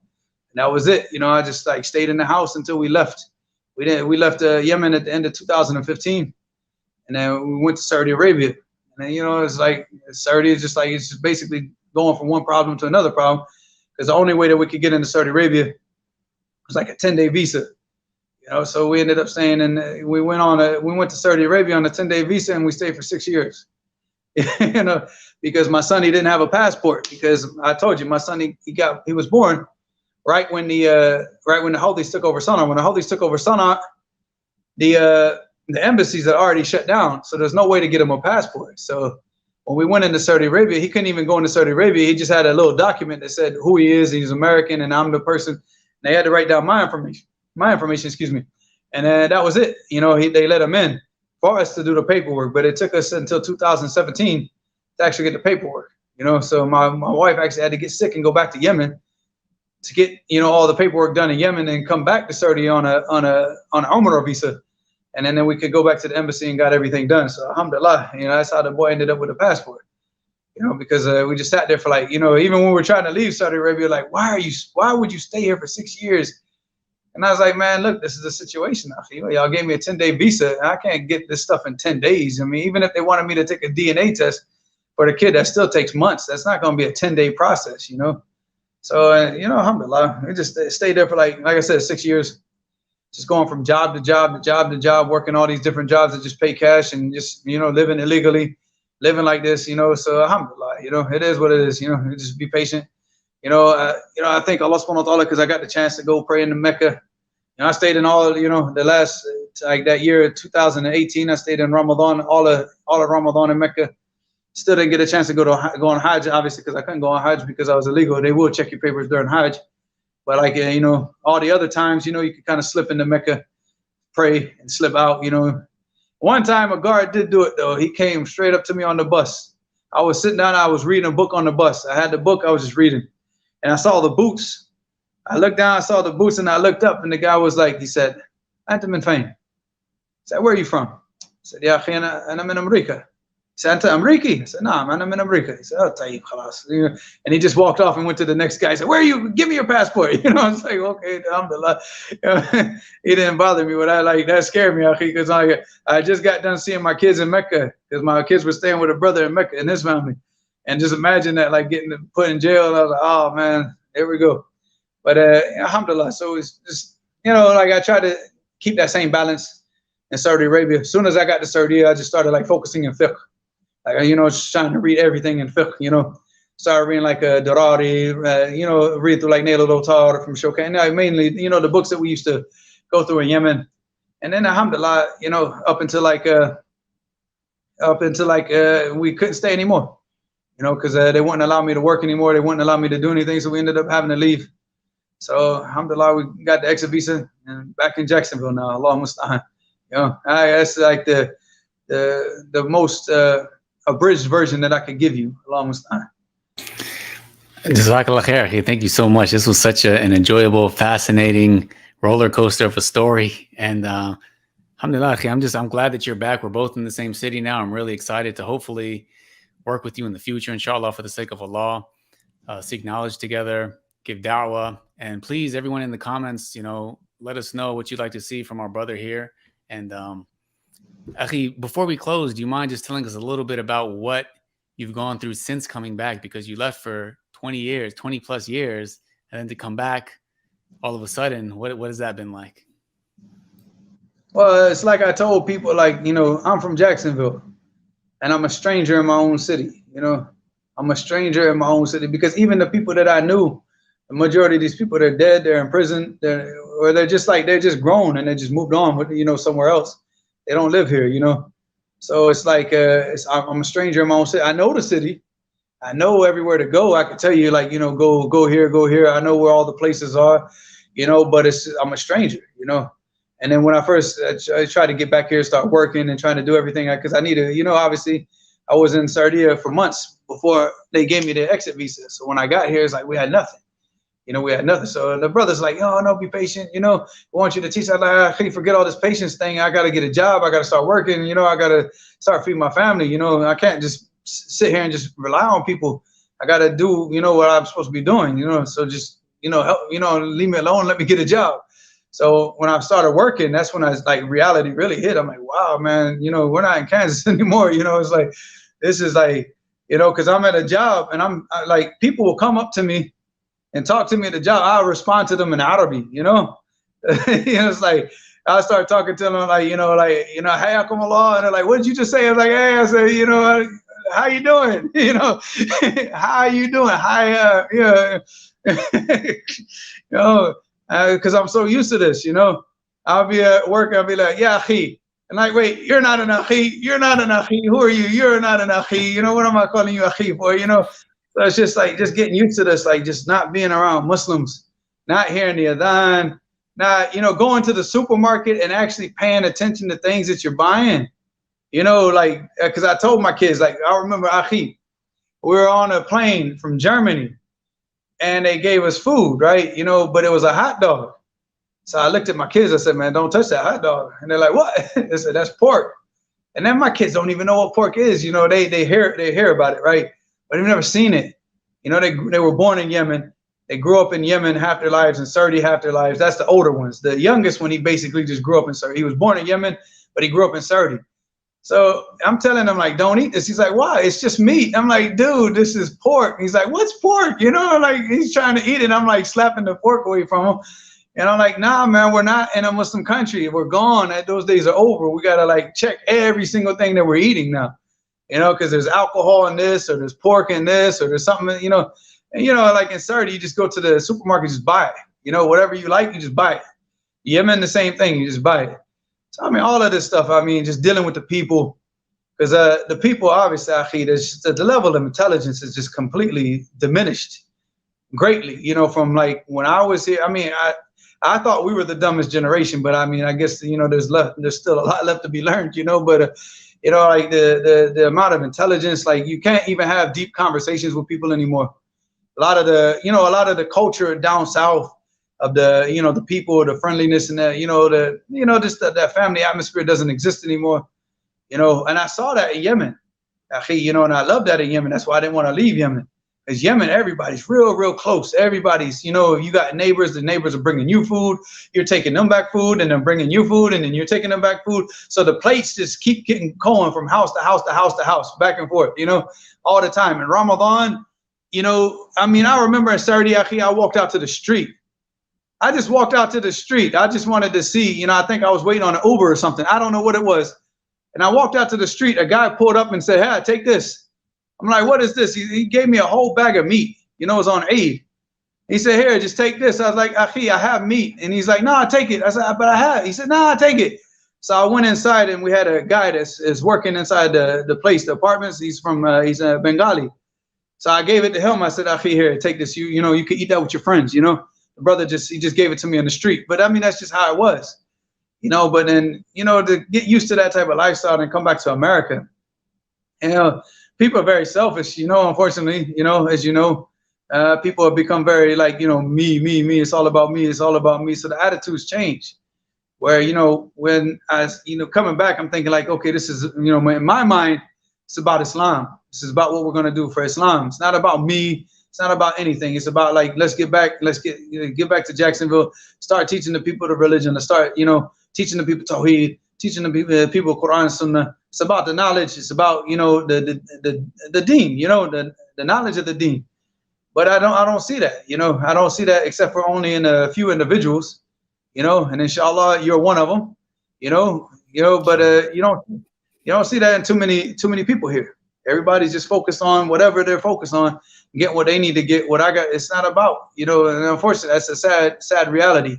And that was it. You know, I just like stayed in the house until we left. We left Yemen at the end of 2015, and then we went to Saudi Arabia. And then, you know, it's like Saudi is just like, it's just basically going from one problem to another problem. Because the only way that we could get into Saudi Arabia was like a 10-day visa, you know. So we ended up staying, and we went to Saudi Arabia on a 10-day visa, and we stayed for 6 years, you know, because my son, he didn't have a passport, because I told you my son, he was born right when the Hodis took over Sana'a. When the Hodis took over Sana'a, the embassies had already shut down, so there's no way to get him a passport. So when we went into Saudi Arabia, he couldn't even go into Saudi Arabia. He just had a little document that said who he is. He's American, and I'm the person. And they had to write down my information, excuse me. And that was it. You know, they let him in for us to do the paperwork. But it took us until 2017 to actually get the paperwork. You know, so my wife actually had to get sick and go back to Yemen to get, you know, all the paperwork done in Yemen and come back to Saudi on a Umrah visa. And then we could go back to the embassy and got everything done. So alhamdulillah, you know, that's how the boy ended up with a passport. You know, because we just sat there for like, you know, even when we were trying to leave Saudi Arabia, like, why would you stay here for 6 years? And I was like, man, look, this is the situation. Y'all gave me a 10-day visa, and I can't get this stuff in 10 days. I mean, even if they wanted me to take a DNA test for the kid, that still takes months. That's not going to be a 10-day process, you know. So, you know, alhamdulillah, we just stayed there for like I said, 6 years. Just going from job to job to job to job, working all these different jobs that just pay cash, and just, you know, living illegally, living like this, you know. So alhamdulillah, you know, it is what it is, you know. Just be patient, you know. I thank Allah subhanahu wa ta'ala because I got the chance to go pray in the Mecca. You know, I stayed in all, you know, the last like that year 2018, I stayed in Ramadan, all of Ramadan in Mecca. Still didn't get a chance to go on Hajj, obviously, because I couldn't go on Hajj because I was illegal. They will check your papers during Hajj. But like, you know, all the other times, you know, you could kind of slip into Mecca, pray, and slip out, you know. One time a guard did do it, though. He came straight up to me on the bus. I was sitting down, I was reading a book on the bus. I had the book, I was just reading. And I saw the boots. I looked down, I saw the boots, and I looked up, and the guy was like, he said, "Anta min fayn?" I said, "Where are you from?" I said, "Ya akhi, ana min America." He said, "Anta Amriki?" I said, "Naam, ana min America." He said, "Oh, tayyib, khalas." And he just walked off and went to the next guy. He said, "Where are you? Give me your passport." You know, I was like, okay, alhamdulillah. He didn't bother me with that. Like, that scared me, akhi, because I just got done seeing my kids in Mecca, because my kids were staying with a brother in Mecca and his family. And just imagine that, like, getting put in jail. I was like, oh, man, here we go. But alhamdulillah, so it's just, you know, like, I try to keep that same balance in Saudi Arabia. As soon as I got to Saudi, I just started, like, focusing in fiqh. Like, you know, just trying to read everything in fiqh, you know. Started reading like Darari, you know, read through like Nail al-Awtar from Shaykh. And mainly, you know, the books that we used to go through in Yemen. And then alhamdulillah, you know, up until we couldn't stay anymore, you know, because they wouldn't allow me to work anymore. They wouldn't allow me to do anything. So we ended up having to leave. So alhamdulillah, we got the exit visa and back in Jacksonville now. Allah musta'an. You know, that's like the most abridged version that I could give you. Allah musta'an. Jazakallah khair, akhi. Thank you so much. This was such an enjoyable, fascinating roller coaster of a story. And alhamdulillah, akhi, I'm glad that you're back. We're both in the same city now. I'm really excited to hopefully work with you in the future, inshallah, for the sake of Allah. Seek knowledge together, give da'wah, and please, everyone in the comments, let us know what you'd like to see from our brother here. And akhi, before we close, do you mind just telling us a little bit about what you've gone through since coming back? Because you left for 20 plus years, and then to come back all of a sudden, what has that been like? Well, it's like I told people, like, I'm from Jacksonville, and I'm a stranger in my own city. I'm a stranger in my own city, because even the people that I knew, the majority of these people, they're dead, they're in prison, they're just grown and they just moved on with, somewhere else. They don't live here, So it's like I'm a stranger in my own city. I know the city, I know everywhere to go. I can tell you, like, go here, go here. I know where all the places are, but I'm a stranger, And then when I first I tried to get back here, start working and trying to do everything, because I need to, obviously I was in Saudi for months before they gave me the exit visa. So when I got here, it's like we had nothing. We had nothing. So the brother's like, oh, no, be patient. We want you to teach. I'm like, I can't forget all this patience thing. I got to get a job. I got to start working. I got to start feeding my family. I can't just sit here and just rely on people. I got to do, what I'm supposed to be doing, So just, help, leave me alone. Let me get a job. So when I started working, that's when reality really hit. I'm like, wow, man, we're not in Kansas anymore. It's like, this is like, because I'm at a job and I'm like, people will come up to me and talk to me at the job. I'll respond to them in Arabic, It's like, I start talking to them like, Hayakum Allah. And they're like, what did you just say? I'm like, hey, I said, how you doing? How you doing? Hi, because I'm so used to this, I'll be at work, I'll be like, yeah, akhi. And like, wait, you're not an akhi. You're not an akhi. Who are you? You're not an akhi. What am I calling you akhi for? So it's just like, just getting used to this, like just not being around Muslims, not hearing the adhan, not, going to the supermarket and actually paying attention to things that you're buying, like, because I told my kids, like, I remember, akhi, we were on a plane from Germany and they gave us food, right? But it was a hot dog. So I looked at my kids, I said, man, don't touch that hot dog. And they're like, what? They said, that's pork. And then my kids don't even know what pork is. They hear about it, right? But they've never seen it. They were born in Yemen. They grew up in Yemen half their lives and Saudi half their lives. That's the older ones. The youngest one, he basically just grew up in Saudi. He was born in Yemen, but he grew up in Saudi. So I'm telling him, like, don't eat this. He's like, why? It's just meat. I'm like, dude, this is pork. He's like, what's pork? Like, he's trying to eat it. I'm like slapping the pork away from him. And I'm like, nah, man, we're not in a Muslim country. We're gone. Those days are over. We got to like check every single thing that we're eating now, because there's alcohol in this, or there's pork in this, or there's something, and, like in Saudi, you just go to the supermarket, just buy it. Whatever you like, you just buy it. Yemen, the same thing. You just buy it. So, I mean, all of this stuff, just dealing with the people, because the people, obviously, the level of intelligence is just completely diminished greatly, from like when I was here. I thought we were the dumbest generation, but I guess, there's still a lot left to be learned, but, like the amount of intelligence, like you can't even have deep conversations with people anymore. A lot of the culture down south of the, the people, the friendliness and just that family atmosphere doesn't exist anymore, and I saw that in Yemen, and I love that in Yemen. That's why I didn't want to leave Yemen. Because Yemen, everybody's real close. Everybody's, you got neighbors. The neighbors are bringing you food. You're taking them back food, and they're bringing you food, and then you're taking them back food. So the plates just keep going from house to house to house to house, back and forth, all the time. In Ramadan, I remember in Saudi, I walked out to the street. I just walked out to the street. I just wanted to see, I think I was waiting on an Uber or something. I don't know what it was. And I walked out to the street. A guy pulled up and said, hey, take this. I'm like, what is this? He gave me a whole bag of meat. It was on Eid. He said, here, just take this. I was like, akhi, I have meat. And he's like, nah, take it. I said, but I have. He said, nah, take it. So I went inside, and we had a guy that's working inside the place, the apartments. He's he's a Bengali. So I gave it to him. I said, akhi, here, take this. You could eat that with your friends. The brother he just gave it to me on the street. But that's just how it was. But then, to get used to that type of lifestyle and come back to America, people are very selfish, unfortunately, as you know, People have become very like, you know, me. It's all about me. It's all about me. So the attitudes change. Where, you know, when coming back, I'm thinking like, okay, this is, you know, in my mind, it's about Islam. This is about what we're gonna do for Islam. It's not about me. It's not about anything. It's about like, let's get back. Let's get back to Jacksonville. Start teaching the people the religion. To start, you know, teaching the people Tawheed, teaching the people Quran, Sunnah. It's about the knowledge. It's about, you know, the Deen. You know, the knowledge of the Deen. But I don't see that. You know, I don't see that except for only in a few individuals. You know, and inshallah, you're one of them. You know, but you don't see that in too many people here. Everybody's just focused on whatever they're focused on, get what they need to get. What I got, it's not about, you know, and unfortunately, that's a sad reality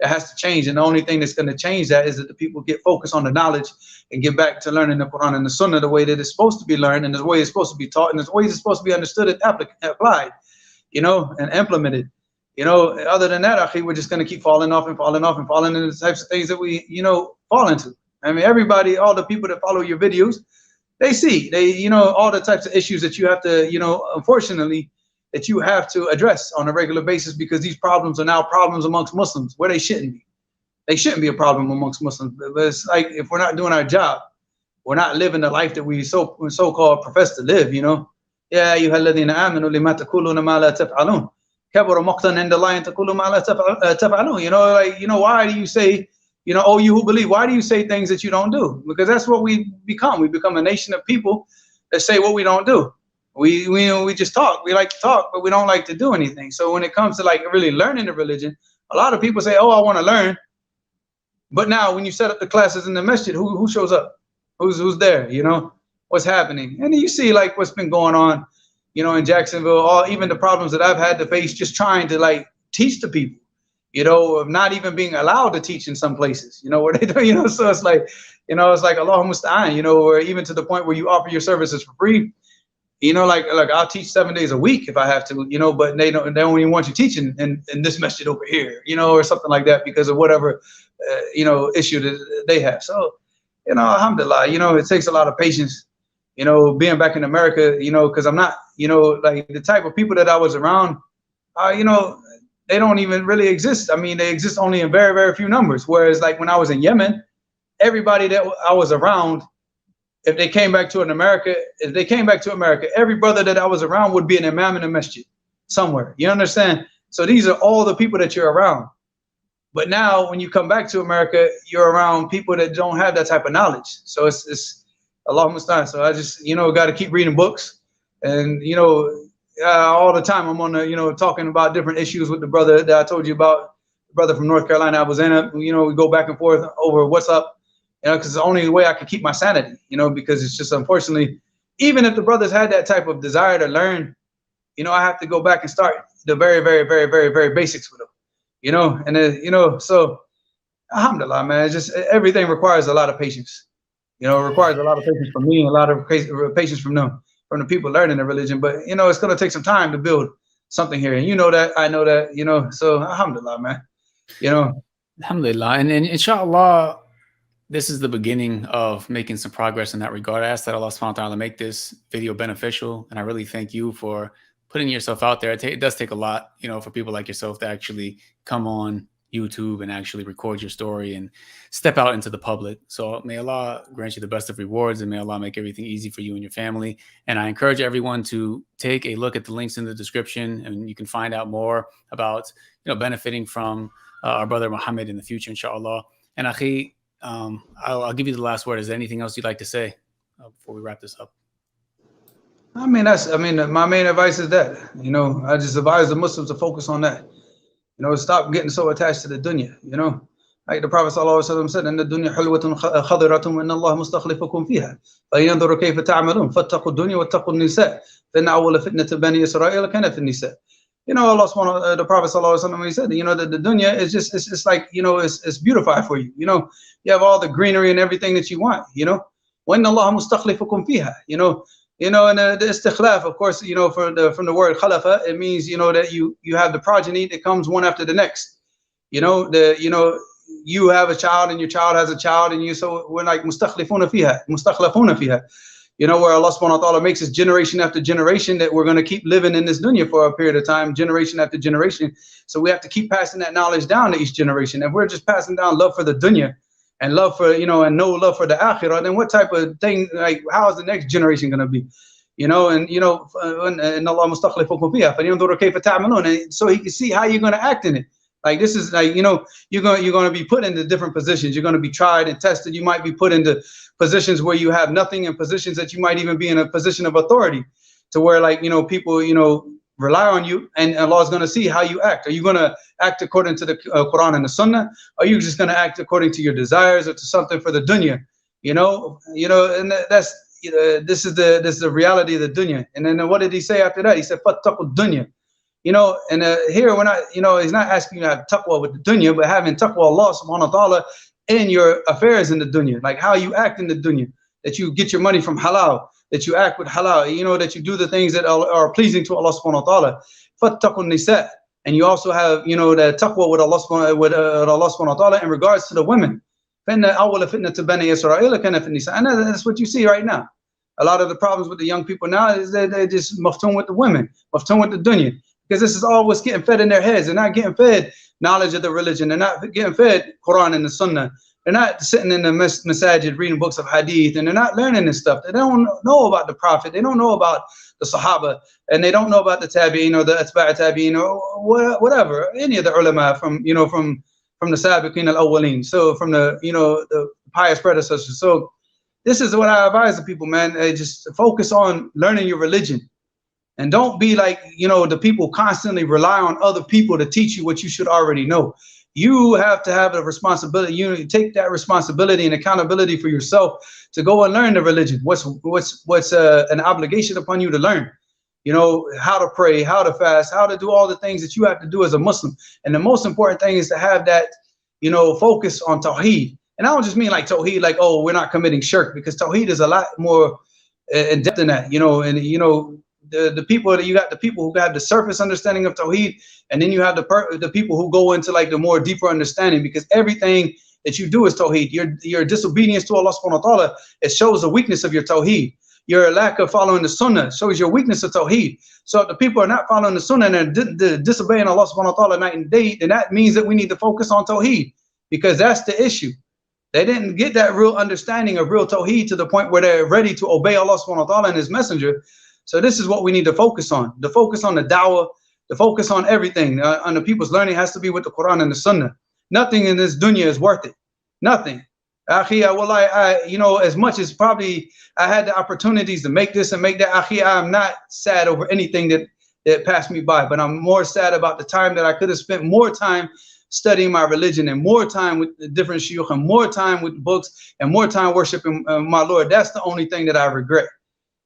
that has to change. And the only thing that's going to change that is that the people get focused on the knowledge and get back to learning the Quran and the Sunnah the way that it's supposed to be learned, and the way it's supposed to be taught, and the way it's supposed to be understood and applied, you know, and implemented. You know, other than that, we're just going to keep falling off into the types of things that we, you know, fall into. I mean, everybody, all the people that follow your videos, they see, you know, all the types of issues that you have to, you know, unfortunately, that you have to address on a regular basis, because these problems are now problems amongst Muslims where they shouldn't be. They shouldn't be a problem amongst Muslims. But it's like, if we're not doing our job, we're not living the life that we so-called profess to live, you know. Ya ayyuhalladhina amanu lima taquluna ma la taf'alun. Kabura maqtan inda Allahi an taqulu ma la taf'alun. You know, like, you know, why do you say, you know, oh, you who believe, why do you say things that you don't do? Because that's what we become. We become a nation of people that say what we don't do. We just talk. We like to talk, but we don't like to do anything. So when it comes to like really learning the religion, a lot of people say, oh, I want to learn. But now when you set up the classes in the masjid, who shows up? Who's there? You know, what's happening? And you see like what's been going on, you know, in Jacksonville, even the problems that I've had to face just trying to like teach the people, you know, of not even being allowed to teach in some places, you know, where they do, you know, so it's like, you know, it's like Allahumma musta'an, you know, or even to the point where you offer your services for free, you know, like I'll teach 7 days a week if I have to, you know, but they don't even want you teaching in this masjid over here, you know, or something like that because of whatever, you know, issue that they have. So, you know, alhamdulillah, you know, it takes a lot of patience. You know, being back in America, you know, because I'm not, you know, like the type of people that I was around, you know, they don't even really exist. I mean, they exist only in very, very few numbers. Whereas like when I was in Yemen, everybody that I was around, if they came back to America, every brother that I was around would be an imam in a masjid somewhere. You understand? So these are all the people that you're around. But now when you come back to America, you're around people that don't have that type of knowledge. So it's Allahumma musta'an. So I just, you know, got to keep reading books, and you know, all the time I'm on the, you know, talking about different issues with the brother that I told you about, the brother from North Carolina. I was in it, you know, we go back and forth over what's up, you know, because it's the only way I can keep my sanity, you know, because it's just unfortunately, even if the brothers had that type of desire to learn, you know, I have to go back and start the very, very, very, very, very basics with them, you know, and you know, so alhamdulillah, man, it's just everything requires a lot of patience. You know, it requires a lot of patience from me and a lot of patience from them, from the people learning the religion. But, you know, it's going to take some time to build something here. And you know that, I know that, you know, so alhamdulillah, man, you know. Alhamdulillah. And inshallah, this is the beginning of making some progress in that regard. I ask that Allah subhanahu wa ta'ala make this video beneficial. And I really thank you for putting yourself out there. It does take a lot, you know, for people like yourself to actually come on YouTube and actually record your story and step out into the public. So may Allah grant you the best of rewards, and may Allah make everything easy for you and your family. And I encourage everyone to take a look at the links in the description, and you can find out more about, you know, benefiting from our brother Muhammad in the future, inshallah. And Akhi, I'll give you the last word. Is there anything else you'd like to say before we wrap this up? I mean, my main advice is that, you know, I just advise the Muslims to focus on that. You know, stop getting so attached to the dunya, you know. Like the Prophet ﷺ said, "Inna dunya hulwatun khadiratun wa inna Allah mustakhlifukum fiha. Fayanzuru kayfa ta'malun. Fattaqu dunya wattaqu an-nisa. Fa inna awwala fitnati bani Israil kanat fi an-nisa." You know, Allah subhanahu, the Prophet ﷺ, he said, you know, that the dunya is just, it's like, you know, it's beautified for you. You know, you have all the greenery and everything that you want. You know, wa inna Allah mustakhlifukum fiha. You know, and the istikhlaf, of course, you know, from the word khalafa, it means, you know, that you have the progeny that comes one after the next. You know, you have a child and your child has a child, and so we're like mustakhlafuna fiha. You know, where Allah subhanahu wa ta'ala makes us generation after generation that we're going to keep living in this dunya for a period of time, generation after generation. So we have to keep passing that knowledge down to each generation. If we're just passing down love for the dunya and love for, you know, and no love for the akhirah, then what type of thing, like, how is the next generation going to be? You know, and, you know, and Allah mustakhlifukum fiha falyanzuru kayfa ta'malun, and so He can see how you're going to act in it. Like, this is like, you know, you're going to be put into different positions. You're going to be tried and tested. You might be put into positions where you have nothing, and positions that you might even be in a position of authority, to where, like, you know, people, you know, rely on you, and Allah is going to see how you act. Are you going to act according to the Quran and the Sunnah? Or are you just going to act according to your desires or to something for the dunya? You know, and that's, you know, this is the reality of the dunya. And then what did He say after that? He said, "Fattaqu dunya." You know, and here we're not, you know, He's not asking you to have taqwa with the dunya, but having taqwa Allah subhanahu wa ta'ala in your affairs in the dunya, like how you act in the dunya, that you get your money from halal, that you act with halal, you know, that you do the things that are pleasing to Allah subhanahu wa ta'ala. Fattaqun nisa, and you also have, you know, the taqwa with Allah subhanahu wa ta'ala in regards to the women. And that's what you see right now. A lot of the problems with the young people now is that they're just maftun with the women, maftun with the dunya, because this is all what's getting fed in their heads. They're not getting fed knowledge of the religion. They're not getting fed Quran and the Sunnah. They're not sitting in the masajid reading books of Hadith, and they're not learning this stuff. They don't know about the Prophet. They don't know about the Sahaba, and they don't know about the Tabi'in or the Atba' Tabi'in or whatever, any of the ulama from, you know, from the Sabiqin al-Awwaleen, so from the, you know, the pious predecessors. So this is what I advise the people, man. Just focus on learning your religion. And don't be like, you know, the people constantly rely on other people to teach you what you should already know. You have to have a responsibility. You take that responsibility and accountability for yourself to go and learn the religion. What's an obligation upon you to learn? You know, how to pray, how to fast, how to do all the things that you have to do as a Muslim. And the most important thing is to have that, you know, focus on Tawheed. And I don't just mean like Tawheed, like, oh, we're not committing shirk, because Tawheed is a lot more in depth than that, you know. And, you know, the people that you got, the people who have the surface understanding of Tawheed, and then you have the people who go into like the more deeper understanding, because everything that you do is Tawheed. Your disobedience to Allah subhanahu wa ta'ala, it shows the weakness of your Tawheed. Your lack of following the Sunnah shows your weakness of Tawheed. So if the people are not following the Sunnah and they're disobeying Allah subhanahu wa ta'ala night and day, then that means that we need to focus on Tawheed, because that's the issue. They didn't get that real understanding of real Tawheed to the point where they're ready to obey Allah subhanahu wa ta'ala and His Messenger. So this is what we need to focus on. The focus on the da'wah, the focus on everything, on the people's learning has to be with the Quran and the Sunnah. Nothing in this dunya is worth it. Nothing. You know, as much as probably I had the opportunities to make this and make that, I'm not sad over anything that passed me by, but I'm more sad about the time that I could have spent more time studying my religion, and more time with the different shuyukh, and more time with books, and more time worshiping my Lord. That's the only thing that I regret.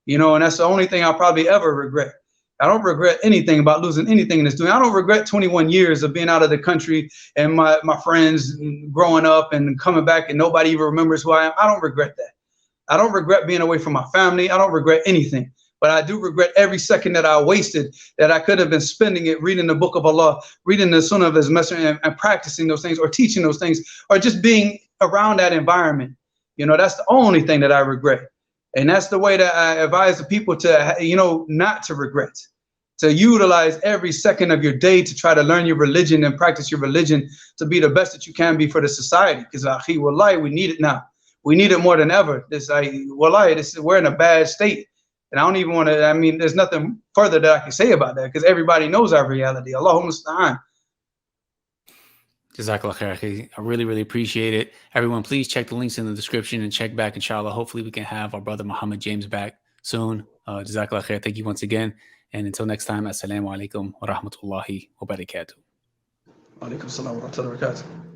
You know, and that's the only thing I'll probably ever regret. I don't regret anything about losing anything in this dunya. I don't regret 21 years of being out of the country and my friends growing up and coming back and nobody even remembers who I am. I don't regret that. I don't regret being away from my family. I don't regret anything. But I do regret every second that I wasted, that I could have been spending it reading the book of Allah, reading the Sunnah of His Messenger, and practicing those things, or teaching those things, or just being around that environment. You know, that's the only thing that I regret. And that's the way that I advise the people to, you know, not to regret, to utilize every second of your day to try to learn your religion and practice your religion to be the best that you can be for the society. Because wallahi, we need it now. We need it more than ever. Wallahi, we're in a bad state. And I don't even want to, I mean, there's nothing further that I can say about that, because everybody knows our reality. Allahumma musta'an. Jazakallah khair. I really, really appreciate it. Everyone, please check the links in the description and check back, inshallah. Hopefully we can have our brother Muhammad James back soon. Jazakallah khair. Thank you once again. And until next time, assalamu alaikum wa rahmatullahi wa barakatuh. Wa alaikum assalam wa rahmatullahi wa barakatuh.